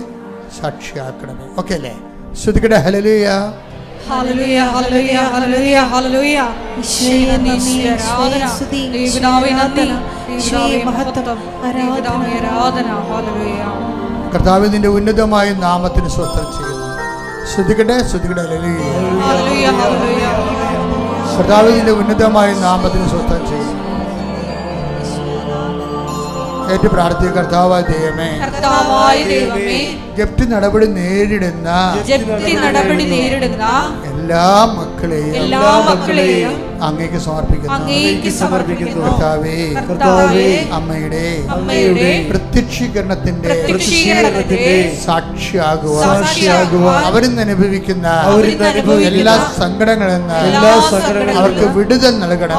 സാക്ഷിയാക്കണമേ. ഓക്കെ അല്ലേ? ശ്രുതിക്കട്ടെ. Hallelujah, hallelujah, hallelujah, hallelujah, hallelujah. ഈശോയെ നന്ദി, ആരാധന. ദൈവനാമേ നന്ദി, ഈശോയെ മഹത്വം, ആരാധന. ഹല്ലേലൂയ. കർത്താവേ, നിന്റെ ഉന്നതമായ നാമത്തിന് സ്വസ്ത്രം ചെയ്യുന്നു. ശ്രുതിക്കട്ടെ, ശ്രുതിക്കട്ടെ. Hallelujah, hallelujah, hallelujah. കർത്താവേ, നിന്റെ ഉന്നതമായ നാമത്തിന് സ്വസ്ത്രം ചെയ്യുന്നു. ഏറ്റു പ്രാർത്ഥിക്കുക. കർത്താവായ ദൈവമേ, ജപ്തി നടപടി നേരിടുന്ന എല്ലാ മക്കളെയും അങ്ങേക്ക് സമർപ്പിക്കുന്നു. കർത്താവേ, അമ്മയുടെ പ്രത്യക്ഷീകരണത്തിന്റെ സാക്ഷിയാകുവാൻ അവരിന്ന് അനുഭവിക്കുന്ന എല്ലാ സങ്കടങ്ങളിൽ നിന്ന് അവർക്ക് വിടുതൽ നൽകണം.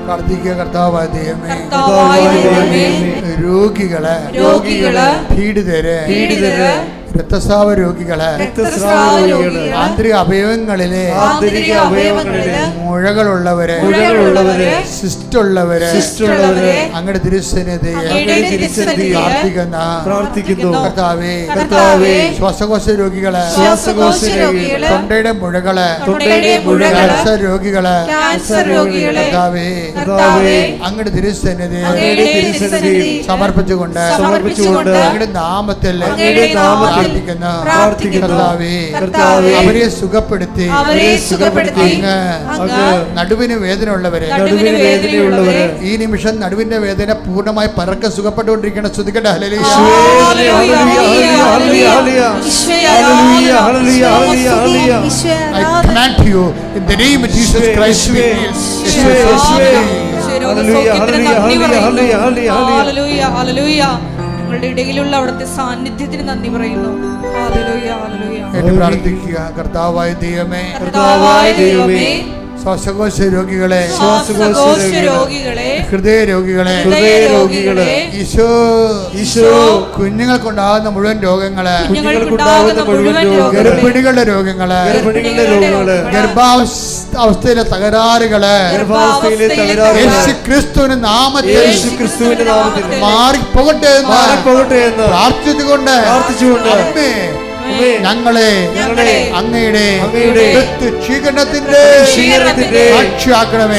പ്രാർത്ഥിക്കുക. കർത്താവായ ദൈവമേ, രോഗികളെ, പീഡിതരെ, രക്തസ്രാവ രോഗികളെ, ആന്തരിക അവയവങ്ങളിലെ മുഴകളുള്ളവരെ, സിസ്റ്റുള്ളവരെ അങ്ങയുടെ തിരുസന്നിധിയിൽ പ്രാർത്ഥിക്കുന്നു. കർത്താവേ, ശ്വാസകോശ രോഗികളെ, തൊണ്ടയുടെ മുഴകളെ, ക്യാൻസർ രോഗികളെ, കർത്താവേ അങ്ങയുടെ തിരുസന്നിധിയിൽ സമർപ്പിച്ചുകൊണ്ട് അങ്ങയുടെ നാമത്തിൽ അവരെ സുഖപ്പെടുത്തി നടുവിന് വേദന ഉള്ളവരെ ഈ നിമിഷം നടുവിന്റെ വേദന പൂർണ്ണമായി പരക്കെ സുഖപ്പെട്ടുകൊണ്ടിരിക്കണം. ശ്രുതിക്കട്ടെ. ഞങ്ങളുടെ ഇടയിലുള്ള അവിടുത്തെ സാന്നിധ്യത്തിന് നന്ദി പറയുന്നു. പ്രാർത്ഥിക്കുക. കർത്താവായ ദൈവമേ, ശ്വാസകോശ രോഗികളെ, ഹൃദയ രോഗികളെ, ഈശോ കുഞ്ഞുങ്ങൾക്കുണ്ടാകുന്ന മുഴുവൻ രോഗങ്ങളെ, ഗർഭിണികളുടെ രോഗങ്ങളെ, ഗർഭാവസ്ഥയിലെ തകരാറുകളെ യേശുക്രിസ്തുവിന്റെ നാമത്തിൽ മാറിപ്പോകട്ടെ എന്ന് പ്രാർത്ഥിച്ചുകൊണ്ട് ഞങ്ങളെ അങ്ങയുടെ സ്വീകരണത്തിന്റെ സാക്ഷിയാക്കണമേ.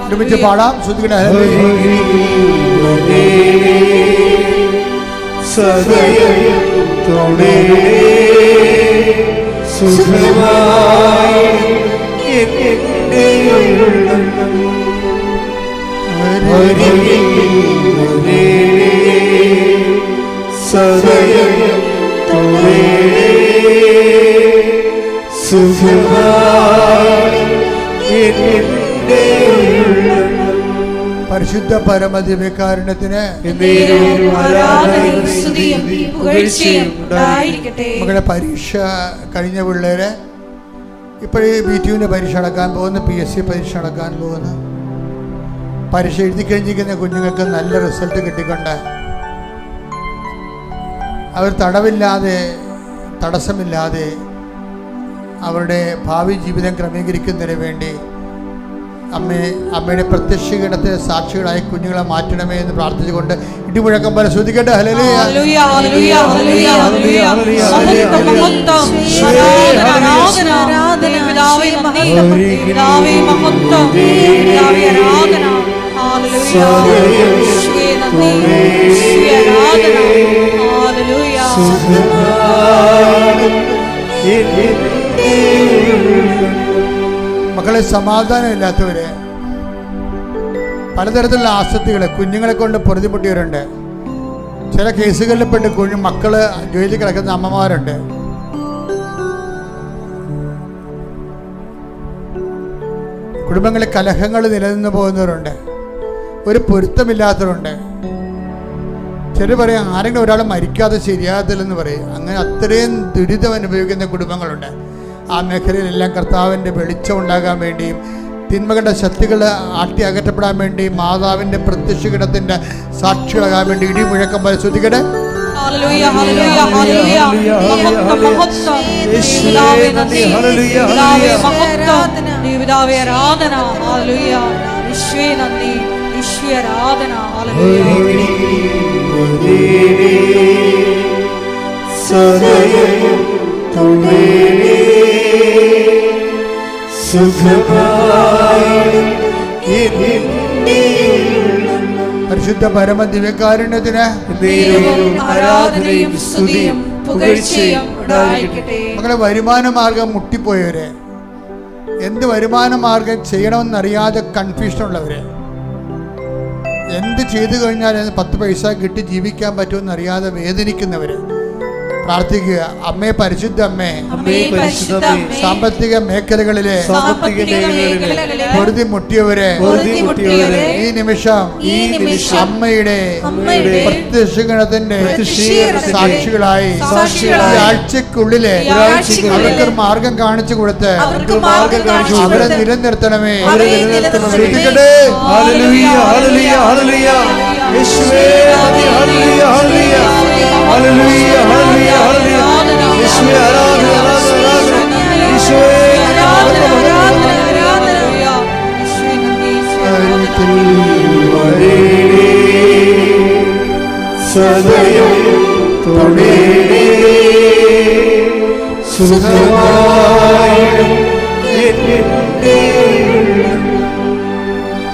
ഒരുമിച്ച് പാടാം. ശ്രദ്ധിക്കണേ. സദയത്തോടെ സുഖമായി എന്റെ സദയത്തോടെ സുഖമായി എന്റെ പരിശുദ്ധ പരമദിവ്യകാരുണ്യത്തിന് മകളെ പരീക്ഷ കഴിഞ്ഞ പിള്ളേരെ ഇപ്പോഴേ BTUവിൻ്റെ പരീക്ഷ നടക്കാൻ പോകുന്നു, PSC പരീക്ഷ നടക്കാൻ പോകുന്നു. പരീക്ഷ എഴുതി കഴിഞ്ഞിരിക്കുന്ന കുഞ്ഞുങ്ങൾക്ക് നല്ല റിസൾട്ട് കിട്ടിക്കൊണ്ട് അവർ തടവില്ലാതെ തടസ്സമില്ലാതെ അവരുടെ ഭാവി ജീവിതം ക്രമീകരിക്കുന്നതിന് വേണ്ടി അമ്മയുടെ പ്രത്യക്ഷീകരണത്തെ സാക്ഷികളായി കുഞ്ഞുങ്ങളെ മാറ്റണമേ എന്ന് പ്രാർത്ഥിച്ചുകൊണ്ട് ഇടിമുഴക്കം പോലെ ശ്രദ്ധിക്കട്ടെ. മക്കളെ, സമാധാനമില്ലാത്തവര്, പലതരത്തിലുള്ള ആസക്തികളെ കുഞ്ഞുങ്ങളെ കൊണ്ട് പൊറുതിമുട്ടിയവരുണ്ട്. ചില കേസുകളിൽപ്പെട്ട് മക്കള് ജയിലിൽ കിടക്കുന്ന അമ്മമാരുണ്ട്. കുടുംബങ്ങളിൽ കലഹങ്ങൾ നിലനിന്ന് പോകുന്നവരുണ്ട്. ഒരു പൊരുത്തമില്ലാത്തവരുണ്ട്. ചിലർ പറയും ആരെങ്കിലും ഒരാൾ മരിക്കാതെ ശരിയാകത്തില്ലെന്ന് പറയും. അങ്ങനെ അത്രയും ദുരിതം അനുഭവിക്കുന്ന കുടുംബങ്ങളുണ്ട്. ആ മേഖലയിലെല്ലാം കർത്താവിൻ്റെ വെളിച്ചം ഉണ്ടാകാൻ വേണ്ടിയും തിന്മകളുടെ ശക്തികൾ ആട്ടി അകറ്റപ്പെടാൻ വേണ്ടിയും മാതാവിൻ്റെ പ്രത്യക്ഷീകരണത്തിൻ്റെ സാക്ഷികളാകാൻ വേണ്ടി ഇടിമുഴക്കം പോലെ ശ്രദ്ധിക്കട്ടെ. പരിശുദ്ധ പരമദിവ്യകാരുണ്യത്തിന് മക്കളെ, വരുമാന മാർഗം മുട്ടിപ്പോയവര്, എന്ത് വരുമാന മാർഗം ചെയ്യണമെന്നറിയാതെ കൺഫ്യൂഷനുള്ളവര്, എന്ത് ചെയ്തു കഴിഞ്ഞാൽ 10 പൈസ കിട്ടി ജീവിക്കാൻ പറ്റുമെന്നറിയാതെ വേദനിക്കുന്നവര് പ്രാർത്ഥിക്കുക. അമ്മേ, പരിശുദ്ധ അമ്മേ, സാമ്പത്തിക മേഖലകളിലെ പൊറുതി മുട്ടിയവരെ ഈ നിമിഷം അമ്മയുടെ പ്രത്യക്ഷീകരണത്തിന്റെ സാക്ഷികളായി ആഴ്ചക്കുള്ളിലെ അവർക്ക് മാർഗം കാണിച്ചു കൊടുത്ത് അവരെ നിലനിർത്തണമേ.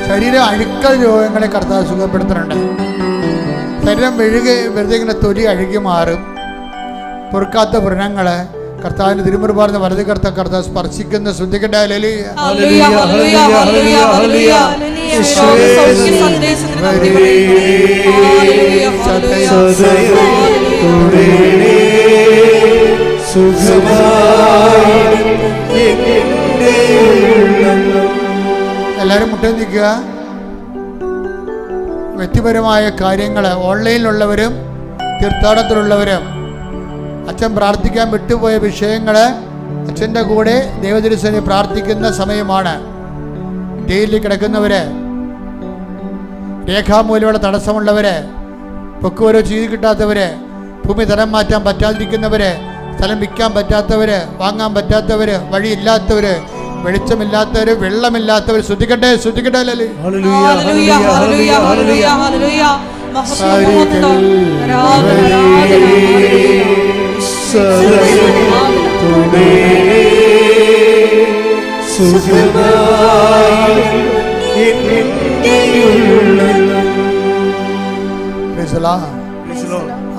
ശരീര അഴുക്കൽ രോഗങ്ങളെ കർത്താവ് സുഖപ്പെടുത്തുന്നുണ്ട്. ശരീരം വെറുതെ ഇങ്ങനെ തൊലി അഴുകി മാറും. പൊറുക്കാത്ത വ്രണങ്ങള് കർത്താവിന്റെ തിരുമുറുപാടുന്ന വലത് കർത്താവ് സ്പർശിക്കുന്ന ശ്രദ്ധിക്കട്ടെ. എല്ലാവരും മുട്ടേ നിൽക്കുക. വ്യക്തിപരമായ കാര്യങ്ങൾ ഓൺലൈനിലുള്ളവരും തീർത്ഥാടനത്തിലുള്ളവരും അച്ഛൻ പ്രാർത്ഥിക്കാൻ വിട്ടുപോയ വിഷയങ്ങൾ അച്ഛൻ്റെ കൂടെ ദൈവതിരുസേനയിൽ പ്രാർത്ഥിക്കുന്ന സമയമാണ്. ജയിലിൽ കിടക്കുന്നവര്, രേഖാമൂലമുള്ള തടസ്സമുള്ളവര്, പൊക്കുവരോ ചെയ്ത് കിട്ടാത്തവര്, ഭൂമി തരം മാറ്റാൻ പറ്റാതിരിക്കുന്നവര്, സ്ഥലം വിൽക്കാൻ പറ്റാത്തവർ, വാങ്ങാൻ പറ്റാത്തവർ, വഴിയില്ലാത്തവർ, വെളിച്ചമില്ലാത്തവർ, വെള്ളമില്ലാത്തവർ ശ്രദ്ധിക്കട്ടെ, ശ്രദ്ധിക്കട്ടെ.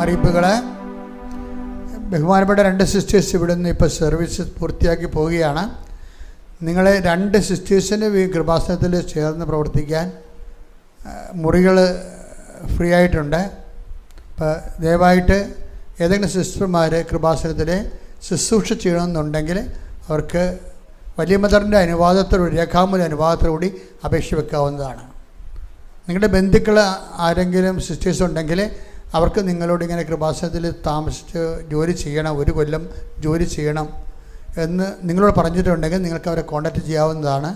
അറിയിപ്പുകളെ ബഹുമാനപ്പെട്ട 2 സിസ്റ്റേഴ്സ് ഇവിടുന്ന് ഇപ്പോൾ സർവീസ് പൂർത്തിയാക്കി പോവുകയാണ്. നിങ്ങളെ 2 സിസ്റ്റേഴ്സിൻ്റെ കൃപാസനത്തിൽ ചേർന്ന് പ്രവർത്തിക്കാൻ മുറികൾ ഫ്രീ ആയിട്ടുണ്ട്. അപ്പോൾ ദയവായിട്ട് ഏതെങ്കിലും സിസ്റ്റർമാർ കൃപാസനത്തിൽ ശുശ്രൂഷ ചെയ്യണമെന്നുണ്ടെങ്കിൽ അവർക്ക് വലിയ മദറിൻ്റെ അനുവാദത്തോടുകൂടി, രേഖാമൂല അനുവാദത്തോടുകൂടി അപേക്ഷ വെക്കാവുന്നതാണ്. നിങ്ങളുടെ ബന്ധുക്കൾ ആരെങ്കിലും സിസ്റ്റേഴ്സ് ഉണ്ടെങ്കിൽ അവർക്ക് നിങ്ങളോട് ഇങ്ങനെ കൃപാസനത്തിൽ താമസിച്ച് ജോലി ചെയ്യണം, 1 കൊല്ലം ജോലി ചെയ്യണം എന്ന് നിങ്ങളോട് പറഞ്ഞിട്ടുണ്ടെങ്കിൽ നിങ്ങൾക്ക് അവരെ കോൺടാക്റ്റ് ചെയ്യാവുന്നതാണ്.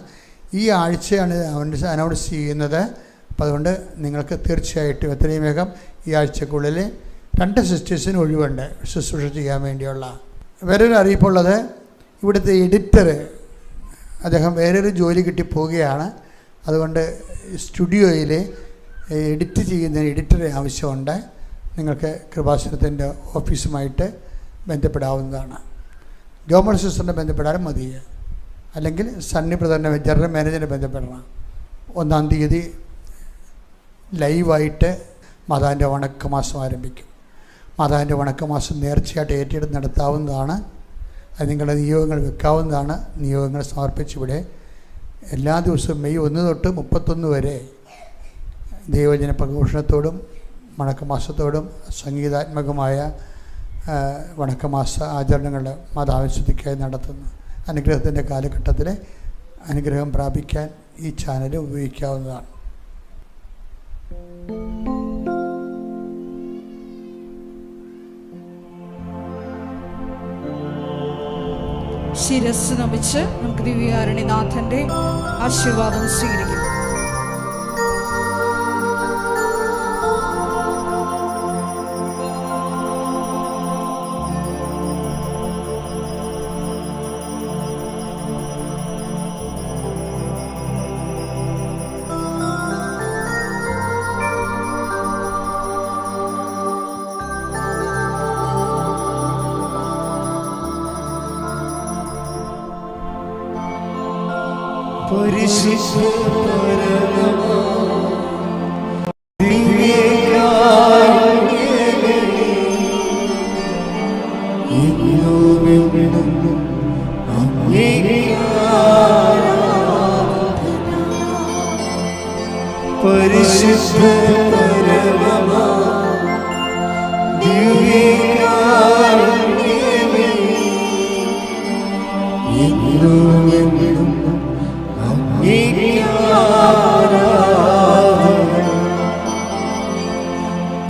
ഈ ആഴ്ചയാണ് അനൗൺസ് ചെയ്യുന്നത്. അപ്പോൾ അതുകൊണ്ട് നിങ്ങൾക്ക് തീർച്ചയായിട്ടും എത്രയും വേഗം ഈ ആഴ്ചക്കുള്ളിൽ 2 സിസ്റ്റേഴ്സിന് ഒഴിവുണ്ട് ശുശ്രൂഷ ചെയ്യാൻ വേണ്ടിയുള്ള. വേറൊരു അറിയിപ്പുള്ളത്, ഇവിടുത്തെ എഡിറ്റർ അദ്ദേഹം വേറൊരു ജോലി കിട്ടി പോവുകയാണ്. അതുകൊണ്ട് സ്റ്റുഡിയോയിൽ എഡിറ്റ് ചെയ്യുന്നതിന് എഡിറ്ററെ ആവശ്യമുണ്ട്. നിങ്ങൾക്ക് കൃപാസനത്തിൻ്റെ ഓഫീസുമായിട്ട് ബന്ധപ്പെടാവുന്നതാണ്. ജോമോൾ സിസ്റ്ററിനെ ബന്ധപ്പെടാനും മതി, അല്ലെങ്കിൽ സണ്ണി ബ്രദറിൻ്റെ ജനറൽ മാനേജറിനെ ബന്ധപ്പെടണം. 1-ാം തീയതി ലൈവായിട്ട് മാതാവിൻ്റെ വണക്കമാസം ആരംഭിക്കും. മാതാവിൻ്റെ വണക്കമാസം നേർച്ചയായിട്ട് ഏറ്റെടുത്ത് നടത്താവുന്നതാണ്. അത് നിങ്ങളുടെ നിയോഗങ്ങൾ വെക്കാവുന്നതാണ്. നിയോഗങ്ങൾ സമർപ്പിച്ചിവിടെ എല്ലാ ദിവസവും മെയ് 1 തൊട്ട് 31 വരെ ദൈവജന പ്രഘോഷണത്തോടും വണക്കമാസത്തോടും സംഗീതാത്മകമായ വണക്കമാസ ആചരണങ്ങൾ മാതാവിശുദ്ധിക്കായി നടത്തുന്നു. അനുഗ്രഹത്തിൻ്റെ കാലഘട്ടത്തിൽ അനുഗ്രഹം പ്രാപിക്കാൻ ഈ ചാനൽ ഉപയോഗിക്കാവുന്നതാണ്. ശിരസ് നമിച്ച് നമുക്ക് ദിവ്യകാരുണ്യനാഥന്റെ ആശീർവാദം സ്വീകരിക്കും. പരിശുദ്ധ